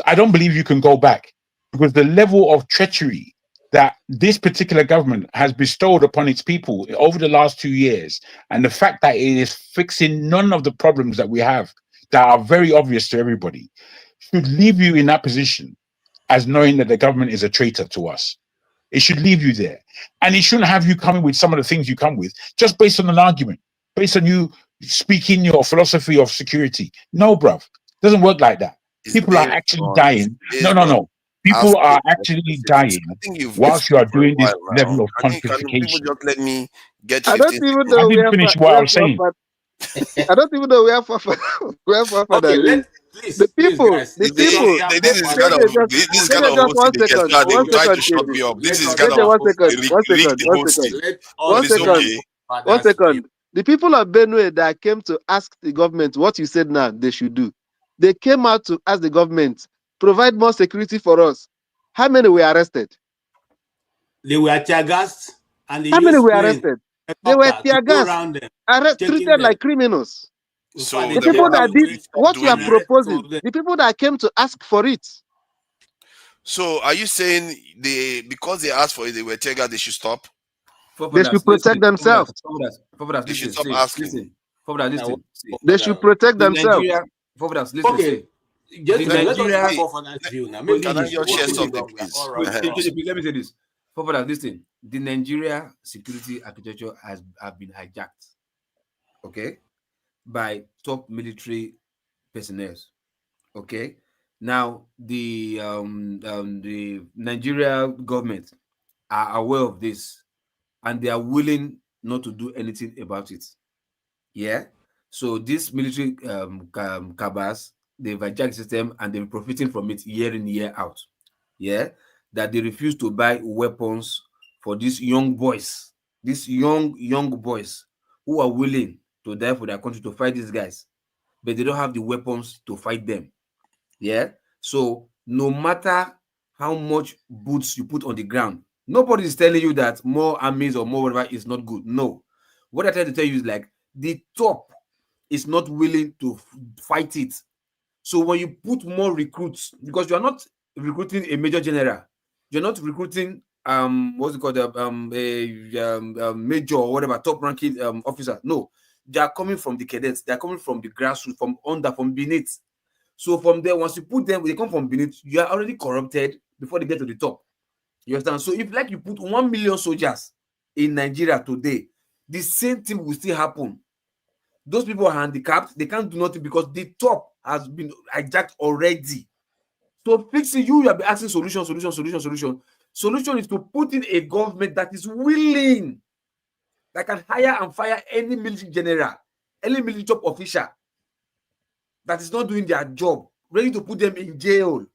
[SPEAKER 20] I don't believe you can go back, because the level of treachery that this particular government has bestowed upon its people over the last 2 years, and the fact that it is fixing none of the problems that we have that are very obvious to everybody, should leave you in that position as knowing that the government is a traitor to us. It should leave you there. And it shouldn't have you coming with some of the things you come with just based on an argument, based on you speaking your philosophy of security. No, bruv. It doesn't work like that. People are actually dying. No. People are actually dying
[SPEAKER 2] I think you've been
[SPEAKER 20] whilst you are
[SPEAKER 2] speaking for a
[SPEAKER 20] doing this
[SPEAKER 2] while
[SPEAKER 20] level
[SPEAKER 2] now.
[SPEAKER 20] of
[SPEAKER 2] Can people
[SPEAKER 20] pontification.
[SPEAKER 2] just let me get
[SPEAKER 4] I
[SPEAKER 2] 15
[SPEAKER 4] don't even
[SPEAKER 2] seconds?
[SPEAKER 4] know
[SPEAKER 20] I didn't finish what I was saying.
[SPEAKER 4] I don't even know where Forefather
[SPEAKER 5] Okay,
[SPEAKER 4] lives. The
[SPEAKER 5] please,
[SPEAKER 4] people,
[SPEAKER 5] guys.
[SPEAKER 4] the
[SPEAKER 2] This
[SPEAKER 4] people.
[SPEAKER 2] is kind of
[SPEAKER 4] Just one
[SPEAKER 2] hosting again.
[SPEAKER 4] second,
[SPEAKER 2] So they
[SPEAKER 4] one
[SPEAKER 2] will try to
[SPEAKER 4] second,
[SPEAKER 2] shut
[SPEAKER 4] KJ.
[SPEAKER 2] me up. This is kind
[SPEAKER 4] KJ,
[SPEAKER 2] of
[SPEAKER 4] one second, one
[SPEAKER 2] rig
[SPEAKER 4] second,
[SPEAKER 2] the
[SPEAKER 4] one second,
[SPEAKER 2] hosting.
[SPEAKER 4] one
[SPEAKER 2] But it's
[SPEAKER 4] second,
[SPEAKER 2] okay.
[SPEAKER 4] one second. The people of Benue that came to ask the government what you said now they should do, they came out to ask the government provide more security for us. How many were arrested?
[SPEAKER 5] They were tear gassed and they
[SPEAKER 4] How many
[SPEAKER 5] used
[SPEAKER 4] were
[SPEAKER 5] plane,
[SPEAKER 4] arrested? They were
[SPEAKER 5] helicopter to
[SPEAKER 4] tear
[SPEAKER 5] go
[SPEAKER 4] gas,
[SPEAKER 5] around them, checking
[SPEAKER 4] treated
[SPEAKER 5] them.
[SPEAKER 4] like criminals.
[SPEAKER 5] In fact,
[SPEAKER 2] So
[SPEAKER 5] they
[SPEAKER 4] The
[SPEAKER 2] the
[SPEAKER 4] people
[SPEAKER 5] checked
[SPEAKER 2] problem
[SPEAKER 4] that
[SPEAKER 5] them
[SPEAKER 4] did
[SPEAKER 5] with
[SPEAKER 4] what you are
[SPEAKER 5] and arrested some
[SPEAKER 4] proposing,
[SPEAKER 5] of them.
[SPEAKER 4] the people that came to ask for it,
[SPEAKER 2] So are you saying because they asked for it, they were triggered, they should stop?
[SPEAKER 4] they should protect themselves.
[SPEAKER 2] They should
[SPEAKER 12] Listen,
[SPEAKER 2] stop
[SPEAKER 12] see,
[SPEAKER 2] asking.
[SPEAKER 12] listen. Listen, see.
[SPEAKER 4] They should protect
[SPEAKER 12] The
[SPEAKER 4] themselves.
[SPEAKER 12] Nigeria, listen,
[SPEAKER 5] Okay,
[SPEAKER 12] see. The
[SPEAKER 5] gentlemen, let us
[SPEAKER 12] Nigeria,
[SPEAKER 5] hear Forefather's view now.
[SPEAKER 12] wait,
[SPEAKER 5] Maybe
[SPEAKER 2] Can I
[SPEAKER 5] he's
[SPEAKER 2] just share
[SPEAKER 5] working
[SPEAKER 2] something,
[SPEAKER 5] along. We are
[SPEAKER 2] please?
[SPEAKER 5] all right.
[SPEAKER 12] please, let me say this. Listen. The Nigeria security architecture have been hijacked, okay, by top military personnel. Okay, now the Nigeria government are aware of this, and they are willing not to do anything about it. Yeah. So this military cabals, they've hijacked the system and they're profiting from it year in, year out. Yeah. That they refuse to buy weapons for these young boys, young boys who are willing to die for their country to fight these guys, but they don't have the weapons to fight them. Yeah. So no matter how much boots you put on the ground, nobody is telling you that more armies or more whatever is not good. No. What I try to tell you is like the top is not willing to fight it. So when you put more recruits, because you are not recruiting a major general, you're not recruiting what's it called, a major or whatever top ranking officer. No, they are coming from the cadets, they are coming from the grassroots, from beneath. So from there, once you put them, they come from beneath, you are already corrupted before they get to the top. You understand? So if like you put 1 million soldiers in Nigeria today, the same thing will still happen. Those people are handicapped, they can't do nothing because the top has been hijacked already. So fixing you have been asking solution. Solution is to put in a government that is willing, that can hire and fire any military general, any military top official that is not doing their job, ready to put them in jail.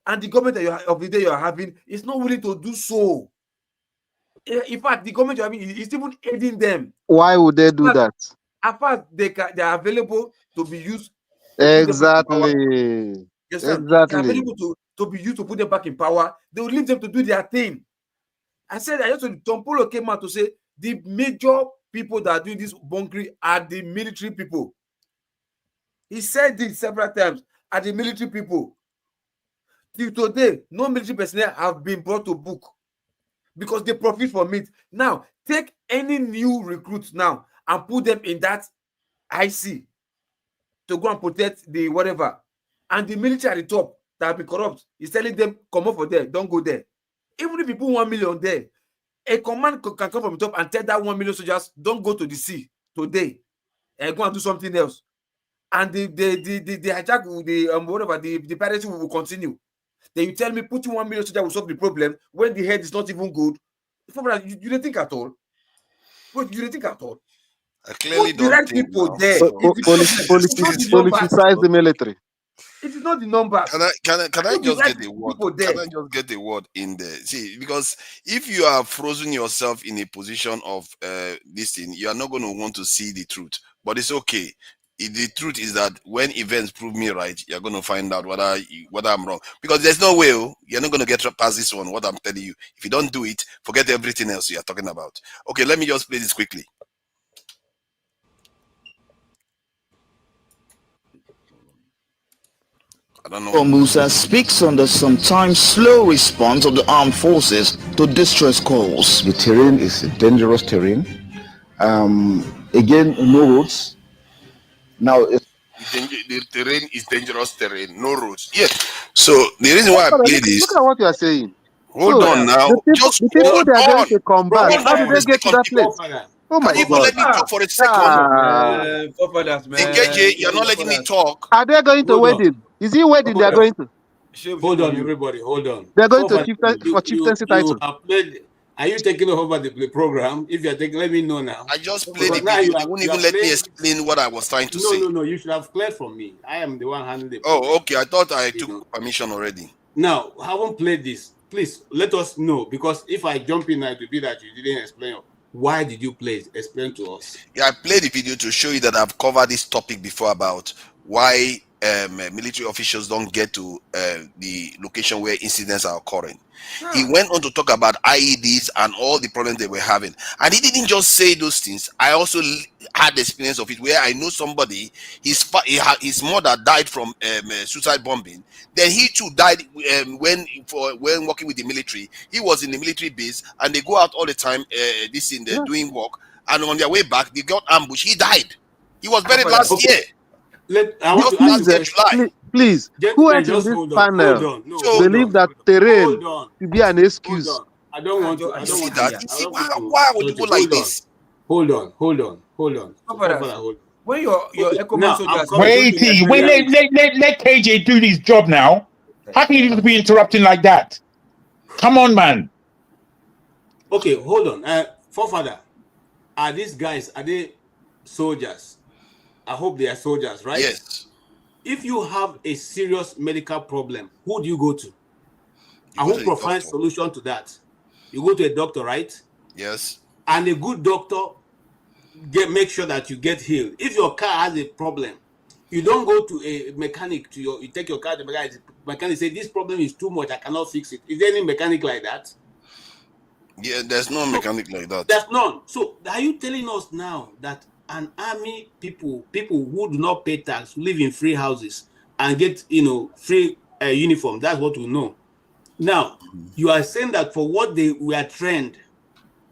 [SPEAKER 12] And the government that of the day you are having is not willing to do so. In fact, the government you're having is even aiding them.
[SPEAKER 4] Why would they do that?
[SPEAKER 12] At first, they are available to be used to
[SPEAKER 4] Exactly.
[SPEAKER 12] You understand? They are available to be used to put them back in power. They will leave them to do their thing. I said, I just Tompolo came out to say the major people that are doing this bunkering are the military people. He said this several times, are the military people. Till today, no military personnel have been brought to book because they profit from it. Now, take any new recruits now and put them in that IC to go and protect the whatever. And the military at the top that have been corrupt is telling them, come up for there, don't go there. Even if you put 1 million there, a command can come from the top and tell that 1 million soldiers, don't go to the sea today and go and do something else. And the hijack, whatever, the piracy will continue. Then you tell me putting 1 million soldiers will solve the problem when the head is not even good. You didn't think at all. Wait, you didn't think at all.
[SPEAKER 2] I clearly
[SPEAKER 12] put the right people there.
[SPEAKER 4] Politicize the military.
[SPEAKER 12] It is not the numbers.
[SPEAKER 2] Can I just get the word? Can I just get the word in there? See, because if you are frozen yourself in a position of this thing, you are not going to want to see the truth. But it's okay. The truth is that when events prove me right, you're going to find out whether I'm wrong. Because there's no way you're not going to get past this one. What I'm telling you, if you don't do it, forget everything else you're talking about. Okay, let me just play this quickly. I don't know.
[SPEAKER 6] Musa speaks on the sometimes slow response of the armed forces to distress calls.
[SPEAKER 22] The terrain is a dangerous terrain. Again, no roads. Now,
[SPEAKER 2] the terrain is dangerous terrain, no roads. Yes. So the reason why I play this.
[SPEAKER 4] Look at what you are saying.
[SPEAKER 2] Hold on now.
[SPEAKER 4] The people they are going to combat. How did they get to that place? Oh my God!
[SPEAKER 2] Let me talk for a second. KJ, you're not letting me talk.
[SPEAKER 4] Are they going to wedding? Is he wedding? They are going to.
[SPEAKER 5] Hold on, everybody. Hold on.
[SPEAKER 4] They're going to chieftaincy title.
[SPEAKER 5] Are you taking over the program? If you're taking, let me know now.
[SPEAKER 2] I just played the video. You won't even let me explain what I was trying to say.
[SPEAKER 5] No. You should have cleared from me. I am the one handling the
[SPEAKER 2] program. Oh, okay. I thought I took permission already.
[SPEAKER 5] Now, I haven't played this. Please let us know, because if I jump in now, it will be that you didn't explain. Why did you play it? Explain to us.
[SPEAKER 2] Yeah, I played the video to show you that I've covered this topic before about why military officials don't get to the location where incidents are occurring. He went on to talk about IEDs and all the problems they were having. And he didn't just say those things. I also had the experience of it where I know somebody, his mother died from suicide bombing. Then he too died when working with the military. He was in the military base and they go out all the time, doing work. And on their way back, they got ambushed. He died. He was buried last year.
[SPEAKER 4] Please, who else in this panel believe that terrain to be an excuse?
[SPEAKER 5] I don't want to.
[SPEAKER 2] You see that? You see why would people like this?
[SPEAKER 5] Hold on.
[SPEAKER 12] When your echo soldiers
[SPEAKER 20] wait, let KJ do his job now. How can you be interrupting like that? Come on, man.
[SPEAKER 5] Okay, hold on. Forefather, are these guys, are they soldiers? I hope they are soldiers, right?
[SPEAKER 2] Yes.
[SPEAKER 5] If you have a serious medical problem, who do you go to? And who provides solution to that? You go to a doctor, right?
[SPEAKER 2] Yes.
[SPEAKER 5] And a good doctor make sure that you get healed. If your car has a problem, you don't go to a mechanic. You take your car to the mechanic, say this problem is too much, I cannot fix it. Is there any mechanic like that?
[SPEAKER 2] Yeah, there's no mechanic like that.
[SPEAKER 5] There's none. So are you telling us now that an army people who do not pay tax, live in free houses and get free uniform? That's what we know. Now you are saying that for what they were trained,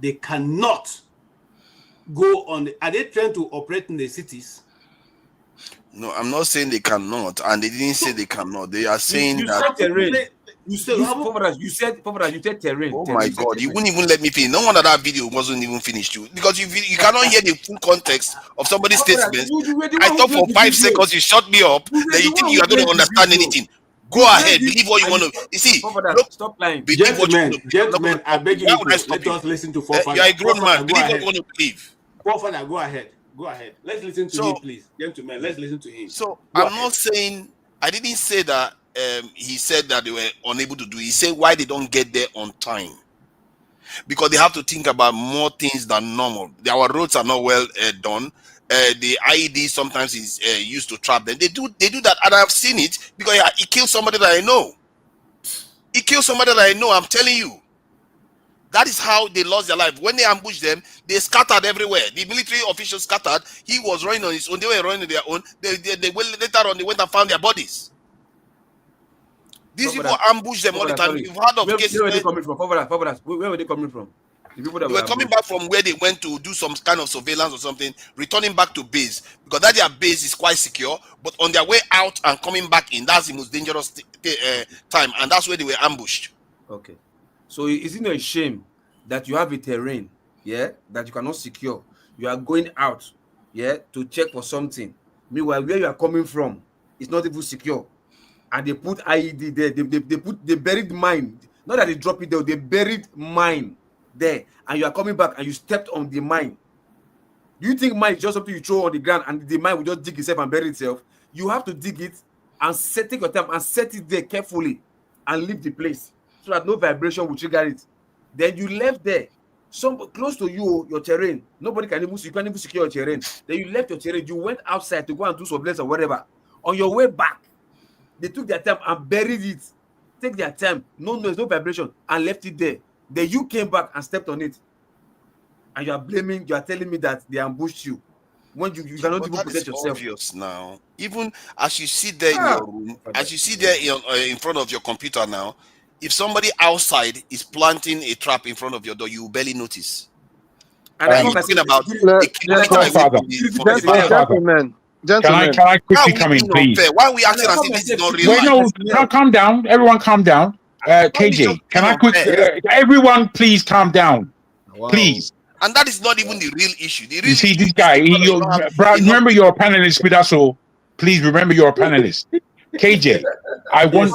[SPEAKER 5] they cannot go on. Are they trained to operate in the cities?
[SPEAKER 2] No, I'm not saying they cannot, and they didn't say they cannot. They are saying that
[SPEAKER 12] terrain. You said terrain.
[SPEAKER 2] Oh my God! You wouldn't even let me finish. No wonder that video wasn't even finished. Because you cannot hear the full context of somebody's statement. I thought for 5 seconds you shut me up. Then you think you are going to understand anything. Go ahead, believe what you want to. You see,
[SPEAKER 12] stop lying.
[SPEAKER 5] Gentlemen, I beg you to let us listen to Forefather.
[SPEAKER 2] You are a grown man. Believe what you want to believe.
[SPEAKER 5] Forefather, go ahead. Let's listen to him, please. Gentlemen, let's listen to him.
[SPEAKER 2] So I'm not saying, I didn't say that he said that they were unable to do it. He said why they don't get there on time. Because they have to think about more things than normal. Our roads are not well done. the IED sometimes is used to trap them. They do that, and I've seen it because he killed somebody that I know. He killed somebody that I know. I'm telling you. That is how they lost their life. When they ambushed them, they scattered everywhere. The military officials scattered. He was running on his own. They were running on their own. They later on, they went and found their bodies. These people ambush them all the time.
[SPEAKER 12] Sorry.
[SPEAKER 2] You've heard of cases
[SPEAKER 12] where they coming from? Where were they coming from? The people that
[SPEAKER 2] they were coming back from where they went to do some kind of surveillance or something, returning back to base because that their base is quite secure. But on their way out and coming back in, that's the most dangerous time, and that's where they were ambushed.
[SPEAKER 12] Okay. So isn't it a shame that you have a terrain, that you cannot secure? You are going out, to check for something. Meanwhile, where you are coming from, it's not even secure. And they put IED there. They buried mine. Not that they drop it there, they buried mine there. And you are coming back and you stepped on the mine. Do you think mine is just something you throw on the ground and the mine will just dig itself and bury itself? You have to dig it and take your time and set it there carefully and leave the place, so that no vibration will trigger it. Then you left there, close to you, your terrain. Nobody can even, you can't even secure your terrain. Then you left your terrain, you went outside to go and do surveillance or whatever. On your way back, they took their time and buried it. Take their time, no noise, no vibration, and left it there. Then you came back and stepped on it. And you are telling me that they ambushed you when you cannot even protect yourself.
[SPEAKER 2] Obvious now. Even as you sit there in your room, as you sit there in front of your computer now, if somebody outside is planting a trap in front of your door, you will barely notice. And I'm talking about
[SPEAKER 20] Gentlemen. Can I quickly come in, please?
[SPEAKER 2] Why are we acting as if this is not real life?
[SPEAKER 20] No, calm down. Everyone calm down. KJ, can I quickly... everyone, please calm down. Wow. Please.
[SPEAKER 2] And that is not even the real issue. The real
[SPEAKER 20] you see, this guy, remember you're a panelist with us, so please remember you're a panelist. KJ, I want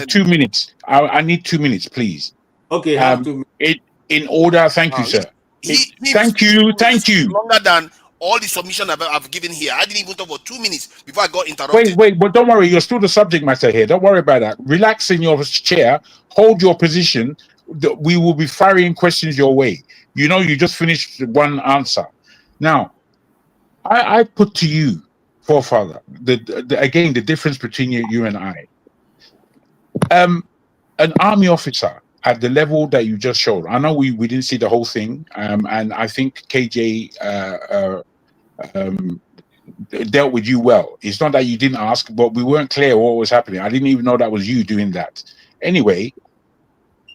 [SPEAKER 20] 2 minutes. I need 2 minutes, please.
[SPEAKER 5] Okay,
[SPEAKER 20] in order. Thank you, sir. Thank you.
[SPEAKER 2] Longer than all the submission I've given here. I didn't even talk for 2 minutes before I got interrupted.
[SPEAKER 20] Wait, but don't worry. You're still the subject matter here. Don't worry about that. Relax in your chair. Hold your position. We will be firing questions your way. You know, you just finished one answer. Now, I put to you, forefather, again, the difference between you and I. An army officer at the level that you just showed. I know we didn't see the whole thing, and I think KJ dealt with you well. It's not that you didn't ask, but we weren't clear what was happening. I didn't even know that was you doing that. Anyway,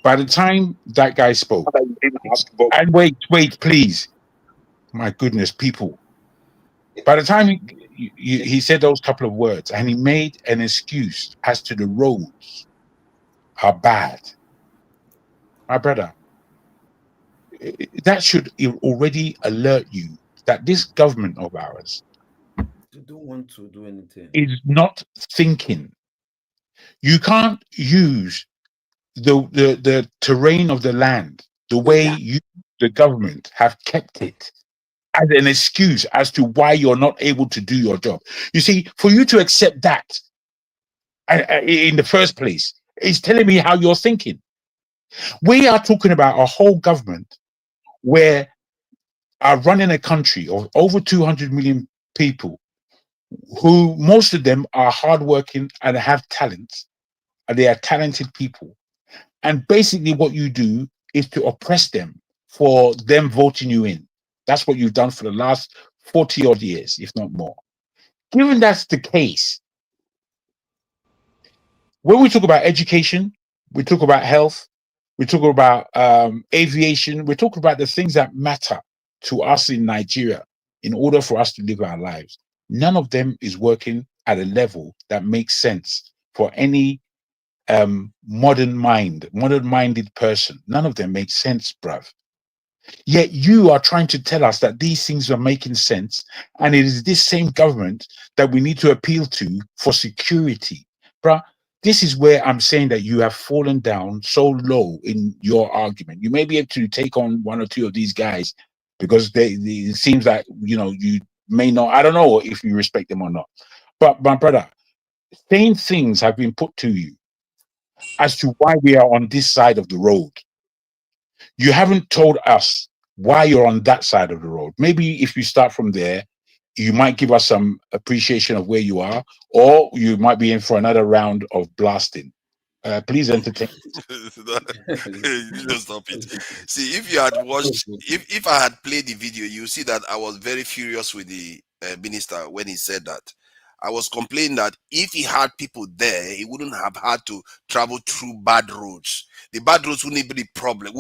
[SPEAKER 20] by the time that guy spoke, and wait, please, my goodness, people. By the time he said those couple of words, and he made an excuse as to the roads are bad, my brother, that should already alert you that this government of ours
[SPEAKER 12] don't want to do anything.
[SPEAKER 20] Is not thinking. You can't use the terrain of the land, the way you, the government, have kept it as an excuse as to why you're not able to do your job. You see, for you to accept that in the first place is telling me how you're thinking. We are talking about a whole government where are running a country of over 200 million people, who most of them are hardworking and have talents, and they are talented people. And basically what you do is to oppress them for them voting you in. That's what you've done for the last 40 odd years, if not more. Given that's the case, when we talk about education, we talk about health, we talk about aviation, we talk about the things that matter to us in Nigeria in order for us to live our lives. None of them is working at a level that makes sense for any modern-minded person. None of them makes sense, bruv. Yet you are trying to tell us that these things are making sense, and it is this same government that we need to appeal to for security. Bruh, this is where I'm saying that you have fallen down so low in your argument. You may be able to take on one or two of these guys because it seems like, you know, you may not, I don't know if you respect them or not. But my brother, same things have been put to you as to why we are on this side of the road. You haven't told us why you're on that side of the road. Maybe if you start from there, you might give us some appreciation of where you are, or you might be in for another round of blasting. Please entertain.
[SPEAKER 2] Don't stop it. See, if you had watched, if I had played the video, you see that I was very furious with the minister when he said that. I was complaining that if he had people there, he wouldn't have had to travel through bad roads. The bad roads wouldn't be the problem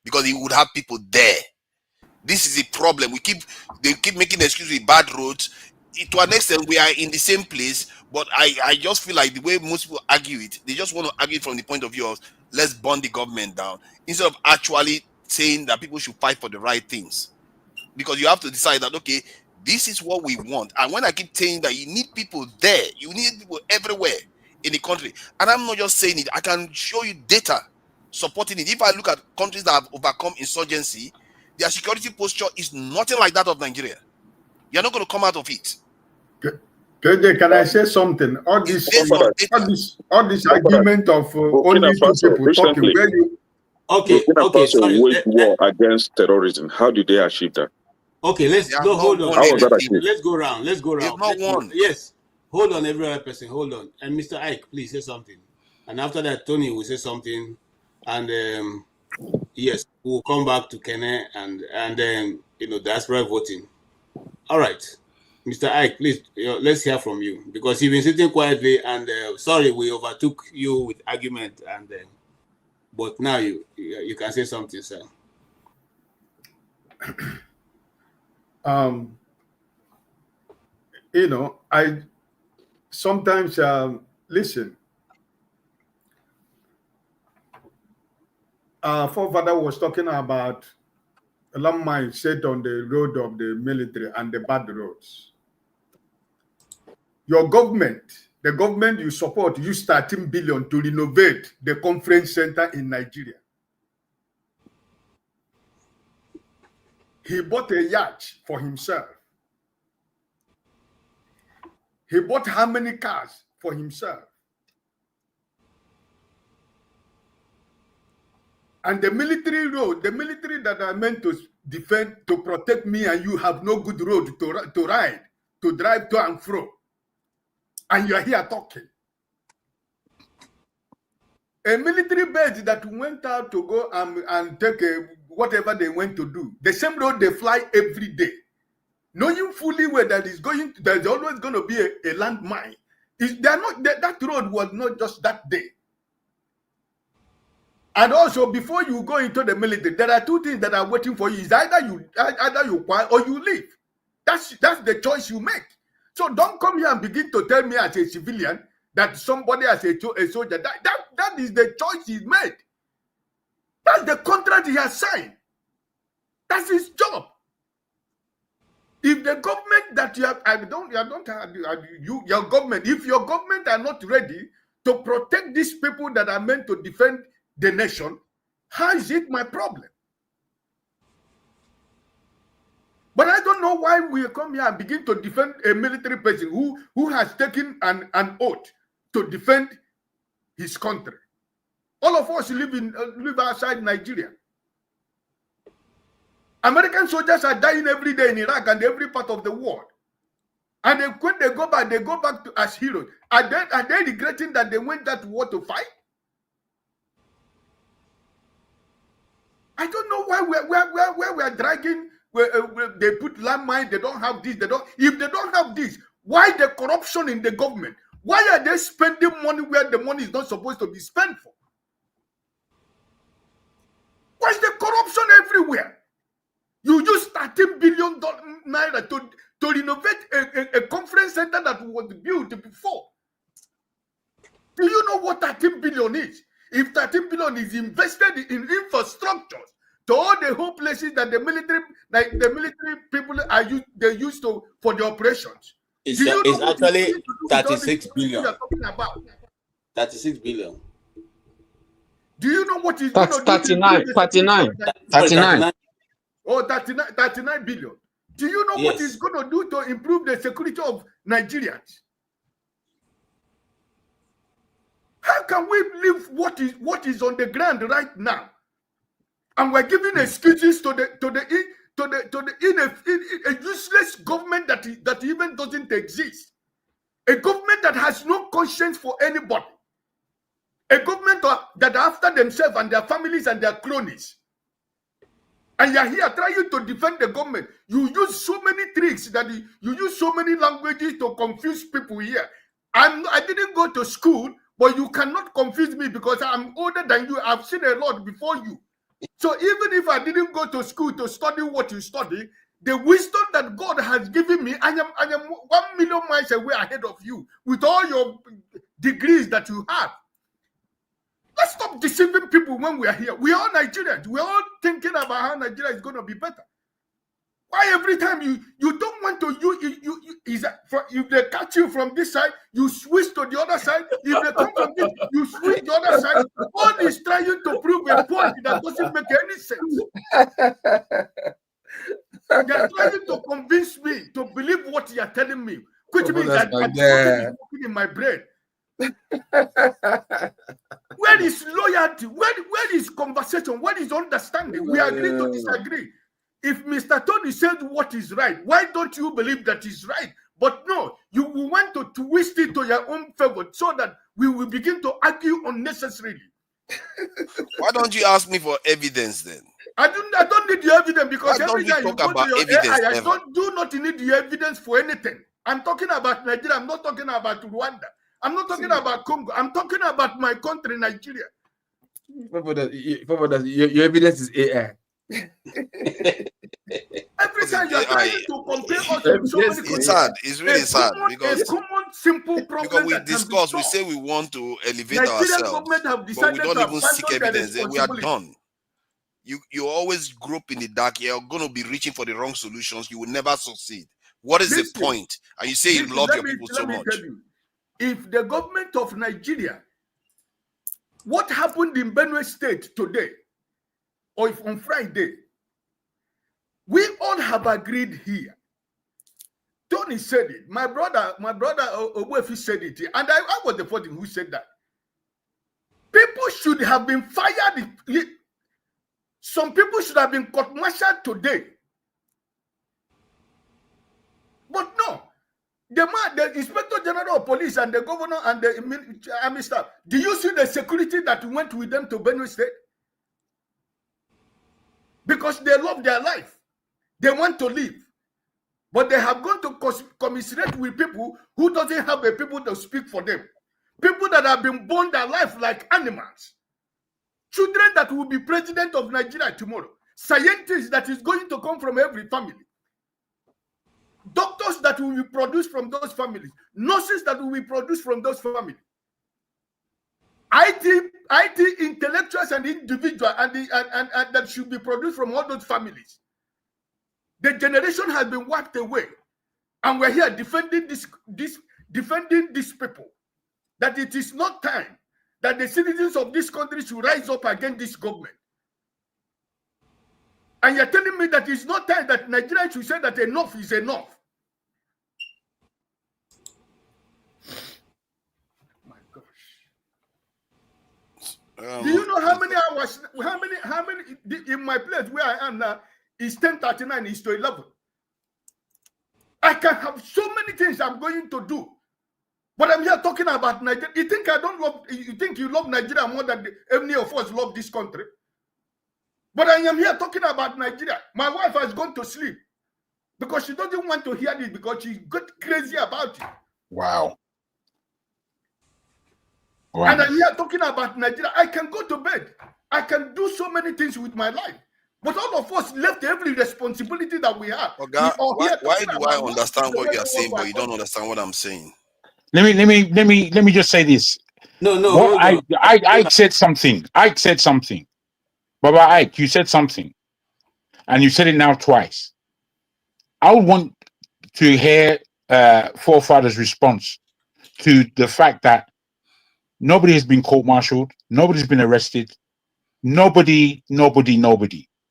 [SPEAKER 2] because he would have people there. This is the problem. They keep making excuses with bad roads. To an extent, we are in the same place, but I just feel like the way most people argue it, they just want to argue from the point of view of let's burn the government down instead of actually saying that people should fight for the right things. Because you have to decide that, okay, this is what we want. And when I keep saying that you need people there, you need people everywhere in the country. And I'm not just saying it, I can show you data supporting it. If I look at countries that have overcome insurgency, their security posture is nothing like that of Nigeria. You're not going to come out of it.
[SPEAKER 21] KJ, can I say something? All this argument of only two people talking. Where you...
[SPEAKER 3] Okay, sorry. Wage war against terrorism. How did they achieve that?
[SPEAKER 5] Okay, let's go. Hold on.
[SPEAKER 3] How was that achieved?
[SPEAKER 5] Let's go around. Yes, hold on, every other person. Hold on. And Mr. Ike, please say something. And after that, Tony will say something. And yes, we'll come back to Kene and then diaspora voting. All right, Mr. Ike, please let's hear from you because you've been sitting quietly and sorry we overtook you with argument and but now you can say something, sir.
[SPEAKER 21] I sometimes listen. Forefather was talking about a landmine set on the road of the military and the bad roads. Your government, the government you support, used 13 billion to renovate the conference center in Nigeria. He bought a yacht for himself. He bought how many cars for himself? And the military road, the military that are meant to defend, to protect me and you have no good road to ride, to drive to and fro. And you're here talking. A military base that went out to go and take whatever they went to do. The same road they fly every day. Knowing fully well that there's always going to be a landmine. That road was not just that day. And also, before you go into the military, there are two things that are waiting for you. Is either you quiet or you leave. That's the choice you make. So don't come here and begin to tell me as a civilian that somebody as a soldier. That is the choice he made. That's the contract he has signed. That's his job. If the government that you have, your government, if your government are not ready to protect these people that are meant to defend the nation, how is it my problem? But I don't know why we come here and begin to defend a military person who has taken an oath to defend his country. All of us live outside Nigeria. American soldiers are dying every day in Iraq and every part of the world. And when they go back as heroes. Are they regretting that they went that war to fight? I don't know why we are dragging. They put landmine. They don't have this. If they don't have this, why the corruption in the government? Why are they spending money where the money is not supposed to be spent for? Why is the corruption everywhere? You use $13 billion naira to renovate a conference center that was built before. Do you know what 13 billion is? If 13 billion is invested in infrastructures to all the whole places that the military people are used to for the operations.
[SPEAKER 5] It's actually 36 billion. 36 billion.
[SPEAKER 21] Do you know what is
[SPEAKER 19] 39.
[SPEAKER 21] Oh, 39 billion. Do you know what it's going to do to improve the security of Nigerians? How can we leave what is on the ground right now? And we're giving excuses to in a useless government that even doesn't exist. A government that has no conscience for anybody. A government that after themselves and their families and their cronies. And you're here trying to defend the government. You use so many tricks that you use so many languages to confuse people here. I didn't go to school, but you cannot confuse me because I'm older than you. I've seen a lot before you. So even if I didn't go to school to study what you study, the wisdom that God has given me, I am 1 million miles away ahead of you with all your degrees that you have. Let's stop deceiving people when we are here. We are all Nigerians. We are all thinking about how Nigeria is going to be better. Why every time you don't want to if they catch you from this side, you switch to the other side. If they come from this, you switch the other side. All is trying to prove a point that doesn't make any sense. They're trying to convince me to believe what you are telling me, which means that something is working in my brain. Where is loyalty? Where is conversation? Where is understanding? We agree to disagree. If Mr. Tony said what is right, why don't you believe that is right? But no, you want to twist it to your own favor so that we will begin to argue unnecessarily.
[SPEAKER 2] Why don't you ask me for evidence then?
[SPEAKER 21] I don't need your evidence because every time you go to your AI, I do not need your evidence for anything. I'm talking about Nigeria. I'm not talking about Rwanda. I'm not talking about Congo. I'm talking about my country, Nigeria.
[SPEAKER 12] Your evidence is AI.
[SPEAKER 21] Every time you're trying to compare us with so many
[SPEAKER 2] it's sad. It's really sad because
[SPEAKER 21] a common simple problem
[SPEAKER 2] we discuss, we say we want to elevate ourselves, but we don't even seek evidence. Then we are done. You always grope in the dark. You're going to be reaching for the wrong solutions. You will never succeed. What is the point? And you say you love your people so much.
[SPEAKER 21] Tell you, if the government of Nigeria, what happened in Benue State today, or if on Friday, we all have agreed here. Tony said it. My brother Owefi said it, and I was the person who said that. People should have been fired. Some people should have been court-martialed today. But no. The Inspector General of Police and the governor and the army staff, do you see the security that went with them to Benue State? Because they love their life. They want to live. But they have gone to commiserate with people who doesn't have the people to speak for them. People that have been born their life like animals. Children that will be president of Nigeria tomorrow. Scientists that is going to come from every family. Doctors that will be produced from those families. Nurses that will be produced from those families. IT intellectuals and individuals and that should be produced from all those families. The generation has been wiped away. And we're here defending defending these people. That it is not time that the citizens of this country should rise up against this government. And you're telling me that it's not time that Nigeria should say that enough is enough. My gosh. Do you know how many hours, how many in my place where I am now is 10:39 is to 11. I can have so many things I'm going to do. But I'm here talking about Nigeria. You think I don't love, you think you love Nigeria more than any of us love this country? But I am here talking about Nigeria. My wife has gone to sleep because she doesn't want to hear this because she got crazy about it.
[SPEAKER 20] Wow.
[SPEAKER 21] Wow. And I'm here talking about Nigeria. I can go to bed. I can do so many things with my life. But all of us left every responsibility that we have.
[SPEAKER 2] Okay, why do I understand what you are saying, but you don't understand what I'm saying?
[SPEAKER 20] Let me just say this.
[SPEAKER 17] No.
[SPEAKER 20] I said something. I said something. Baba Ike, you said something. And you said it now twice. I would want to hear Forefather's response to the fact that nobody has been court-martialed, nobody's been arrested, nobody.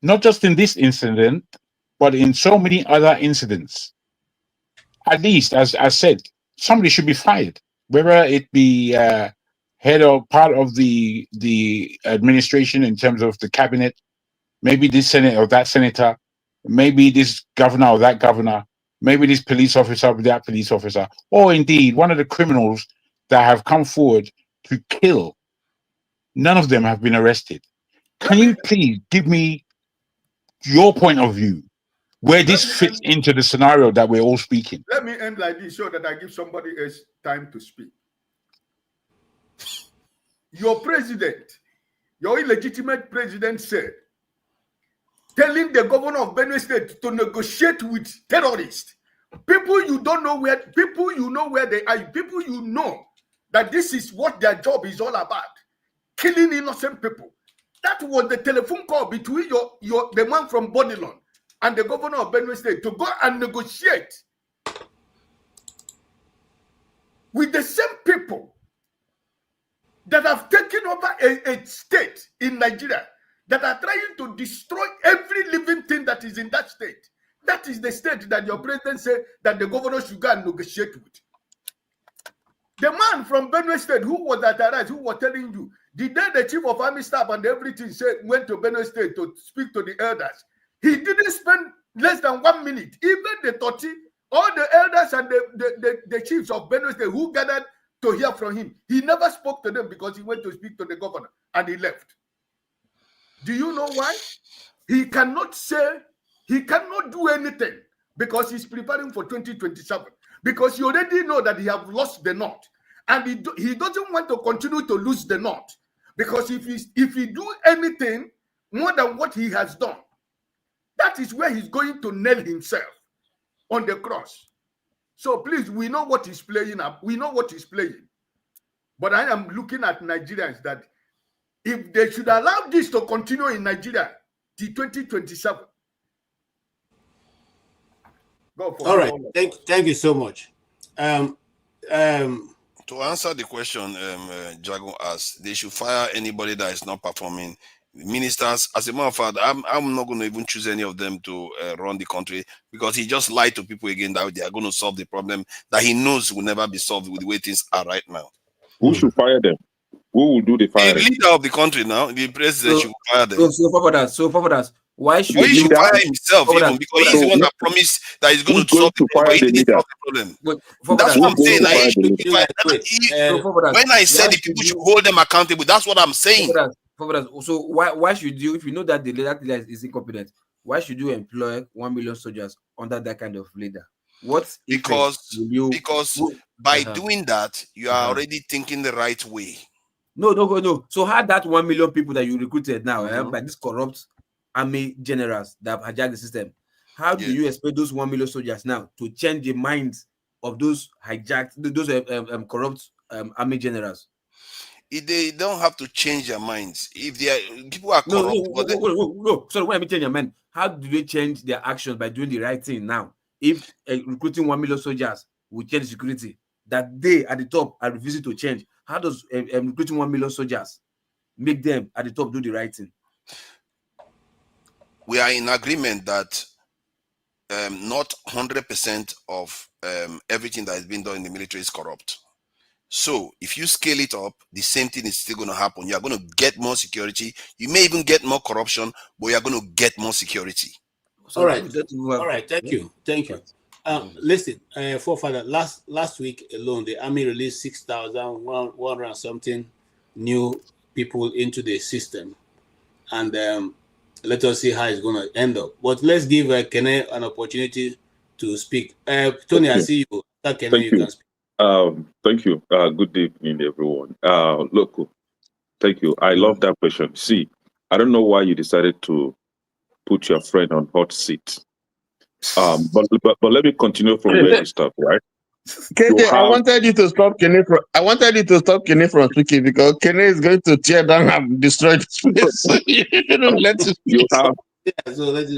[SPEAKER 20] Not just in this incident, but in so many other incidents. At least, as I said, somebody should be fired, whether it be head or part of the administration in terms of the cabinet, maybe this senator or that senator. maybe this governor or that governor, maybe this police officer or that police officer, or indeed one of the criminals that have come forward to kill. None of them have been arrested. Can you please give me your point of view where this fits into the scenario that we're all speaking?
[SPEAKER 21] Let me end like this so that I give somebody else time to speak. Your president, your illegitimate president said, telling the governor of Benue State to negotiate with terrorists, people you don't know where, people you know where they are, people you know that this is what their job is all about, killing innocent people. That was the telephone call between the man from Bodilon and the governor of Benue State to go and negotiate with the same people that have taken over a state in Nigeria, that are trying to destroy every living thing that is in that state. That is the state that your president said that the governor should go and negotiate with. The man from Benue State who was at Arise, who was telling you, the day the chief of army staff and everything said went to Benue State to speak to the elders, he didn't spend less than 1 minute. Even the 30, all the elders and the chiefs of Benue State who gathered to hear from him, he never spoke to them because he went to speak to the governor and he left. Do you know why? He cannot say, he cannot do anything because he's preparing for 2027. Because you already know that he have lost the North. And he doesn't want to continue to lose the North. Because if he do anything more than what he has done, that is where he's going to nail himself on the cross. So please, we know what he's playing up. We know what he's playing. But I am looking at Nigerians that if they should allow this to continue in Nigeria till 2027.
[SPEAKER 5] All right. Thank you so much.
[SPEAKER 2] To answer the question, Jago asked, they should fire anybody that is not performing. Ministers, as a matter of fact, I'm not going to even choose any of them to run the country, because he just lied to people again that they are going to solve the problem that he knows will never be solved with the way things are right now.
[SPEAKER 3] Who should fire them? Who will do the firing?
[SPEAKER 2] The leader of the country now, the president, should fire them.
[SPEAKER 12] So for that, why should
[SPEAKER 2] he should fire himself even, because he's the one that promised that he's going to solve the problem, but he didn't solve the problem. That's what I'm saying. When I said the people should hold them accountable, that's what I'm saying.
[SPEAKER 12] So why should you, if you know that the leader is incompetent, why should you employ 1 million soldiers under that kind of leader?
[SPEAKER 2] Because by doing that, you are already thinking the right way.
[SPEAKER 12] No. So how that 1 million people that you recruited now by these corrupt army generals that have hijacked the system, how do you expect those 1 million soldiers now to change the minds of those hijacked, those corrupt army generals?
[SPEAKER 2] They don't have to change their minds. If they are, people are corrupt.
[SPEAKER 12] No. Sorry, when I mean change their mind, how do they change their actions by doing the right thing now? If recruiting 1 million soldiers will change security, that they at the top are refusing to change, how does recruiting 1 million soldiers make them at the top do the right thing?
[SPEAKER 2] We are in agreement that not 100% of everything that has been done in the military is corrupt. So if you scale it up, the same thing is still going to happen. You are going to get more security. You may even get more corruption, but you are going to get more security.
[SPEAKER 5] All right. Thank you. Listen, forefather, last week alone, the army released 6,100 and something new people into the system, and let us see how it's going to end up. But let's give Kene an opportunity to speak. Tony, I see you. Kene, you can speak.
[SPEAKER 3] Thank you. Good evening, everyone. Look, thank you. I love that question. See, I don't know why you decided to put your friend on hot seat. But let me continue from where you start, right?
[SPEAKER 19] KJ, I wanted you to stop Kenny from speaking, because Kenny is going to tear down and destroy this place.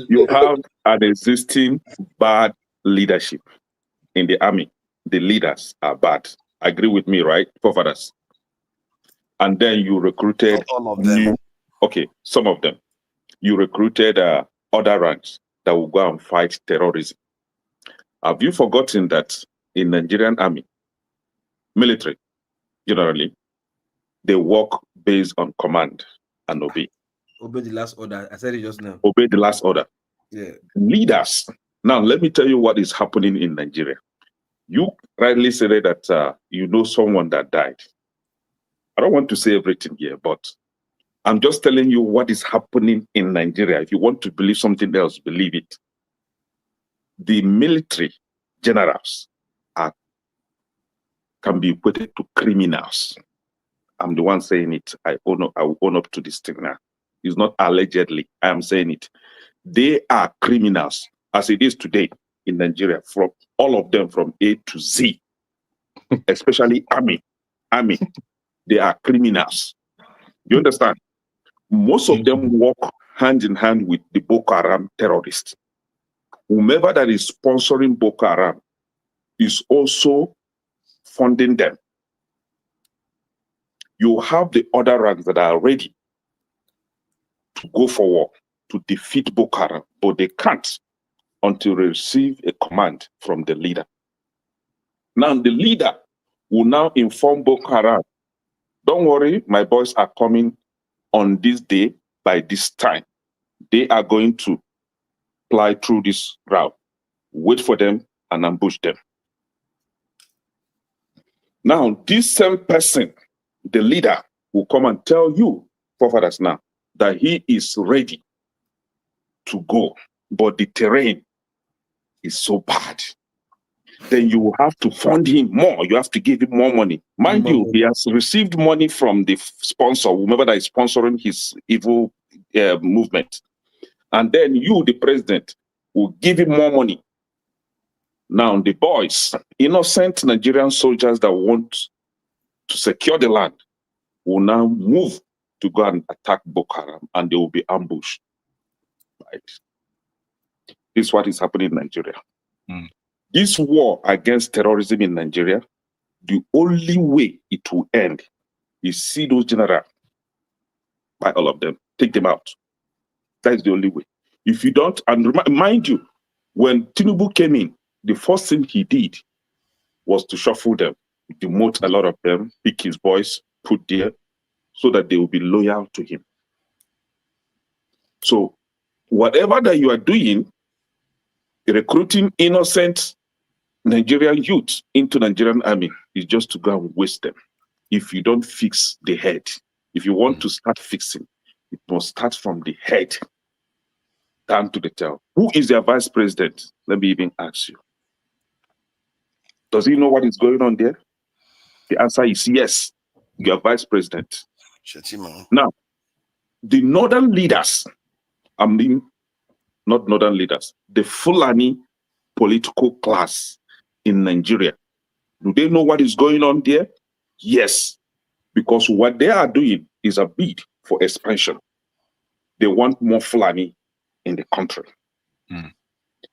[SPEAKER 3] You have an existing bad leadership in the army. The leaders are bad. Agree with me, right, forefathers? And then you recruited
[SPEAKER 2] all of them.
[SPEAKER 3] Some of them. You recruited other ranks that will go and fight terrorism. Have you forgotten that in Nigerian army, military, generally, they work based on command and obey.
[SPEAKER 12] Obey the last order. I said it just now.
[SPEAKER 3] Obey the last order. Leaders. Now, let me tell you what is happening in Nigeria. You rightly said that you know someone that died. I don't want to say everything here, but I'm just telling you what is happening in Nigeria. If you want to believe something else, believe it. The military generals can be equated to criminals. I'm the one saying it. I will own up to this thing now. It's not allegedly. I am saying it. They are criminals as it is today in Nigeria, from all of them from A to Z, especially army. They are criminals. You understand? Most of them work hand in hand with the Boko Haram terrorists. Whomever that is sponsoring Boko Haram is also funding them. You have the other ranks that are ready to go for war, to defeat Boko Haram, but they can't until they receive a command from the leader. Now, the leader will now inform Boko Haram, don't worry, my boys are coming on this day by this time. They are going to fly through this route. Wait for them and ambush them. Now, this same person, the leader, will come and tell you, forefathers now, that he is ready to go, but the terrain is so bad. Then you will have to fund him more. You have to give him more money. Mind you, he has received money from the sponsor, whoever that is sponsoring his evil movement. And then you, the president, will give him more money. Now, the boys, innocent Nigerian soldiers that want to secure the land, will now move to go and attack Boko Haram, and they will be ambushed. Right? This is what is happening in Nigeria. This war against terrorism in Nigeria, the only way it will end is see those generals, by all of them, take them out. That is the only way. If you don't, and mind you, when Tinubu came in, the first thing he did was to shuffle them, demote a lot of them, pick his boys, put there, so that they will be loyal to him. So whatever that you are doing, recruiting innocent Nigerian youth into Nigerian army is just to go and waste them. If you don't fix the head, if you want to start fixing, it must start from the head down to the tail. Who is their vice president? Let me even ask you. Does he know what is going on there? The answer is yes. Your vice president. Now, the northern leaders, I mean, not northern leaders, the Fulani political class in Nigeria, do they know what is going on there? Yes, because what they are doing is a bid for expansion. They want more Fulani in the country.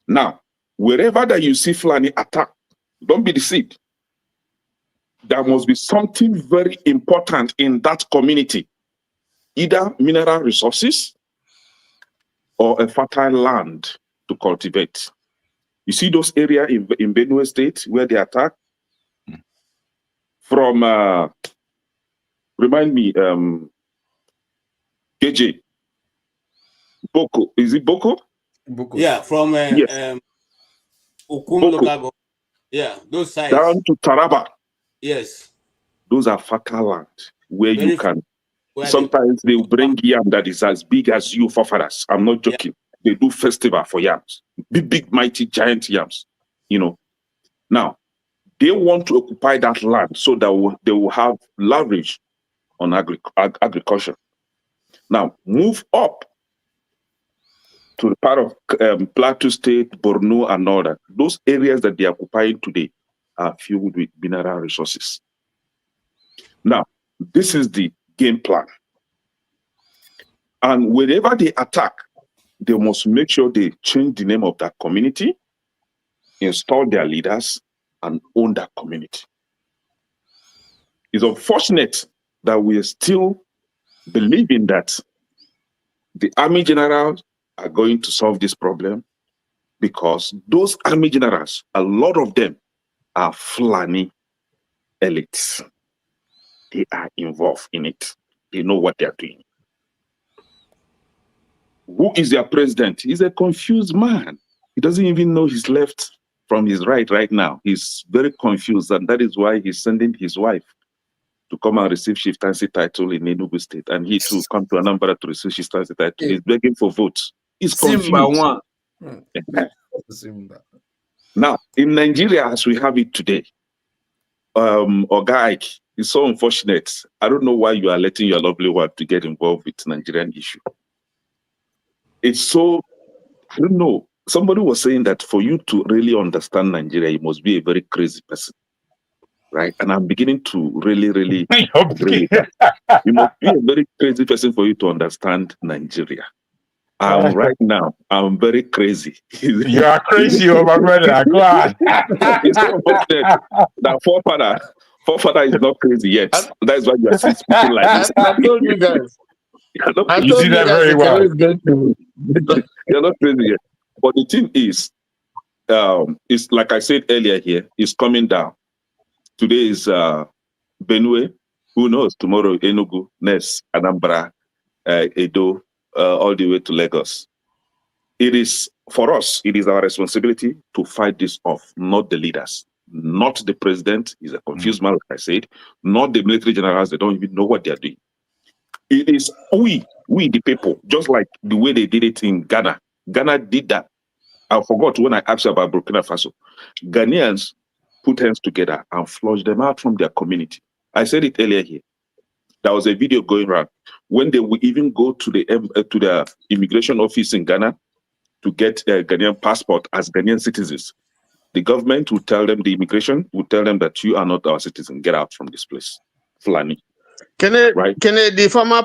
[SPEAKER 3] Now, wherever that you see Fulani attack, don't be deceived. There must be something very important in that community, either mineral resources or a fertile land to cultivate. You see those areas in Benue State where they attack? From, remind me, KJ, Boko, is it Boko?
[SPEAKER 5] Boko. Yeah, from
[SPEAKER 3] yes.
[SPEAKER 5] Okum local government. Yeah, those sides.
[SPEAKER 3] Down to Taraba.
[SPEAKER 5] Yes.
[SPEAKER 3] Those are fertile land where
[SPEAKER 5] Very
[SPEAKER 3] you can. Sometimes they will bring yam that is as big as you, forefathers. I'm not joking. Yeah. They do festival for yams. Big, mighty, giant yams. You know. Now, they want to occupy that land so that they will have leverage on agriculture. Now, move up to the part of Plateau State, Borno, and all that. Those areas that they are occupying today are filled with mineral resources. Now, this is the game plan. And whenever they attack, they must make sure they change the name of that community, install their leaders, and own that community. It's unfortunate that we are still believing that the army generals are going to solve this problem, because those army generals, a lot of them are Fulani elites. They are involved in it. They know what they are doing. Who is their president? He's a confused man. He doesn't even know his left from his right now. He's very confused, and that is why he's sending his wife to come and receive chieftaincy title in Enugu State, and he too come to Anambra to receive chieftaincy title. He's begging for votes. He's confused.
[SPEAKER 12] Simba one. Simba.
[SPEAKER 3] Now, in Nigeria, as we have it today, Oga Ike is so unfortunate. I don't know why you are letting your lovely wife to get involved with Nigerian issue. It's so, I don't know. Somebody was saying that for you to really understand Nigeria, you must be a very crazy person, right? And I'm beginning to really agree with that. You must be a very crazy person for you to understand Nigeria. Right now, I'm very crazy.
[SPEAKER 20] You are crazy, oh my brother. Go on.
[SPEAKER 3] It's so unfortunate that forefather is not crazy yet. That is why you are speaking like this.
[SPEAKER 19] I told you guys.
[SPEAKER 20] You see that very well.
[SPEAKER 3] You're not crazy yet. But the thing is like I said earlier here, it's coming down. Today is Benue. Who knows? Tomorrow, Enugu, Nes, Anambra, Edo, all the way to Lagos. It is, for us, it is our responsibility to fight this off, not the leaders, not the president. He's a confused man, like I said, not the military generals. They don't even know what they're doing. It is we, the people, just like the way they did it in Ghana. Ghana did that. I forgot when I asked about Burkina Faso. Ghanaians put hands together and flushed them out from their community. I said it earlier here. There was a video going around when they would even go to the immigration office in Ghana to get a Ghanaian passport as Ghanaian citizens. The government would tell them, the immigration would tell them that you are not our citizen. Get out from this place. Fulani.
[SPEAKER 19] The former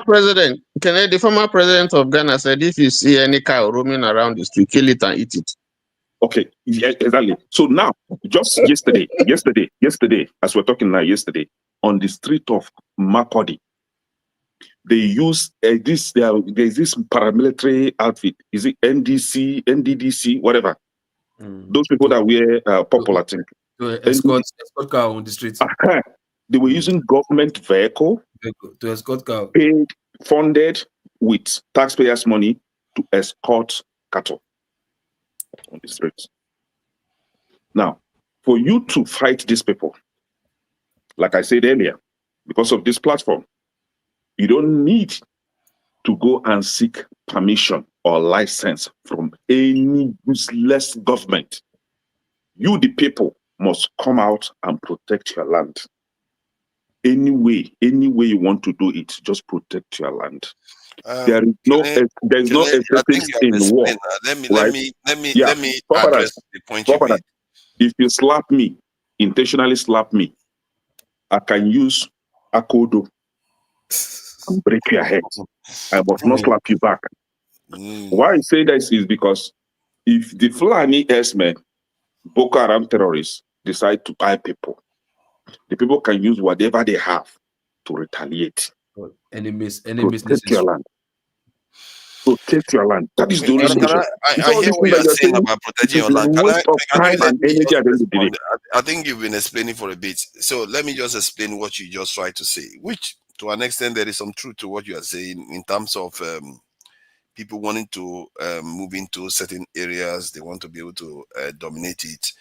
[SPEAKER 19] president of Ghana said, if you see any cow roaming around the street, kill it and eat it.
[SPEAKER 3] Okay, yeah, exactly. So now, just yesterday, as we're talking now, yesterday, on the street of Makurdi, they use there's this paramilitary outfit. Is it NDDC, whatever? Those people that wear popular thing.
[SPEAKER 12] Escort car on the streets.
[SPEAKER 3] They were using government vehicle
[SPEAKER 12] to escort car,
[SPEAKER 3] paid, funded with taxpayers' money to escort cattle on the streets. Now, for you to fight these people, like I said earlier, because of this platform, you don't need to go and seek permission or license from any useless government. You, the people, must come out and protect your land. Any way you want to do it, just protect your land. There is no aesthetics in war.
[SPEAKER 2] Let me address the point you made.
[SPEAKER 3] If you slap me, intentionally slap me, I can use Akodo and break your head. I must not slap you back. Why I say this is because if the Fulani S-men, Boko Haram terrorists, decide to buy people, the people can use whatever they have to retaliate.
[SPEAKER 12] Enemies.
[SPEAKER 3] Protect your land. Protect your land. That is the only solution.
[SPEAKER 2] I hear what you're saying about protecting your land. I think you've been explaining for a bit. So let me just explain what you just tried to say, which to an extent there is some truth to what you are saying in terms of people wanting to move into certain areas. They want to be able to dominate it.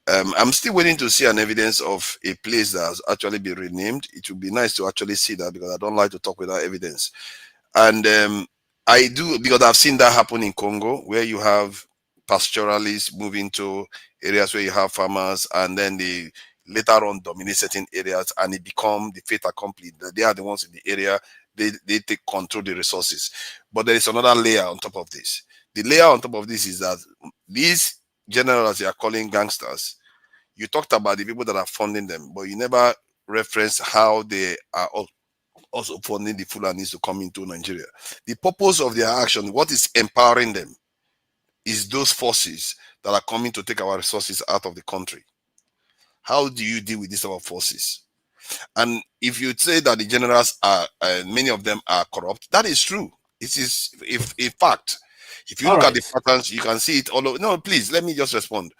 [SPEAKER 2] I'm still waiting to see an evidence of a place that has actually been renamed. It would be nice to actually see that, because I don't like to talk without evidence. And I do, because I've seen that happen in Congo, where you have pastoralists moving to areas where you have farmers, and then they later on dominate certain areas, and it become the fait accompli. They are the ones in the area, they take control of the resources. But there is another layer on top of this. The layer on top of this is that these generals you are calling gangsters, you talked about the people that are funding them, but you never reference how they are also funding the Fulanis to come into Nigeria. The purpose of their action, what is empowering them, is those forces that are coming to take our resources out of the country. How do you deal with these type of forces? And if you say that the generals are, many of them are corrupt, that is true. It is a fact. If you look at the patterns, you can see it all over. No, please, let me just respond.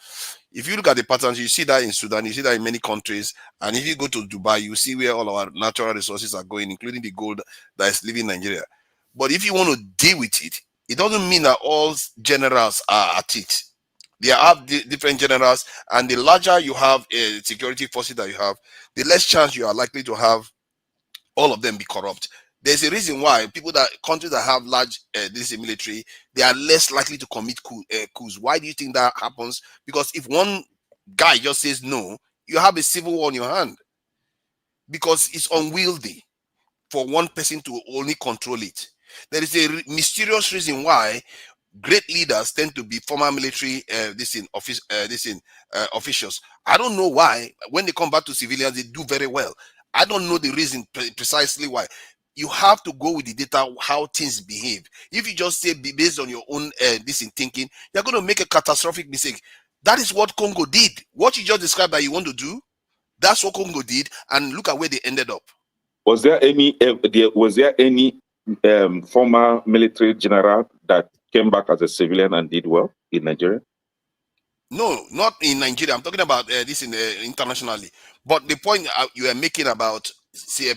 [SPEAKER 2] If you look at the patterns, you see that in Sudan, you see that in many countries. And if you go to Dubai, you see where all our natural resources are going, including the gold that is leaving Nigeria. But if you want to deal with it, It doesn't mean that all generals are at it. They have different generals, and the larger you have a security forces that you have, the less chance you are likely to have all of them be corrupt. There's a reason why countries that have large this military, they are less likely to commit coups. Why do you think that happens? Because if one guy just says no, you have a civil war on your hand, because it's unwieldy for one person to only control it. There is a mysterious reason why great leaders tend to be former military officials. I don't know why. When they come back to civilians, they do very well. I don't know the reason precisely why. You have to go with the data, how things behave. If you just say based on your own thinking, you're going to make a catastrophic mistake. That is what Congo did. What you just described that you want to do, that's what Congo did, and look at where they ended up.
[SPEAKER 3] Was there any former military general that came back as a civilian and did well in Nigeria?
[SPEAKER 2] No, not in Nigeria. I'm talking about this internationally. But the point you are making about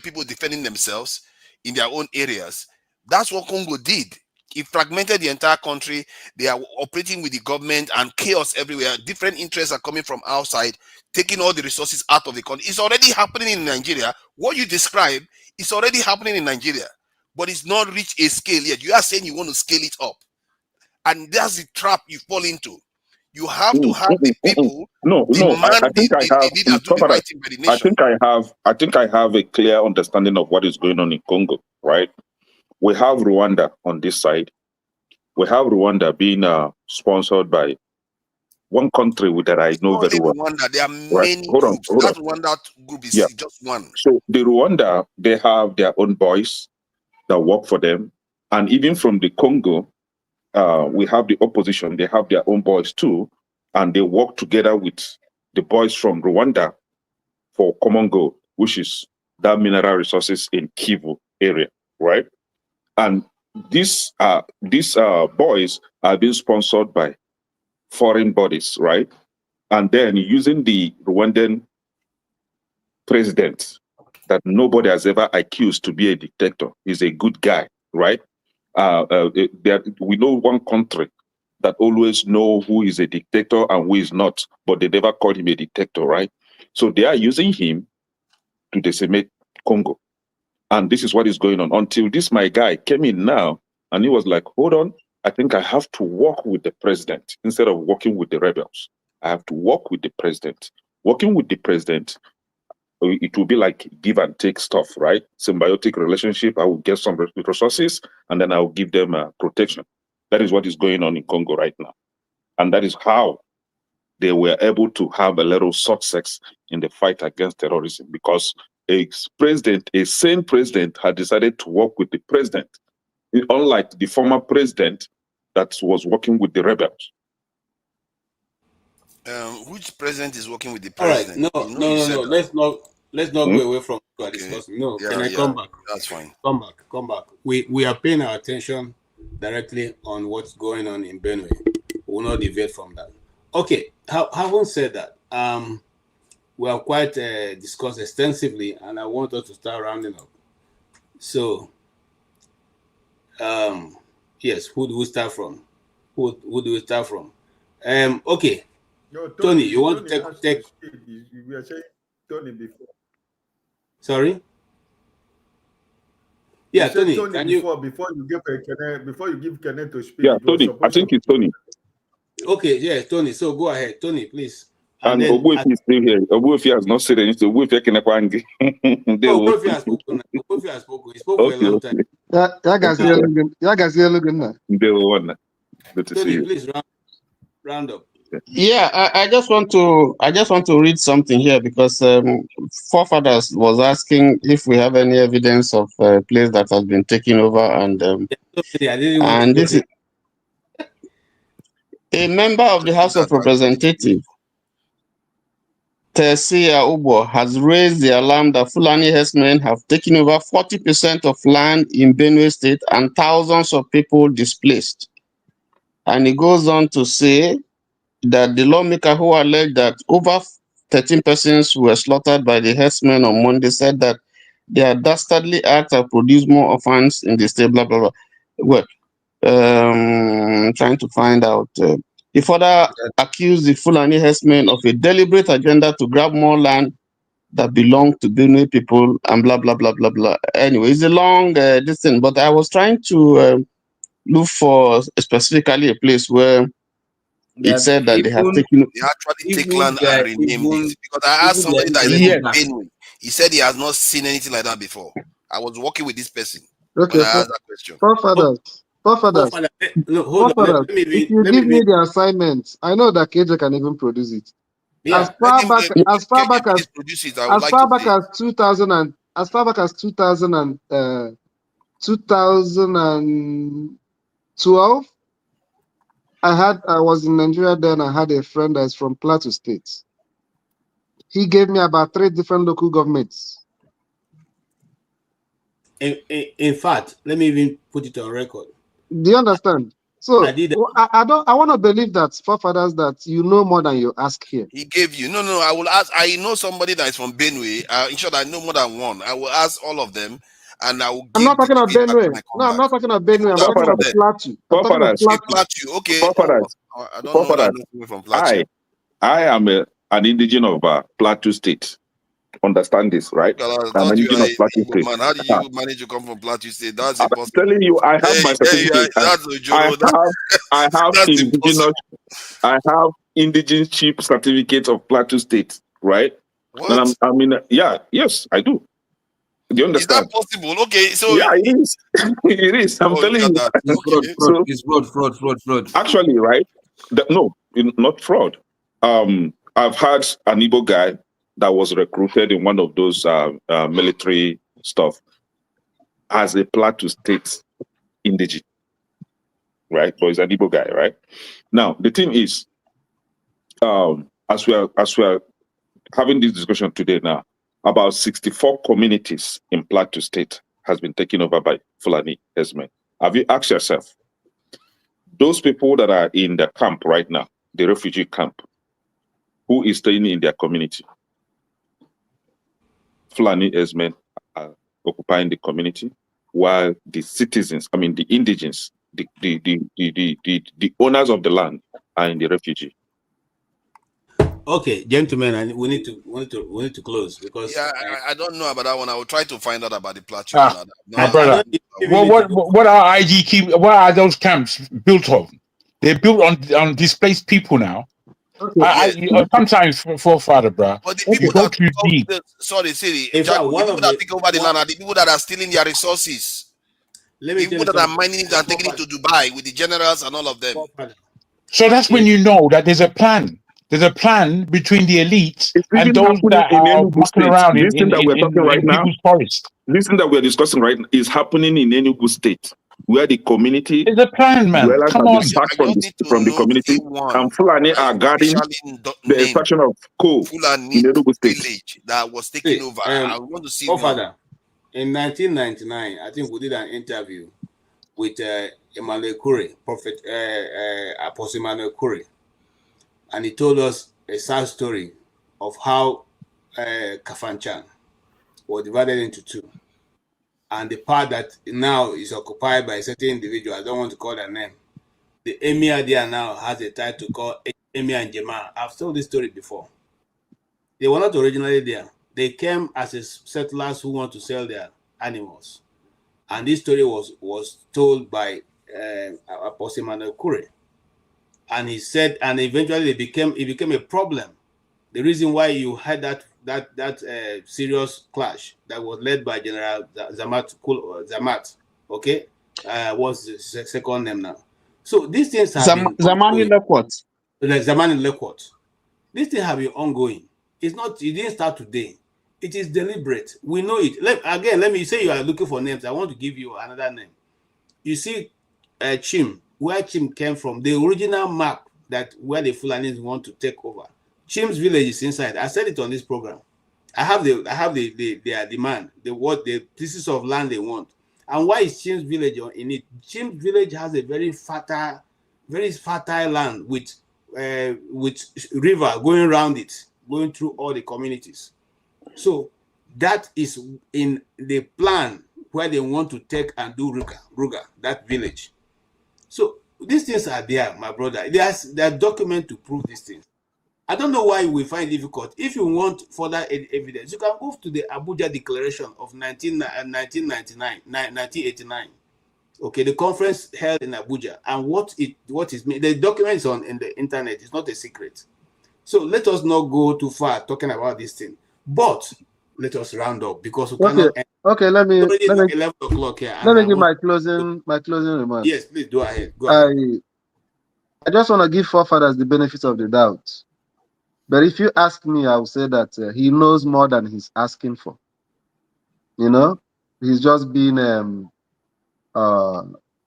[SPEAKER 2] people defending themselves in their own areas, that's what Congo did. It fragmented the entire country. They are operating with the government and chaos everywhere. Different interests are coming from outside, taking all the resources out of the country. It's already happening in Nigeria. What you describe is already happening in Nigeria, but it's not reached a scale yet. You are saying you want to scale it up. And that's the trap you fall into. You have to have the people
[SPEAKER 3] I think I have a clear understanding of what is going on in Congo, right? We have Rwanda on this side. We have Rwanda being sponsored by one country that I know very well.
[SPEAKER 2] Rwanda, there are many groups. That Rwanda group is just one.
[SPEAKER 3] So the Rwanda, they have their own boys that work for them, and even from the Congo, we have the opposition. They have their own boys too, and they work together with the boys from Rwanda for common goal, which is that mineral resources in Kivu area, right? And these boys are being sponsored by foreign bodies, right? And then using the Rwandan president that nobody has ever accused to be a dictator. He's a good guy, right? We know one country that always know who is a dictator and who is not, but they never called him a dictator, right? So they are using him to decimate Congo. And this is what is going on until this my guy came in now and he was like, hold on, I think I have to work with the president instead of working with the rebels. I have to work with the president. Working with the president, it will be like give and take stuff, right? Symbiotic relationship. I will get some resources and then I will give them protection. That is what is going on in Congo right now. And that is how they were able to have a little success in the fight against terrorism, because a sane president had decided to work with the president, unlike the former president that was working with the rebels.
[SPEAKER 2] Which president is working with the president?
[SPEAKER 5] All right, no. Let's not go away from what we're discussing. No, can I come back?
[SPEAKER 2] That's fine.
[SPEAKER 5] Come back. We are paying our attention directly on what's going on in Benue. We will not deviate from that. Okay, having said that, we have quite discussed extensively, and I want us to start rounding up. So, yes, who do we start from? Who do we start from? Okay. Tony, you want to take?
[SPEAKER 21] We are saying Tony before.
[SPEAKER 5] Sorry. Yeah, Tony.
[SPEAKER 21] Before you give Kenneth to speak.
[SPEAKER 3] Yeah, Tony. I think it's Tony.
[SPEAKER 5] Okay, yeah, Tony. So go ahead, Tony, please.
[SPEAKER 3] And Obuefi is still here. Obuefi has not said anything. Obuefi can
[SPEAKER 5] Obuefi has spoken. Obuefi has spoken. He spoke for a long time.
[SPEAKER 3] Good to see
[SPEAKER 5] Tony,
[SPEAKER 3] you.
[SPEAKER 5] please round up.
[SPEAKER 19] Yeah, I just want to read something here because forefathers was asking if we have any evidence of a place that has been taken over, and this is a member of the House of Representatives, Tesia Ubo, has raised the alarm that Fulani herdsmen have taken over 40% of land in Benue State and thousands of people displaced. And he goes on to say that the lawmaker who alleged that over 13 persons were slaughtered by the herdsmen on Monday said that their dastardly acts have produced more orphans in the state, blah, blah, blah. Well, Trying to find out. He further accused the Fulani herdsmen of a deliberate agenda to grab more land that belong to Benue people and blah, blah, blah, blah, blah. Anyway, it's a long this thing, but I was trying to look for specifically a place where it said that they have taken.
[SPEAKER 2] They actually take land and rename it. Because I asked somebody that is
[SPEAKER 19] Yes.
[SPEAKER 2] from Benue. He said he has not seen anything like that before. I was working with this person
[SPEAKER 19] Okay,
[SPEAKER 2] when I asked that question.
[SPEAKER 19] forefathers.
[SPEAKER 5] Hold on. Let me
[SPEAKER 19] If you give me the assignment, I know that KJ can even produce it.
[SPEAKER 5] Yeah.
[SPEAKER 19] As far back as
[SPEAKER 2] produce it, I would like
[SPEAKER 19] far
[SPEAKER 2] to
[SPEAKER 19] back
[SPEAKER 2] see.
[SPEAKER 19] as 2000 and as far back as 2012, I was in Nigeria then. I had a friend that's from Plateau State. He gave me about 3 different local governments.
[SPEAKER 5] In fact, let me even put it on record.
[SPEAKER 19] Do you understand? So
[SPEAKER 5] I did.
[SPEAKER 19] I want to believe that forefathers that you know more than you ask here.
[SPEAKER 2] He gave you. No, I will ask. I know somebody that is from Benue. In short, I know more than one. I will ask all of them, and I will give.
[SPEAKER 19] I'm not talking about Benue. No, I'm not talking about Benue. I'm talking about Plateau. I'm talking about
[SPEAKER 2] Plateau. Okay.
[SPEAKER 3] Forefathers.
[SPEAKER 2] I don't know that from Plateau.
[SPEAKER 3] I am an indigenous of Plateau State. Understand this, right?
[SPEAKER 2] I
[SPEAKER 3] I'm
[SPEAKER 2] thought
[SPEAKER 3] an
[SPEAKER 2] you
[SPEAKER 3] indigenous
[SPEAKER 2] are
[SPEAKER 3] of Plateau
[SPEAKER 2] a
[SPEAKER 3] State.
[SPEAKER 2] man. How do you manage to come from Plateau State? That's
[SPEAKER 3] I'm
[SPEAKER 2] impossible.
[SPEAKER 3] telling you, I have my certificate.
[SPEAKER 2] That's
[SPEAKER 3] I have
[SPEAKER 2] that's
[SPEAKER 3] indigenous.
[SPEAKER 2] impossible.
[SPEAKER 3] I have indigenous chief certificate of Plateau State, right?
[SPEAKER 2] What?
[SPEAKER 3] And yes, I do. Do you understand?
[SPEAKER 2] Is that possible? Okay, so
[SPEAKER 3] yeah, it is. It is. I'm telling you.
[SPEAKER 2] That.
[SPEAKER 12] It's fraud.
[SPEAKER 3] Actually, right? No, not fraud. I've had an Igbo guy that was recruited in one of those military stuff as a Plateau State indigene, right? But he's an Igbo guy, right? Now the thing is, as we are having this discussion today now, about 64 communities in Plateau State has been taken over by Fulani herdsmen. Have you asked yourself, those people that are in the camp right now, the refugee camp, who is staying in their community? Fulani herdsmen are occupying the community, while the citizens, I mean the indigenes, the owners of the land are in the refugee.
[SPEAKER 5] Okay, gentlemen, we need to close because
[SPEAKER 2] I don't know about that one. I will try to find out about the Plateau.
[SPEAKER 20] My brother, what are what are those camps built of? They're built on displaced people now.
[SPEAKER 19] Okay.
[SPEAKER 20] Sometimes forefather, bro.
[SPEAKER 2] But the people
[SPEAKER 20] go too deep.
[SPEAKER 2] Sorry, Siri. The people that take over the land are the people that are stealing their resources. The people that are mining it and taking it to Dubai with the generals and all of them.
[SPEAKER 20] So that's when you know that there's a plan. There's a plan between the elites and those that are walking around in people's forest.
[SPEAKER 3] This thing that we're discussing right now is happening in Enugu State, where the community
[SPEAKER 20] is a plan, man. Come on,
[SPEAKER 3] from the community, and Fulani are guarding the extraction of coal
[SPEAKER 2] Fulani
[SPEAKER 3] in Enugu State.
[SPEAKER 2] village that was taken over. I want to see
[SPEAKER 5] Father, in 1999, I think we did an interview with Emmanuel Kure, Prophet Apostle Emmanuel Kure, and he told us a sad story of how Kafanchan was divided into 2. And the part that now is occupied by a certain individual, I don't want to call their name. The emir there now has a title called Emir and Jema. I've told this story before. They were not originally there. They came as settlers who want to sell their animals. And this story was told by Apostle Emmanuel Kure. And he said, and eventually it became a problem. The reason why you had that serious clash that was led by General Zamat, okay, what's the second name now? So these things have been
[SPEAKER 19] Zamani Lekwot.
[SPEAKER 5] Zamani Lekwot. These things have been ongoing. It didn't start today. It is deliberate. We know it. Let me say you are looking for names. I want to give you another name. You see, Chim, where Chim came from, the original map that where the Fulanis want to take over. Chim's village is inside. I said it on this program. I have their demand, the pieces of land they want. And why is Chim's village in it? Chim's village has a very fertile land with river going around it, going through all the communities. So that is in the plan where they want to take and do Ruga, that village. So these things are there, my brother. There are documents to prove these things. I don't know why we find it difficult. If you want further evidence, you can go to the Abuja Declaration of 1989. Okay, the conference held in Abuja, and what is made. The document is on in the internet. It's not a secret. So let us not go too far talking about this thing. But let us round up because we cannot end.
[SPEAKER 4] Okay. Let me
[SPEAKER 5] It's already 11 o'clock here,
[SPEAKER 4] let
[SPEAKER 5] and
[SPEAKER 4] me
[SPEAKER 5] I
[SPEAKER 4] give
[SPEAKER 5] want
[SPEAKER 4] my closing remarks.
[SPEAKER 5] Yes, please go ahead. Go ahead.
[SPEAKER 4] I just want to give forefathers the benefit of the doubt. But if you ask me, I will say that he knows more than he's asking for. You know, he's just being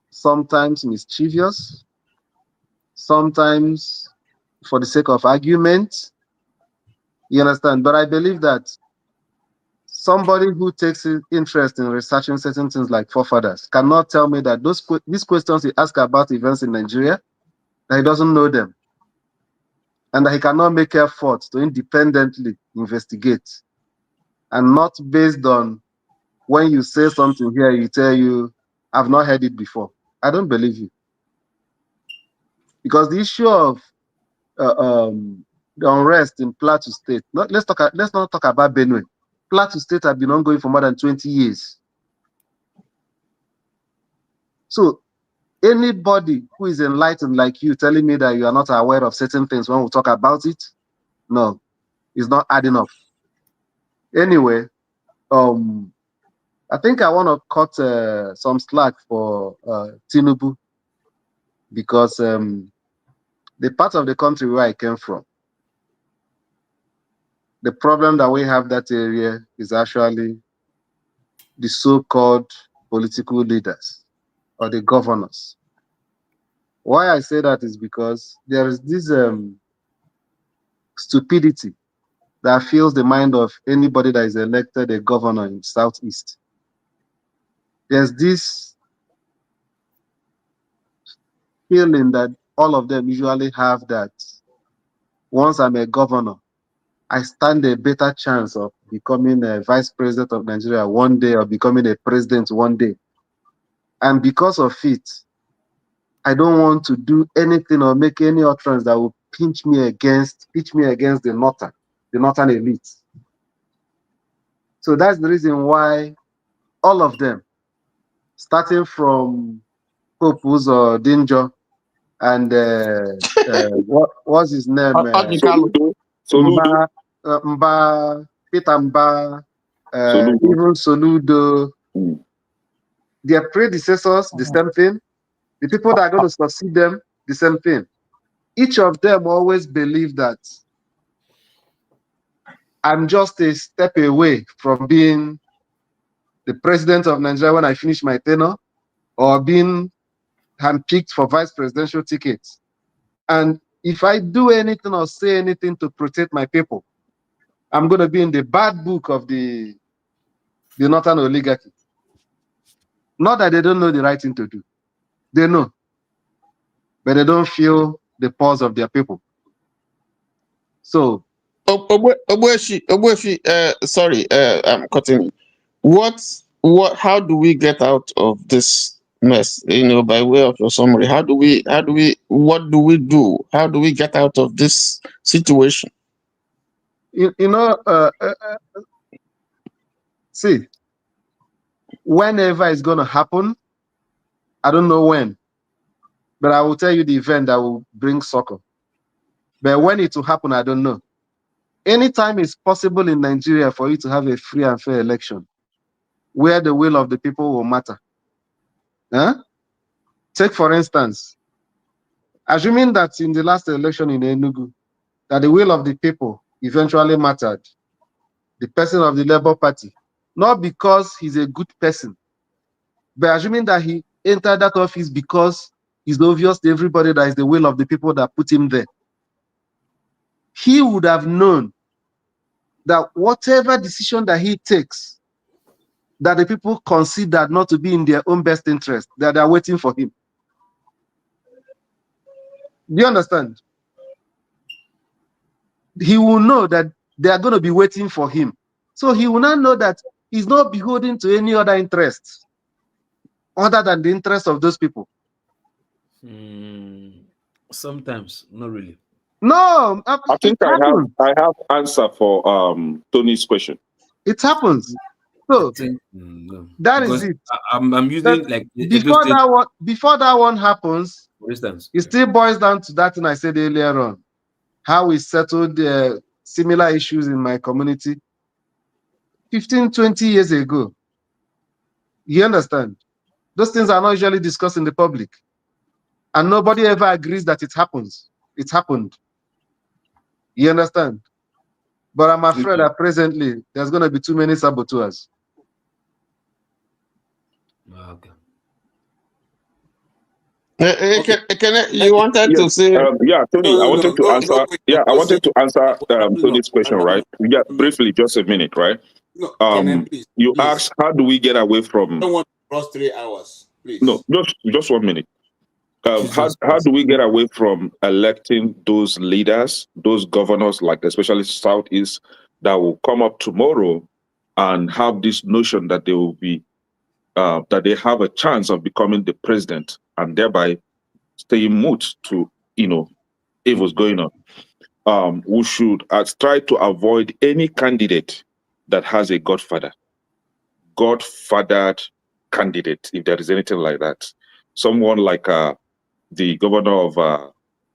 [SPEAKER 4] sometimes mischievous, sometimes for the sake of argument. You understand? But I believe that somebody who takes interest in researching certain things like forefathers cannot tell me that these questions he asks about events in Nigeria, that he doesn't know them, and that he cannot make effort to independently investigate, and not based on when you say something here, you tell you, I've not heard it before. I don't believe you. Because the issue of the unrest in Plateau State, let's not talk about Benue. Plateau State have been ongoing for more than 20 years. So anybody who is enlightened like you telling me that you are not aware of certain things when we talk about it, no, it's not adding up. Anyway, I think I want to cut some slack for Tinubu, because the part of the country where I came from, the problem that we have that area is actually the so-called political leaders or the governors. Why I say that is because there is this stupidity that fills the mind of anybody that is elected a governor in Southeast. There's this feeling that all of them usually have, that once I'm a governor, I stand a better chance of becoming a vice president of Nigeria one day or becoming a president one day. And because of it, I don't want to do anything or make any utterance that will pitch me against the northern elite. So that's the reason why all of them, starting from Pope Uzo Dinjo and what's his name?
[SPEAKER 19] Soludo.
[SPEAKER 4] Mba, Peter Mba, even Soludo. Their predecessors, the same thing. The people that are going to succeed them, the same thing. Each of them always believe that I'm just a step away from being the president of Nigeria when I finish my tenure, or being handpicked for vice presidential tickets. And if I do anything or say anything to protect my people, I'm going to be in the bad book of the northern oligarchy. Not that they don't know the right thing to do. They know. But they don't feel the pulse of their people. So,
[SPEAKER 19] sorry, I'm cutting you. How do we get out of this mess? By way of your summary, what do we do? How do we get out of this situation?
[SPEAKER 4] See, whenever it's going to happen, I don't know when, but I will tell you the event that will bring succor. But when it will happen, I don't know. Anytime it's possible in Nigeria for you to have a free and fair election, where the will of the people will matter. Huh? Take, for instance, assuming that in the last election in Enugu, that the will of the people eventually mattered, the person of the Labour Party, not because he's a good person, but assuming that he entered that office because it's obvious to everybody that is the will of the people that put him there, he would have known that whatever decision that he takes, that the people consider not to be in their own best interest, that they are waiting for him. Do you understand? He will know that they are going to be waiting for him. So he will not know that he's not beholden to any other interest other than the interest of those people.
[SPEAKER 12] Sometimes, not really.
[SPEAKER 4] No,
[SPEAKER 3] I
[SPEAKER 4] it
[SPEAKER 3] think I
[SPEAKER 4] happens.
[SPEAKER 3] have answer for Tony's question.
[SPEAKER 4] It happens.
[SPEAKER 12] I
[SPEAKER 4] So
[SPEAKER 12] think no,
[SPEAKER 4] that is
[SPEAKER 12] because
[SPEAKER 4] it.
[SPEAKER 12] I'm
[SPEAKER 4] That
[SPEAKER 12] using like Edo
[SPEAKER 4] before
[SPEAKER 12] State,
[SPEAKER 4] that one happens,
[SPEAKER 12] for instance.
[SPEAKER 4] it still boils down to that thing I said earlier on. How we settled similar issues in my community 15, 20 years ago. You understand? Those things are not usually discussed in the public. And nobody ever agrees that it happens. It happened. You understand? But I'm afraid that presently there's going to be too many saboteurs.
[SPEAKER 12] Okay.
[SPEAKER 19] You wanted to say?
[SPEAKER 3] Yeah, Tony, I wanted to answer. Yeah, I wanted to answer Tony's question, right? Yeah, briefly, just a minute, right?
[SPEAKER 5] No, can I please?
[SPEAKER 3] You
[SPEAKER 5] Please.
[SPEAKER 3] asked, how do we get away from?
[SPEAKER 5] I don't want to cross 3 hours, please.
[SPEAKER 3] No, just 1 minute. How do we get away from electing those leaders, those governors, like especially Southeast, that will come up tomorrow and have this notion that they will be, that they have a chance of becoming the president and thereby staying mute to, evils going on. We should try to avoid any candidate that has a godfathered candidate, if there is anything like that. Someone like the governor of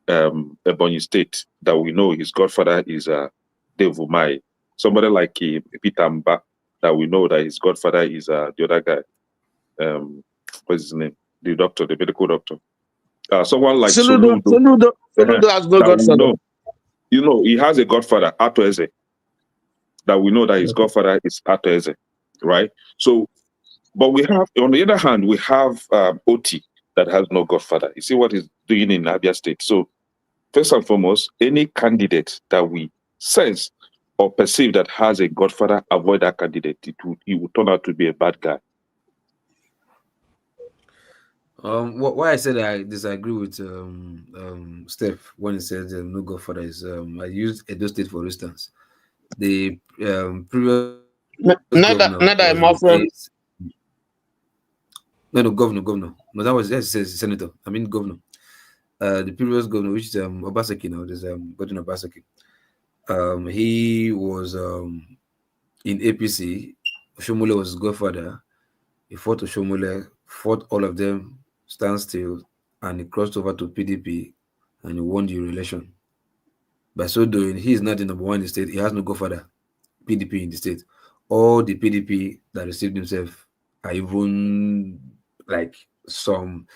[SPEAKER 3] Benue State, that we know his godfather is Dave Umai. Somebody like Peter Mba, that we know that his godfather is the other guy. What's his name? The doctor, the medical doctor. Someone like Soludo
[SPEAKER 19] Soludo has no
[SPEAKER 3] that we
[SPEAKER 19] godfather.
[SPEAKER 3] know, he has a godfather, Ato Eze, that we know that his godfather is Ato Eze, right? So, but we have, on the other hand, we have Oti that has no godfather. You see what he's doing in Abia State. So, first and foremost, any candidate that we sense or perceive that has a godfather, avoid that candidate. He will turn out to be a bad guy.
[SPEAKER 12] Why I said I disagree with Steph when he said no godfather is I used Edo State for instance. The previous governor. No, that was senator. I mean governor. The previous governor, which is Obaseki now, there's Godwin Obaseki. He was in APC. Oshomole was his godfather. He fought Oshomole, fought all of them, stand still, and he crossed over to PDP and he won the election. By so doing, he is not the number one in the state. He has no godfather, PDP in the state. All the PDP that received himself are even like some,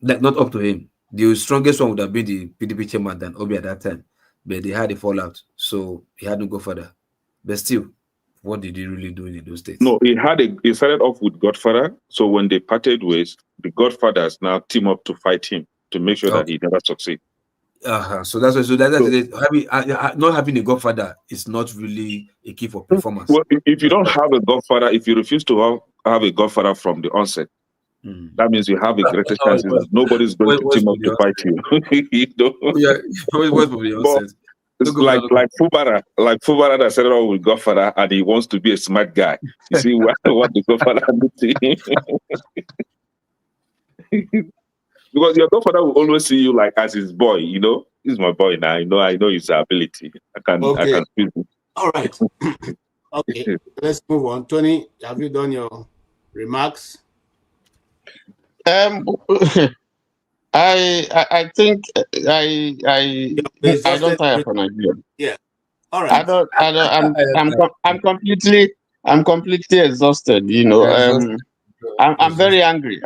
[SPEAKER 12] like not up to him. The strongest one would have been the PDP chairman than Obi at that time, but they had a fallout, so he had no godfather. But still, what did he really do in those states?
[SPEAKER 3] No, he started off with Godfather. So when they parted ways, the Godfathers now team up to fight him to make sure that he never succeeds.
[SPEAKER 12] So that's why. So that's it. Not having a godfather is not really a key for performance.
[SPEAKER 3] Well, if you don't have a godfather, if you refuse to have a godfather from the onset, that means you have a greater chance that nobody's going to team up to fight you. You know?
[SPEAKER 12] Yeah, from the onset.
[SPEAKER 3] It's like Fubara, that started off with Godfather and he wants to be a smart guy. You see what the Godfather did to him? Because your Godfather will always see you like as his boy, you know. He's my boy now. I know his ability. I can feel it.
[SPEAKER 5] All right. Okay, let's move on. Tony, have you done your remarks?
[SPEAKER 19] I think I don't tire for Nigeria.
[SPEAKER 5] Yeah. All right.
[SPEAKER 19] I'm completely exhausted. You know, I'm very angry.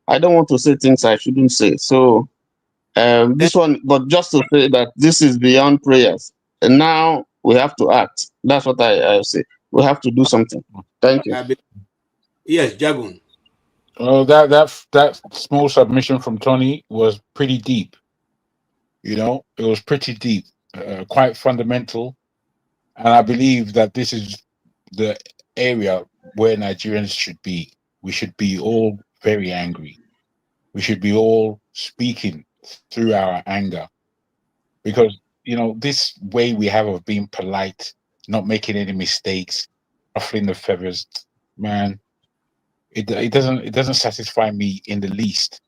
[SPEAKER 19] I don't want to say things I shouldn't say. So this one, but just to say that this is beyond prayers, and now we have to act. That's what I say. We have to do something. Thank you.
[SPEAKER 5] Yes, Jagun.
[SPEAKER 20] Oh, that small submission from Tony was pretty deep. You know, it was pretty deep, quite fundamental, and I believe that this is the area where Nigerians should be. We should be all very angry. We should be all speaking through our anger, because this way we have of being polite, not making any mistakes, ruffling the feathers, man. It doesn't satisfy me in the least.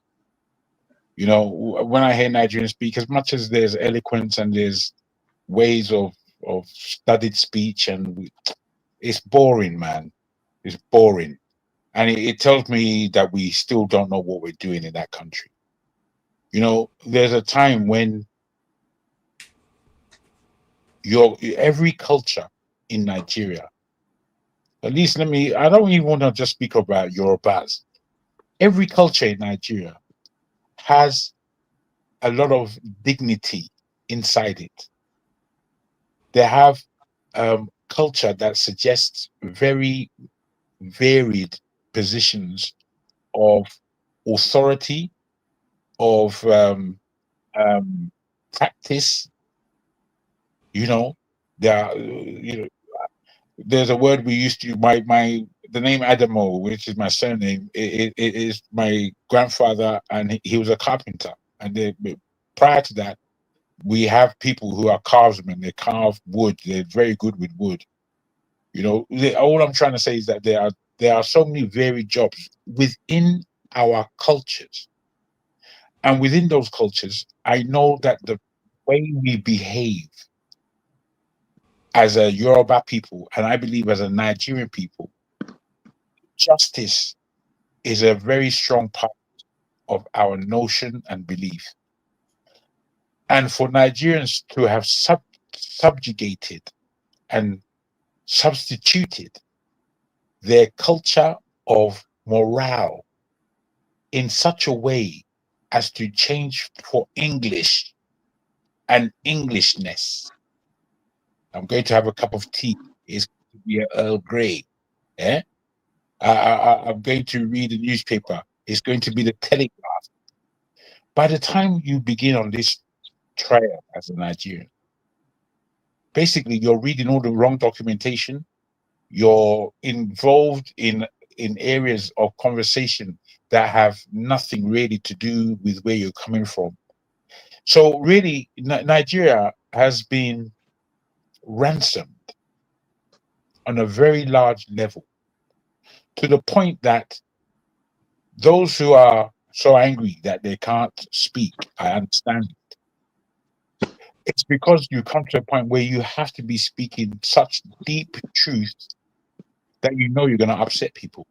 [SPEAKER 20] You know, when I hear Nigerians speak, as much as there's eloquence and there's ways of studied speech, and it's boring, man. It's boring. And it tells me that we still don't know what we're doing in that country. You know, there's a time when every culture in Nigeria, at least I don't even want to just speak about Yorubas. Every culture in Nigeria has a lot of dignity inside it. They have culture that suggests very varied positions of authority, of practice. You know, there's a word we used to the name Adamo, which is my surname. It is my grandfather, and he was a carpenter. And prior to that, we have people who are craftsmen. They carve wood. They're very good with wood. You know, all I'm trying to say is that there are so many varied jobs within our cultures. And within those cultures, I know that the way we behave as a Yoruba people, and I believe as a Nigerian people, justice is a very strong part of our notion and belief. And for Nigerians to have subjugated and substituted their culture of morale in such a way as to change for English and Englishness. I'm going to have a cup of tea. It's going to be an Earl Grey. Yeah? I'm going to read a newspaper. It's going to be the Telegraph. By the time you begin on this trail as a Nigerian, basically you're reading all the wrong documentation. You're involved in areas of conversation that have nothing really to do with where you're coming from. So really, Nigeria has been ransomed on a very large level, to the point that those who are so angry that they can't speak, I understand it. It's because you come to a point where you have to be speaking such deep truth that you know you're going to upset people.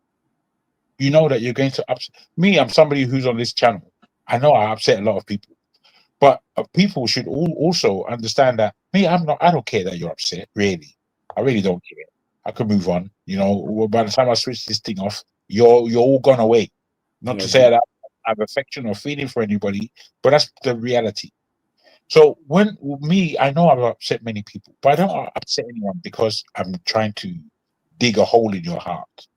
[SPEAKER 20] You know that you're going to upset me. I'm somebody who's on this channel. I know I upset a lot of people, but people should also understand that I don't care that you're upset. Really, I really don't care. I could move on. You know, by the time I switch this thing off, you're all gone away. Not to say that I have affection or feeling for anybody, but that's the reality. So I know I've upset many people, but I don't upset anyone because I'm trying to dig a hole in your heart.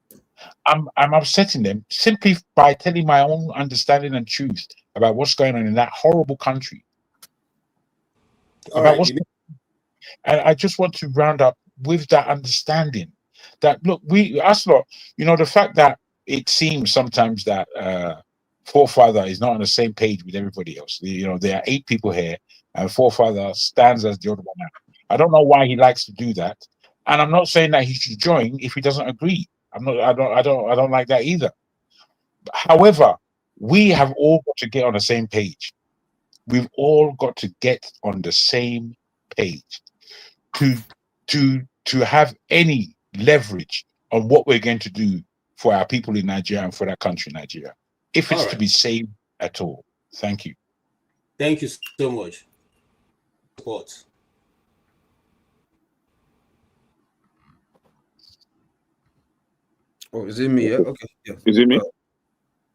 [SPEAKER 20] I'm upsetting them simply by telling my own understanding and truth about what's going on in that horrible country. And I just want to round up with that understanding that, look, us lot, you know, the fact that it seems sometimes that Forefather is not on the same page with everybody else. You know, there are 8 people here, and Forefather stands as the other one out. I don't know why he likes to do that, and I'm not saying that he should join if he doesn't agree. I don't like that either. However, we have all got to get on the same page. We've all got to get on the same page to have any leverage on what we're going to do for our people in Nigeria and for that country, Nigeria, if it's to be saved at all. Thank you.
[SPEAKER 5] Thank you so much. Support.
[SPEAKER 12] Oh, is it me? Yeah? Okay. Yeah.
[SPEAKER 3] Is it me?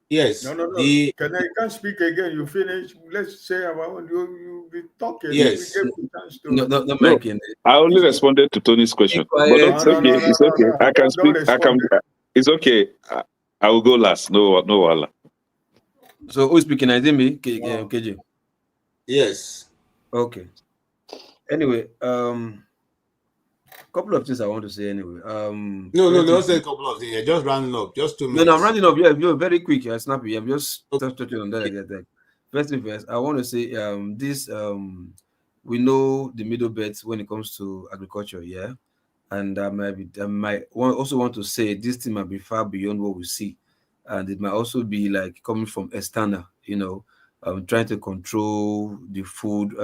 [SPEAKER 5] Yes.
[SPEAKER 21] No. You can't speak again. You finish. Let's say about you be talking.
[SPEAKER 5] Yes.
[SPEAKER 12] No, Mike.
[SPEAKER 3] I only responded to Tony's question, but it's okay. It's okay. I can speak. I can. It's okay. I will go last. No, Allah.
[SPEAKER 12] So who's speaking? Is it me, KJ?
[SPEAKER 5] Yes.
[SPEAKER 12] Okay. Anyway, couple of things I want to say anyway.
[SPEAKER 5] No, say a couple of things. Just rounding up. Just 2 minutes.
[SPEAKER 12] No, I'm rounding up. Yeah, you're very quick. Snappy. I'm just touching on that. First thing first, I want to say we know the middle belt when it comes to agriculture, yeah, and I might also want to say this thing might be far beyond what we see, and it might also be like coming from external, you know. trying to control the food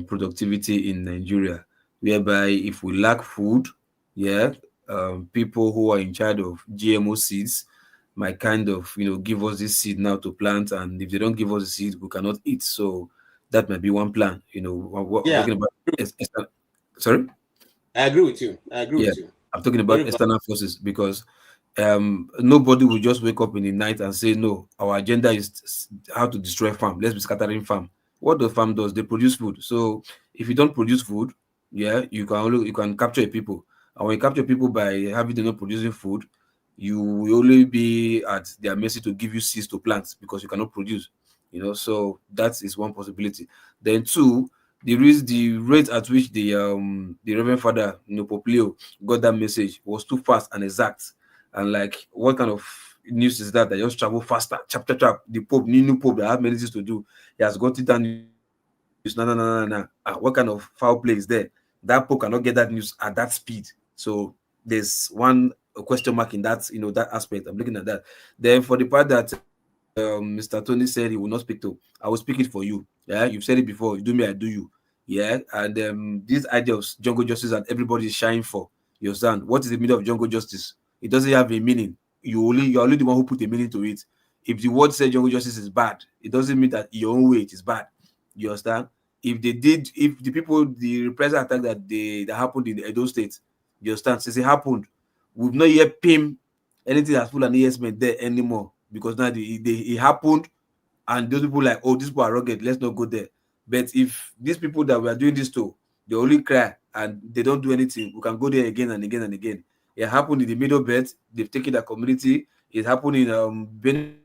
[SPEAKER 12] productivity in Nigeria, whereby if we lack food, yeah, people who are in charge of GMO seeds might kind of give us this seed now to plant, and if they don't give us the seed, we cannot eat. So that might be one plan. What I'm
[SPEAKER 5] Yeah,
[SPEAKER 12] talking about. Sorry.
[SPEAKER 5] I agree with you. I agree
[SPEAKER 12] Yeah,
[SPEAKER 5] with you.
[SPEAKER 12] I'm talking about
[SPEAKER 5] Very valid.
[SPEAKER 12] external forces because nobody will just wake up in the night and say, no, our agenda is how to destroy farm. Let's be scattering farm. What the farm does, they produce food. So if you don't produce food, yeah, you can capture people. And when you capture people by having them not producing food, you will only be at their mercy to give you seeds to plant because you cannot produce. So that is one possibility. Then two, the rate at which the Reverend Father Poplio got that message was too fast and exact. And like, what kind of news is that just travel faster? Chap chap chap. The Pope, new Pope that have many things to do, he has got it down news. No. What kind of foul play is there? That Pope cannot get that news at that speed. So there's one question mark in that that aspect. I'm looking at that. Then for the part that Mr. Tony said he will not speak to, I will speak it for you. Yeah, you've said it before. You do me, I do you. Yeah, and this idea of jungle justice that everybody is shying for. You understand? What is the meaning of jungle justice? It doesn't have a meaning. You're only the one who put a meaning to it. If the word said jungle justice is bad, it doesn't mean that your own way it is bad. You understand? If the people, the reprisal attack that happened in the Edo State, you understand? Since it happened, we've not yet pinned anything that's full and ESment there anymore because now it happened, and those people like, oh, these people are rugged, let's not go there. But if these people that we are doing this to, they only cry and they don't do anything, we can go there again and again and again. It happened in the Middle Belt, they've taken their community. It happened in Benue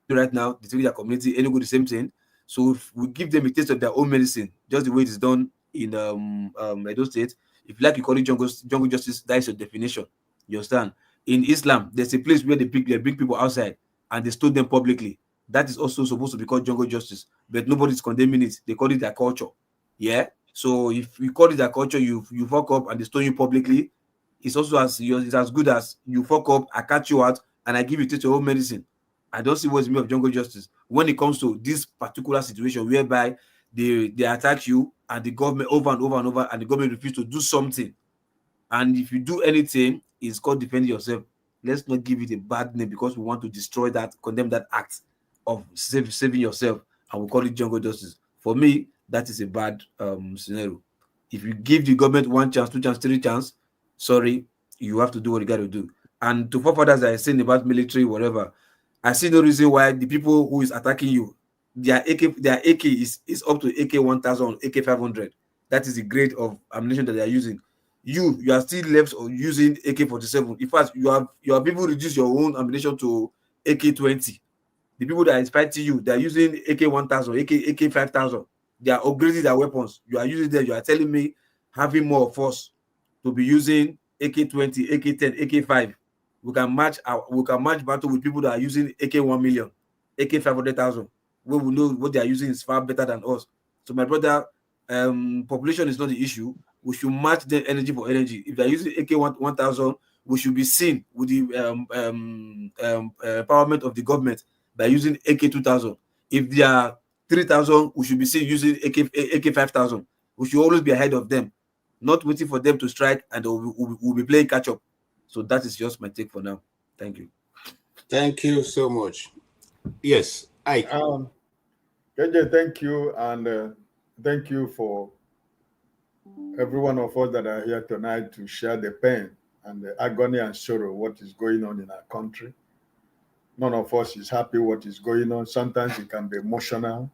[SPEAKER 12] right now, they take their community, Enugu, the same thing. So if we give them a taste of their own medicine, just the way it is done in Edo State, if you like, you call it jungle justice, that is your definition. You understand? In Islam, there's a place where they bring people outside and they stone them publicly. That is also supposed to be called jungle justice, but nobody's condemning it. They call it their culture. Yeah. So if you call it their culture, you fuck up and they stone you publicly, it's also it's as good as you fuck up, I catch you out, and I give you taste your own medicine. I don't see what's the meaning of jungle justice when it comes to this particular situation whereby they attack you and the government over and over and over, and the government refuses to do something. And if you do anything, it's called defending yourself. Let's not give it a bad name because we want to destroy that, condemn that act of saving yourself, and we call it jungle justice. For me, that is a bad scenario. If you give the government one chance, two chance, three chance, sorry, you have to do what you got to do. And to forefathers that are saying about military, whatever, I see no reason why the people who is attacking you, their AK is up to AK 1000, AK 500. That is the grade of ammunition that they are using. You are still left using AK-47. In fact, you have people reduce your own ammunition to AK-20. The people that are fighting you, they are using AK-1000, AK-5000. They are upgrading their weapons. You are using them. You are telling me having more of us to be using AK-20, AK-10, AK-5. We can match battle with people that are using AK-1 million, AK-500,000. Where we know what they are using is far better than us. So my brother, population is not the issue. We should match them energy for energy. If they're using AK-1000, we should be seen with the empowerment of the government by using AK-2000. If they are 3000, we should be seen using AK-5000. We should always be ahead of them, not waiting for them to strike, and we'll be playing catch up. So that is just my take for now. Thank you.
[SPEAKER 5] Thank you so much. Yes,
[SPEAKER 21] KJ, thank you, and thank you for every one of us that are here tonight to share the pain and the agony and sorrow what is going on in our country. None of us is happy what is going on. Sometimes it can be emotional.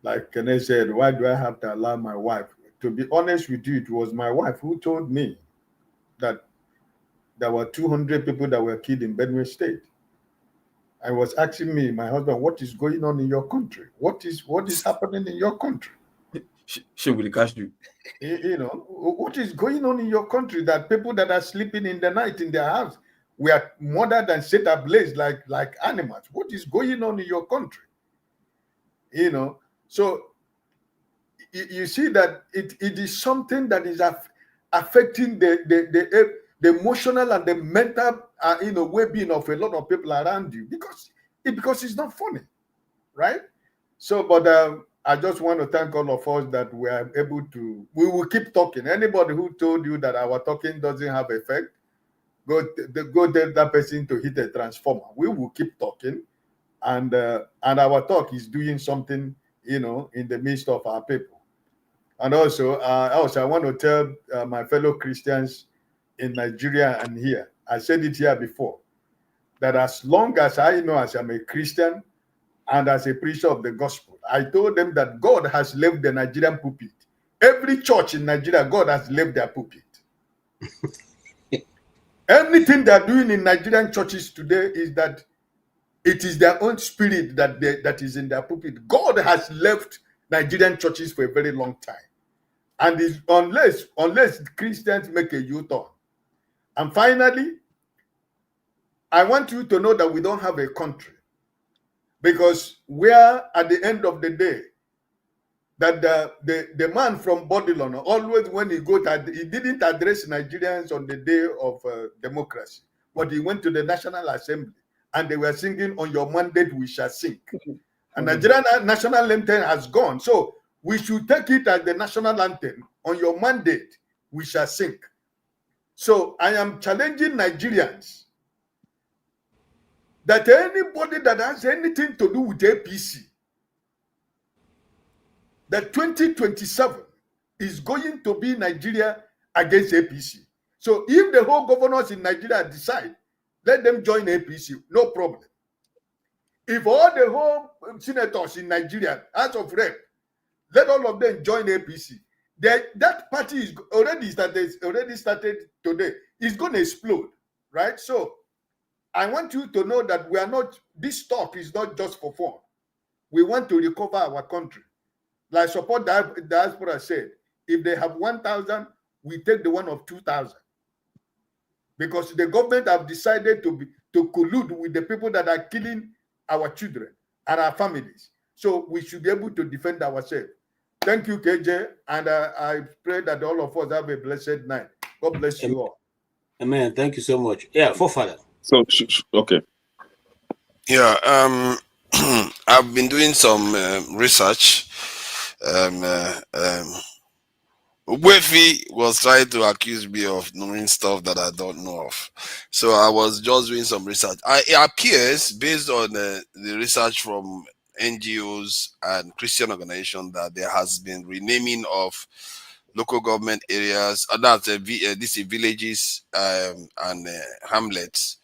[SPEAKER 21] Like Kene said, why do I have to allow my wife? To be honest with you, it was my wife who told me that there were 200 people that were killed in Benue State. I was asking me, my husband, what is going on in your country? What is happening in your country?
[SPEAKER 12] She will catch you.
[SPEAKER 21] You know, what is going on in your country that people that are sleeping in the night in their house were murdered and set ablaze like animals? What is going on in your country? You know, so you see that it is something that is affecting the emotional and the mental well-being of a lot of people around you, because because it's not funny, right? So, but I just want to thank all of us that we are able to. We will keep talking. Anybody who told you that our talking doesn't have effect, go tell that person to hit a transformer. We will keep talking, and our talk is doing something, in the midst of our people. And also, I want to tell my fellow Christians in Nigeria and here. I said it here before, that as long as I know as I'm a Christian and as a preacher of the gospel, I told them that God has left the Nigerian pulpit. Every church in Nigeria, God has left their pulpit. Anything they're doing in Nigerian churches today is that it is their own spirit that is in their pulpit. God has left Nigerian churches for a very long time. And unless Christians make a U-turn. And finally, I want you to know that we don't have a country, because we are at the end of the day that the man from Babylon, always when he he didn't address Nigerians on the day of democracy, but he went to the National Assembly and they were singing, "On your mandate we shall sing." And Nigerian national anthem has gone. So we should take it as the national anthem. On your mandate we shall sing. So I am challenging Nigerians that anybody that has anything to do with APC, that 2027 is going to be Nigeria against APC. So if the whole governors in Nigeria decide, let them join APC, no problem. If all the whole senators in Nigeria, House of Rep, let all of them join APC, that party is already started today. It's going to explode, right? So I want you to know that we are not, this talk is not just for fun. We want to recover our country. Like support the diaspora said, if they have 1,000, we take the one of 2,000. Because the government have decided to collude with the people that are killing our children and our families. So we should be able to defend ourselves. Thank you, KJ. And I pray that all of us have a blessed night. God bless you all.
[SPEAKER 5] Amen. Thank you so much. Yeah, forefather.
[SPEAKER 3] So, okay.
[SPEAKER 2] Yeah, I've been doing some research. Wefi was trying to accuse me of knowing stuff that I don't know of. So I was just doing some research. It appears, based on the research from NGOs and Christian organizations, that there has been renaming of local government areas, these villages and hamlets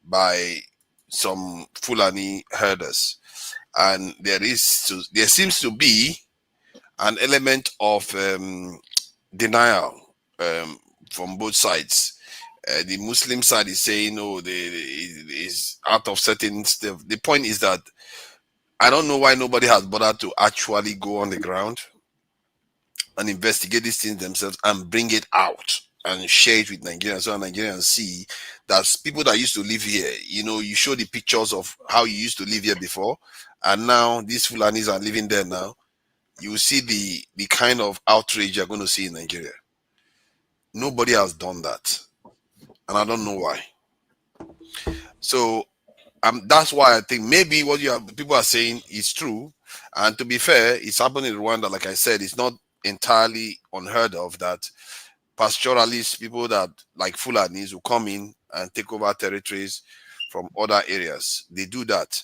[SPEAKER 2] by some Fulani herders. And there seems to be an element of denial from both sides. The Muslim side is saying, "Oh, is out of certain stuff." The point is that I don't know why nobody has bothered to actually go on the ground and investigate these things themselves and bring it out and share it with Nigerians, so Nigerians see that people that used to live here, you show the pictures of how you used to live here before, and now these Fulanis are living there now. You will see the kind of outrage you're going to see in Nigeria. Nobody has done that, and I don't know why. So that's why I think maybe what people are saying is true. And to be fair, it's happened in Rwanda. Like I said, it's not entirely unheard of that pastoralists, people that like Fulanis, will come in and take over territories from other areas. They do that.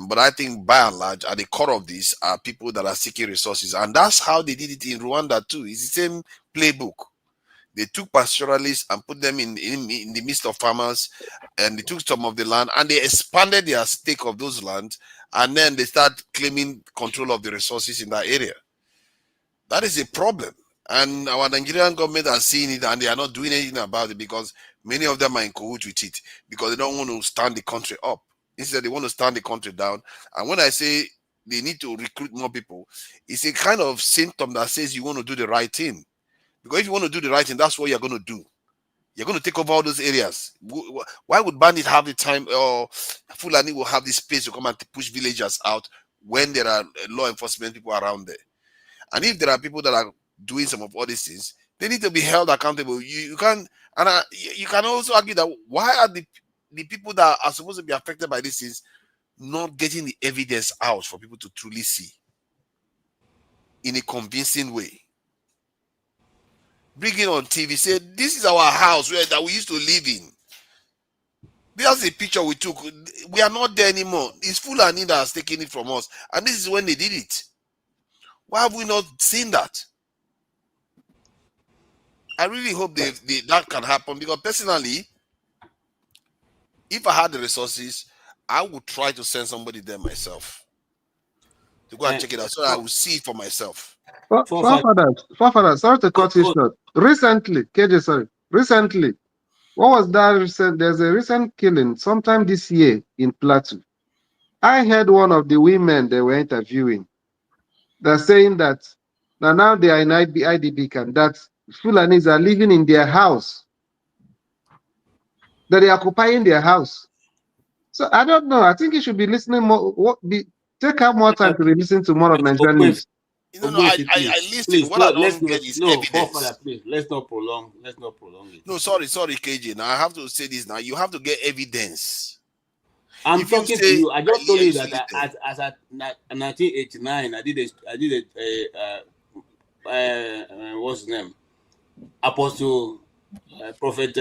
[SPEAKER 2] But I think by and large, at the core of this are people that are seeking resources. And that's how they did it in Rwanda too. It's the same playbook. They took pastoralists and put them in the midst of farmers, and they took some of the land and they expanded their stake of those lands, and then they start claiming control of the resources in that area. That is a problem. And our Nigerian government are seeing it, and they are not doing anything about it because many of them are in cahoots with it because they don't want to stand the country up. Instead, they want to stand the country down. And when I say they need to recruit more people, it's a kind of symptom that says you want to do the right thing. Because if you want to do the right thing, that's what you're going to do. You're going to take over all those areas. Why would bandits have the time, or Fulani will have the space to come and push villagers out when there are law enforcement people around there? And if there are people that are doing some of all these things, they need to be held accountable. You can also argue that why are the people that are supposed to be affected by these things not getting the evidence out for people to truly see in a convincing way. Bring it on TV, say, this is our house that we used to live in. There's a picture we took. We are not there anymore. It's Fulani that has taken it from us. And this is when they did it. Why have we not seen that? I really hope that can happen, because personally, if I had the resources, I would try to send somebody there myself to go and check it out, so that I will see it for myself.
[SPEAKER 4] Forefathers, sorry to cut you short. Recently, KJ, sorry. Recently, what was that recent? There's a recent killing sometime this year in Plateau. I heard one of the women they were interviewing. They're saying that now they are in IDB camp, that Fulanis are living in their house, that they are occupying their house. So I don't know. I think you should be listening more. Take out more time to listen to more of Nigerian news.
[SPEAKER 2] No, I listen.
[SPEAKER 5] Please,
[SPEAKER 2] what I don't get is evidence.
[SPEAKER 5] Please, let's not prolong it.
[SPEAKER 2] No, sorry, KJ. Now I have to say this. Now you have to get evidence.
[SPEAKER 5] I'm talking to you. I just told you that as at 1989, I did what's his name? Apostle Prophet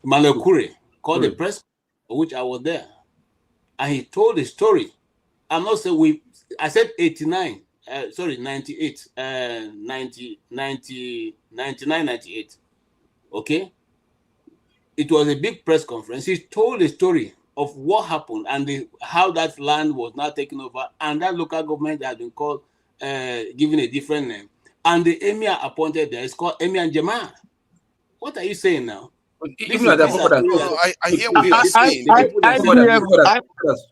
[SPEAKER 5] Malekure called the press, which I was there, and he told the story. I'm not saying I said 89. 98. 98. Okay. It was a big press conference. He told the story of what happened and how that land was now taken over, and that local government had been called, given a different name, and the emir appointed there is called Emir Jama. What are you saying now?
[SPEAKER 2] Even at that, I hear what you're saying.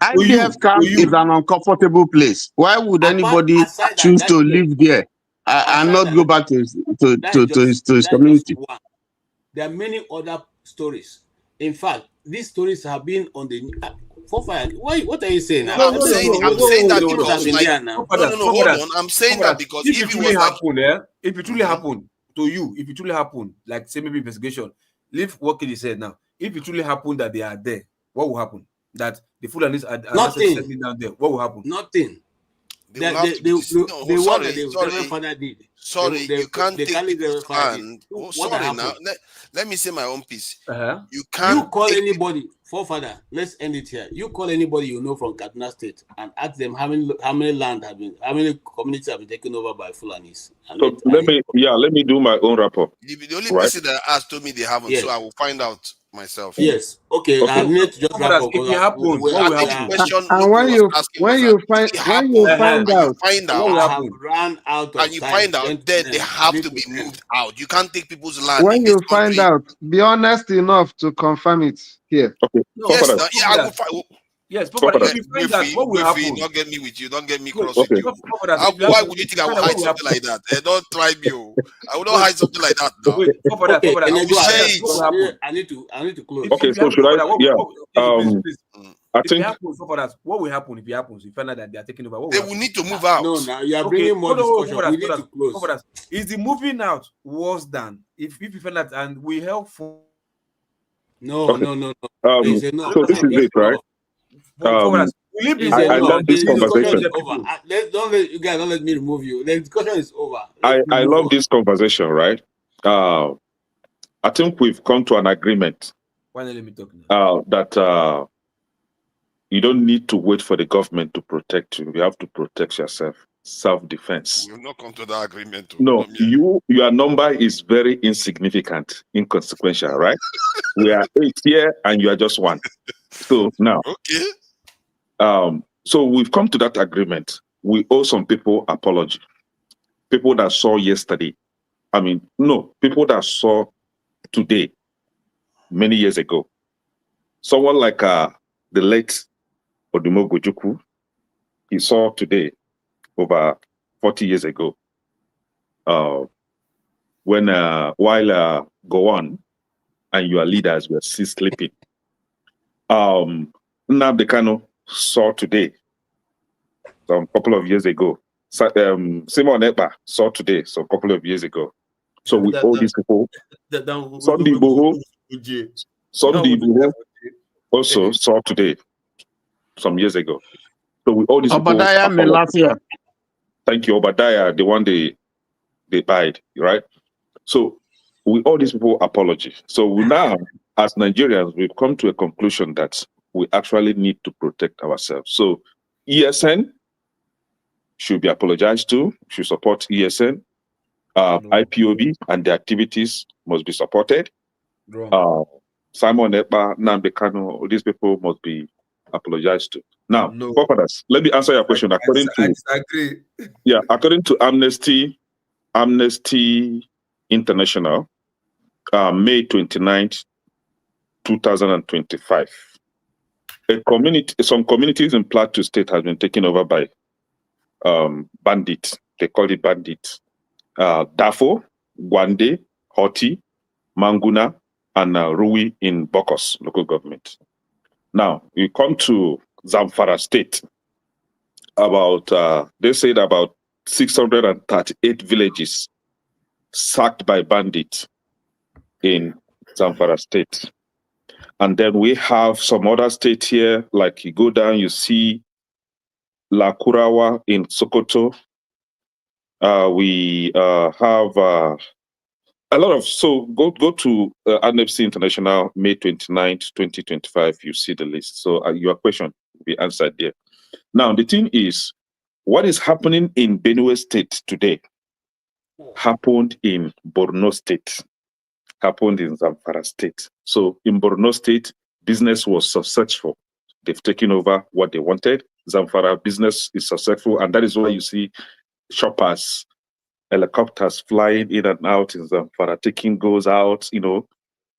[SPEAKER 19] IDF camp is an uncomfortable place. Why would anybody choose to live there and not go back to his community?
[SPEAKER 5] There are many other stories. In fact, these stories have been on the what are you saying?
[SPEAKER 2] I'm saying that because hold on. I'm saying that because
[SPEAKER 12] if it truly happened, if it truly happened to you, if it truly happened, like say maybe investigation, leave what Kelly said now. If it truly happened that they are there, what will happen? That the Fulanis are settling down there, what will happen?
[SPEAKER 5] Nothing. You
[SPEAKER 2] can't take people's hand. Sorry now. Let me say my own piece. You can't.
[SPEAKER 5] You call anybody, forefather. Let's end it here. You call anybody you know from Kaduna State and ask them how many communities have been taken over by Fulanis.
[SPEAKER 3] So let me do my own rapport.
[SPEAKER 2] The only person that asked told me they haven't, so I will find out myself.
[SPEAKER 5] Yes. Okay. I need to just wrap up.
[SPEAKER 12] If it happens, what will happen?
[SPEAKER 4] And when you find out,
[SPEAKER 2] and you find out, then they have to be moved out. You can't take people's land.
[SPEAKER 4] When you find out, be honest enough to confirm it here.
[SPEAKER 3] Okay.
[SPEAKER 2] I will find.
[SPEAKER 12] Yes, but if you find out, what will happen?
[SPEAKER 2] Don't get me with you. Don't get me cross with you. Why would you think I would hide something like that? Don't try me. I will not hide something like that. No.
[SPEAKER 5] I need to close.
[SPEAKER 3] Okay, so should I? I think
[SPEAKER 12] what will happen if it happens? You find out that they are taking over.
[SPEAKER 2] They will need to move out.
[SPEAKER 5] No, now you are bringing more discussion. We need to close.
[SPEAKER 12] Is the moving out worse than if you find out and we help for?
[SPEAKER 5] No.
[SPEAKER 3] So this is it, right? I love this conversation.
[SPEAKER 5] You guys don't let me remove you. The discussion is over.
[SPEAKER 3] I love this conversation, right? I think we've come to an agreement that you don't need to wait for the government to protect you. You have to protect yourself. Self-defense.
[SPEAKER 2] We've not come to that agreement.
[SPEAKER 3] No, your number is very insignificant, inconsequential, right? We are 8 here and you are just 1. So now, so we've come to that agreement. We owe some people apology. People that saw yesterday. People that saw today, many years ago. Someone like the late Odumo Gojuku, he saw today over 40 years ago. While Gowon and your leaders were still sleeping. Nnamdi Kanu saw today, some couple of years ago. Simon Ekpa saw today, some couple of years ago. So we owe these people. Sunday Igboho also saw today. some years ago. So with all these people,
[SPEAKER 19] Obadiah Melafia.
[SPEAKER 3] thank you, Obadiah, the one they died, right? So with all these people apology. So we now, as Nigerians, we've come to a conclusion that we actually need to protect ourselves. So ESN should be apologized to, should support ESN. IPOB and the activities must be supported. Simon Ekpa, Nnamdi Kanu, all these people must be apologized to. Now, forefathers, let me answer your question. According to Amnesty International, May 29th, 2025, some communities in Plateau State has been taken over by bandits. They call it bandits. Dafo, Gwande, Hoti, Manguna, and Rui in Bokos local government. Now, we come to Zamfara State. They said about 638 villages sacked by bandits in Zamfara State. And then we have some other states here, like you go down, you see La Kurawa in Sokoto. We have a lot of, so go to NFC International, May 29th, 2025, you see the list. So your question will be answered there. Now, the thing is, what is happening in Benue State today happened in Borno State, happened in Zamfara State. So in Borno State, business was successful. They've taken over what they wanted. Zamfara business is successful, and that is why you see shoppers, helicopters flying in and out in Zamfara, taking goes out,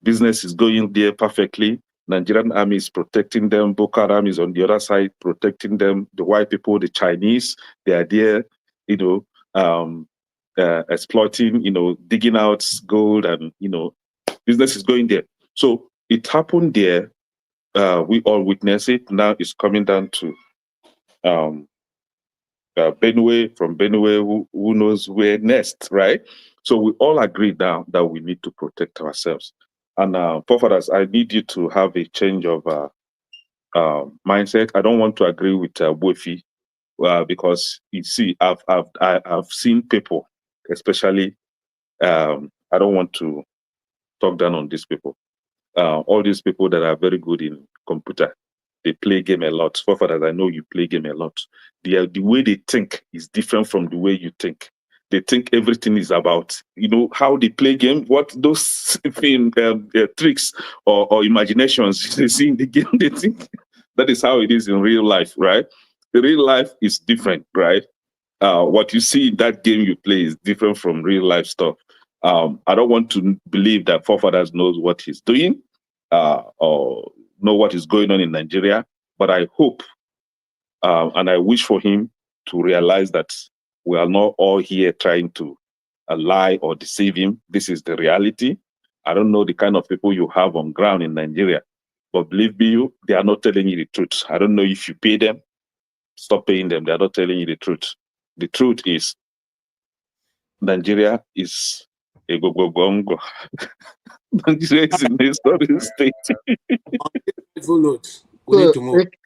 [SPEAKER 3] business is going there perfectly. Nigerian army is protecting them. Boko Haram is on the other side protecting them. The white people, the Chinese, they are there, exploiting, digging out gold, and business is going there. So it happened there. We all witness it. Now it's coming down to Benue. From Benue, who knows where next, right? So we all agree now that we need to protect ourselves. And forefathers, I need you to have a change of mindset. I don't want to agree with Bofi because you see, I've seen people, especially. I don't want to talk down on these people. All these people that are very good in computer, they play game a lot. Forefathers, I know you play game a lot. The way they think is different from the way you think. They think everything is about, how they play game, what those tricks or imaginations they see in the game, they think that is how it is in real life, right? The real life is different, right? What you see in that game you play is different from real life stuff. I don't want to believe that forefathers knows what he's doing or know what is going on in Nigeria, but I hope and I wish for him to realize that we are not all here trying to lie or deceive him. This is the reality. I don't know the kind of people you have on ground in Nigeria, but believe me, they are not telling you the truth. I don't know if you pay them, stop paying them. They are not telling you the truth. The truth is Nigeria is a go-go-gongo. Nigeria is in a historic state.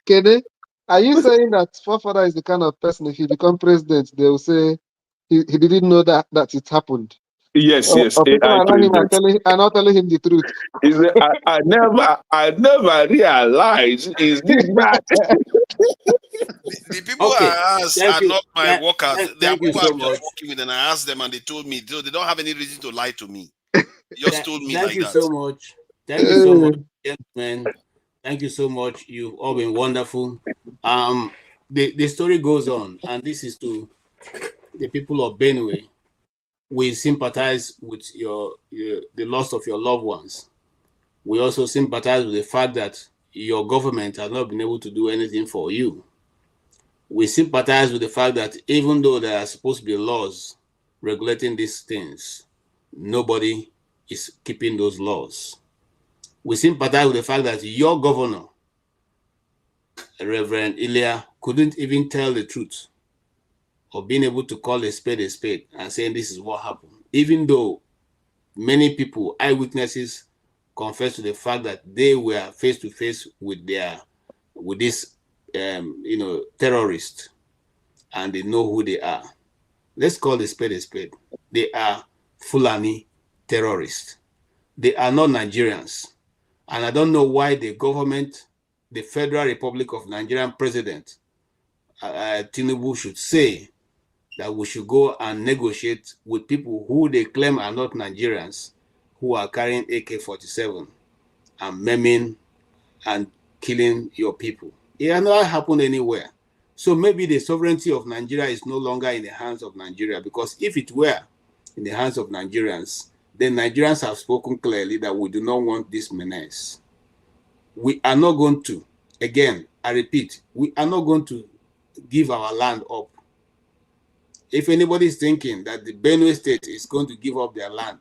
[SPEAKER 4] Kede, are you saying that forefather is the kind of person, if he become president, they will say he didn't know that it happened?
[SPEAKER 3] Yes.
[SPEAKER 4] Or people around him are not telling him the truth.
[SPEAKER 3] I never realized is this bad.
[SPEAKER 2] The people I asked are not my workers. They are people I'm just working with, and I asked them, and they told me. So they don't have any reason to lie to me. They just told me like that.
[SPEAKER 5] Thank you so much. Thank you so much, gentlemen. Thank you so much. You've all been wonderful. The story goes on, and this is to the people of Benue. We sympathize with the loss of your loved ones. We also sympathize with the fact that your government has not been able to do anything for you. We sympathize with the fact that even though there are supposed to be laws regulating these things, nobody is keeping those laws. We sympathize with the fact that your governor, Reverend Ilya, couldn't even tell the truth of being able to call a spade and saying this is what happened. Even though many people, eyewitnesses, confess to the fact that they were face to face with this terrorists, and they know who they are. Let's call the spade a spade. They are Fulani terrorists. They are not Nigerians. And I don't know why the government, the Federal Republic of Nigerian President, Tinubu, should say that we should go and negotiate with people who they claim are not Nigerians, who are carrying AK-47 and maiming and killing your people. It has not happened anywhere. So maybe the sovereignty of Nigeria is no longer in the hands of Nigeria, because if it were in the hands of Nigerians, then Nigerians have spoken clearly that we do not want this menace. We are not going to, again, I repeat, we are not going to give our land up. If anybody is thinking that the Benue State is going to give up their land,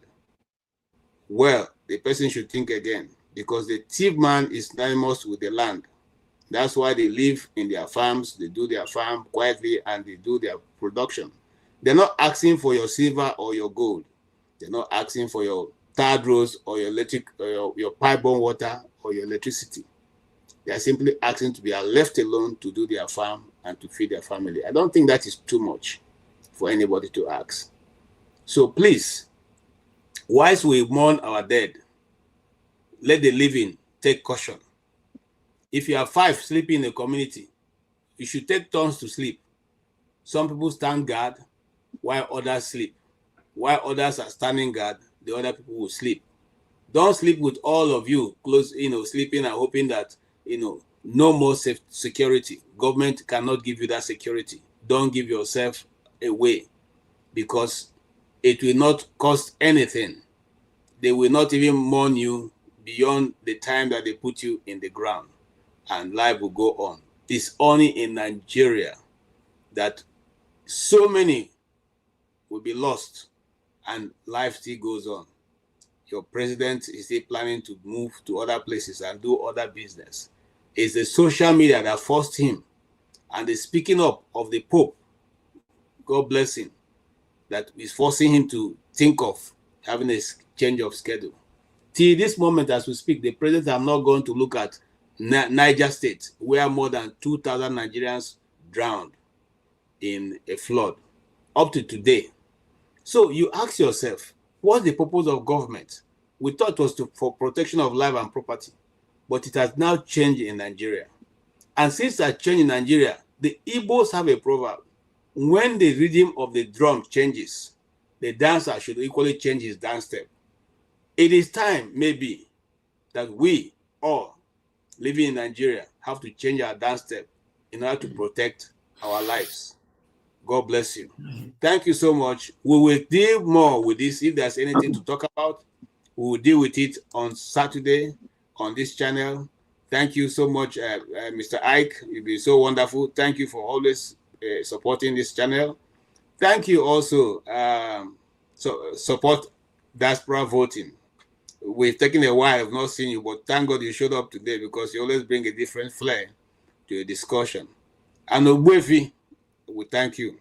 [SPEAKER 5] well, the person should think again, because the thief man is synonymous with the land. That's why they live in their farms, they do their farm quietly, and they do their production. They're not asking for your silver or your gold. They're not asking for your tarred roads or your electric, or your pipe-borne water or your electricity. They are simply asking to be left alone to do their farm and to feed their family. I don't think that is too much for anybody to ask. So please, whilst we mourn our dead, let the living take caution. If you have 5 sleeping in a community, you should take turns to sleep. Some people stand guard while others sleep. While others are standing guard, the other people will sleep. Don't sleep with all of you close, sleeping and hoping that, no more security. Government cannot give you that security. Don't give yourself away, because it will not cost anything. They will not even mourn you beyond the time that they put you in the ground, and life will go on. It's only in Nigeria that so many will be lost and life still goes on. Your president is still planning to move to other places and do other business. It's the social media that forced him, and the speaking up of the Pope, God bless him, that is forcing him to think of having a change of schedule. Till this moment, as we speak, the president are not going to look at Niger State, where more than 2,000 Nigerians drowned in a flood up to today. So you ask yourself, what's the purpose of government? We thought it was for protection of life and property, but it has now changed in Nigeria. And since that changed in Nigeria, the Igbos have a proverb: when the rhythm of the drum changes, the dancer should equally change his dance step. It is time, maybe, that we all living in Nigeria have to change our dance step in order to protect our lives. God bless you. Thank you so much. We will deal more with this. If there's anything to talk about, we will deal with it on Saturday on this channel. Thank you so much, Mr. Ike. You've been so wonderful. Thank you for always supporting this channel. Thank you also. Support diaspora voting. We've taken a while, I've not seen you, but thank God you showed up today, because you always bring a different flair to a discussion. And Ogbuefi, we thank you.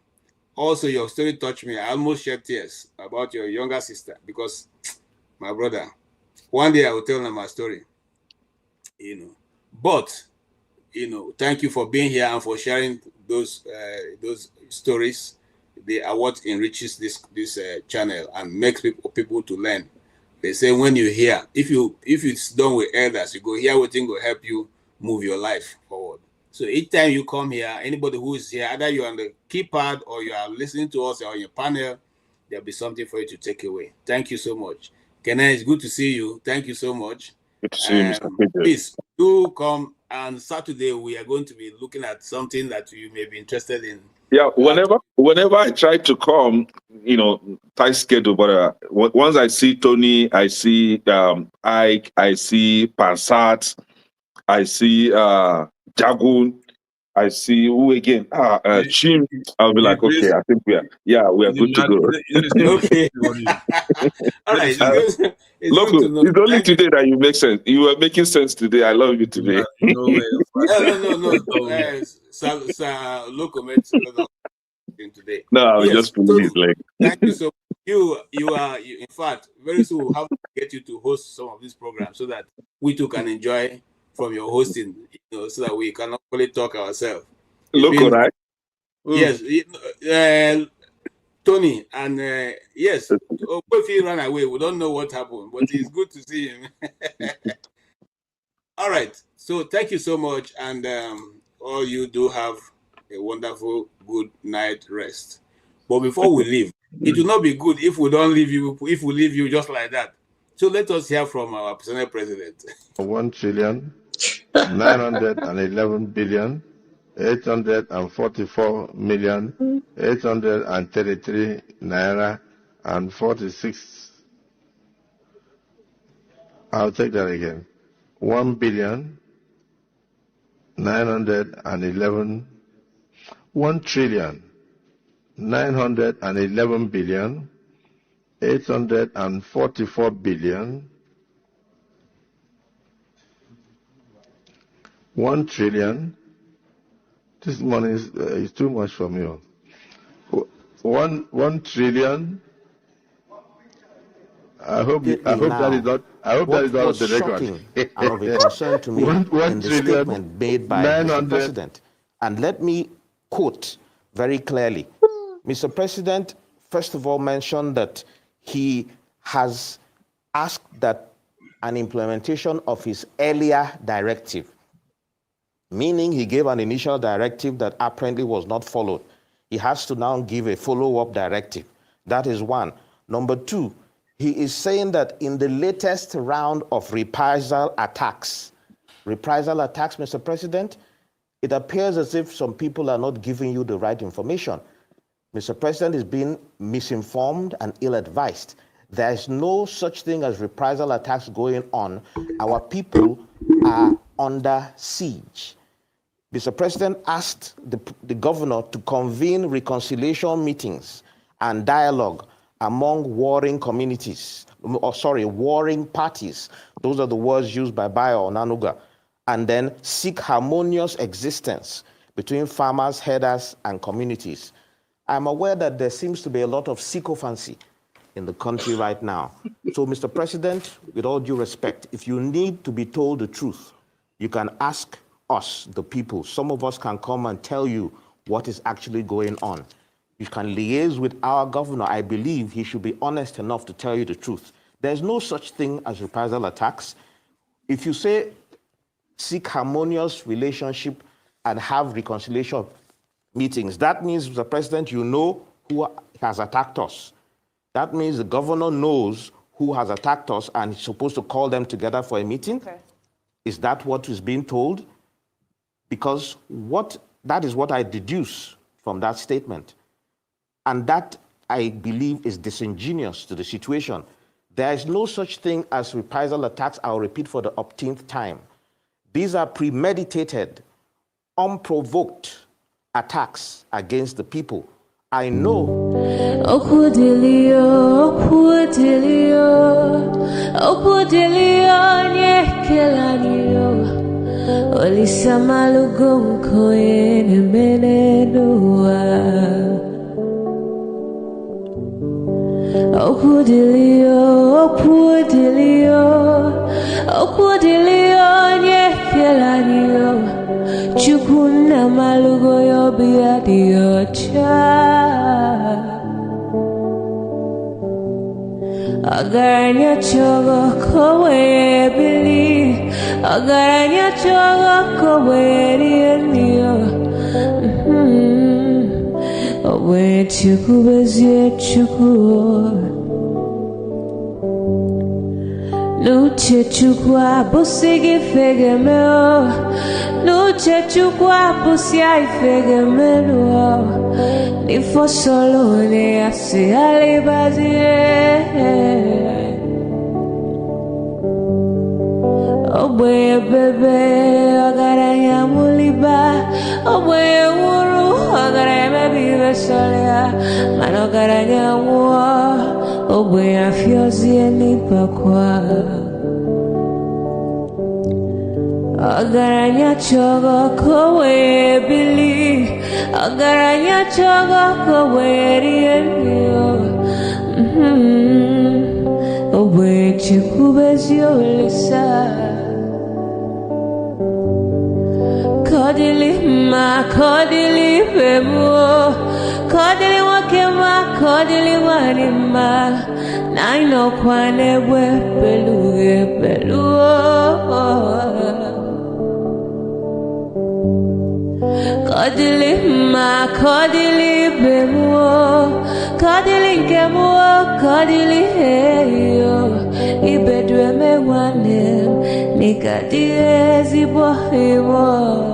[SPEAKER 5] Also, your story touched me. I almost shed tears about your younger sister, because my brother, one day I will tell them my story, But, thank you for being here and for sharing those stories. They are what enriches this channel and makes people to learn. They say when you hear, if it's done with elders, you go hear what thing will help you move your life forward. So each time you come here, anybody who is here, either you're on the keypad or you are listening to us or on your panel, there'll be something for you to take away. Thank you so much. Kenneth, it's good to see you. Thank you so much.
[SPEAKER 3] Good to see you, Mr. Peter.
[SPEAKER 5] Please do come, and Saturday we are going to be looking at something that you may be interested in.
[SPEAKER 3] Yeah, whenever I try to come, tight schedule, but once I see Tony, I see Ike, I see Pansat, I see Jagun, I see who again? Chim. I'll be like, okay, I think we are good to go.
[SPEAKER 5] Okay. All right.
[SPEAKER 3] Look, it's only today that you make sense. You are making sense today. I love you today.
[SPEAKER 5] No. Today.
[SPEAKER 3] No, I was just pulling his leg.
[SPEAKER 5] Thank you so much. You are in fact, very soon we'll have to get you to host some of these programs so that we too can enjoy from your hosting, so that we can only talk ourselves.
[SPEAKER 3] Local, right?
[SPEAKER 5] Yes, Tony, and yes, if he ran away, we don't know what happened, but it's good to see him. All right, so thank you so much, and all you do have a wonderful good night rest. But before we leave, it will not be good if we don't leave you. If we leave you just like that. So let us hear from our Senate President.
[SPEAKER 8] 1,911,844,833 naira and 46. I'll take that again. 1,911,000,000 1,911,844,000,000 1 trillion. This money is too much for me. 1 trillion. I hope that is not. I hope that is not the record.
[SPEAKER 16] And of a concern to me in the statement made by Mr. President. And let me quote very clearly. Mr. President, first of all, mentioned that he has asked that an implementation of his earlier directive, meaning he gave an initial directive that apparently was not followed. He has to now give a follow-up directive. That is one. Number two, he is saying that in the latest round of reprisal attacks, Mr. President, it appears as if some people are not giving you the right information. Mr. President is being misinformed and ill-advised. There is no such thing as reprisal attacks going on. Our people are under siege. Mr. President asked the governor to convene reconciliation meetings and dialogue among warring communities, warring parties. Those are the words used by Bayo Onanuga. And then seek harmonious existence between farmers, herders, and communities. I'm aware that there seems to be a lot of sycophancy in the country right now. So, Mr. President, with all due respect, if you need to be told the truth, you can ask us, the people. Some of us can come and tell you what is actually going on. You can liaise with our governor. I believe he should be honest enough to tell you the truth. There's no such thing as reprisal attacks. If you say seek harmonious relationship and have reconciliation meetings, that means, Mr. President, you know who has attacked us. That means the governor knows who has attacked us and he's supposed to call them together for a meeting. Okay. Is that what is being told? Because that is what I deduce from that statement. And that, I believe, is disingenuous to the situation. There is no such thing as reprisal attacks. I'll repeat for the umpteenth time. These are premeditated, unprovoked attacks against the people. I know.
[SPEAKER 11] Chukuna malugo yo biadiocha Agaranya chogo kowe bili Agaranya chogo kowe rienio Owe chuku bezie chuku Nuche chukwa busigi fegemeo Nuche chukwa busia ifegemeo Nifo solo ne asi alibazie Oboye bebe agaranya muliba Oboye wuru agaranya mebi vesolea Mano agaranya mua Oboye afyozie nipakwa Agaranya chogo kowe bili Agaranya chogo kowe rienyo Oboye chikubezio lisa Kodili ma, kodili bemo, kodili wakema, kodili wanima. Naino kwane we beluge beluo. Kodili ma, kodili bemo, kodili kemo, kodili heyo. Ibedwe me wanem, nikadiezi bohimo.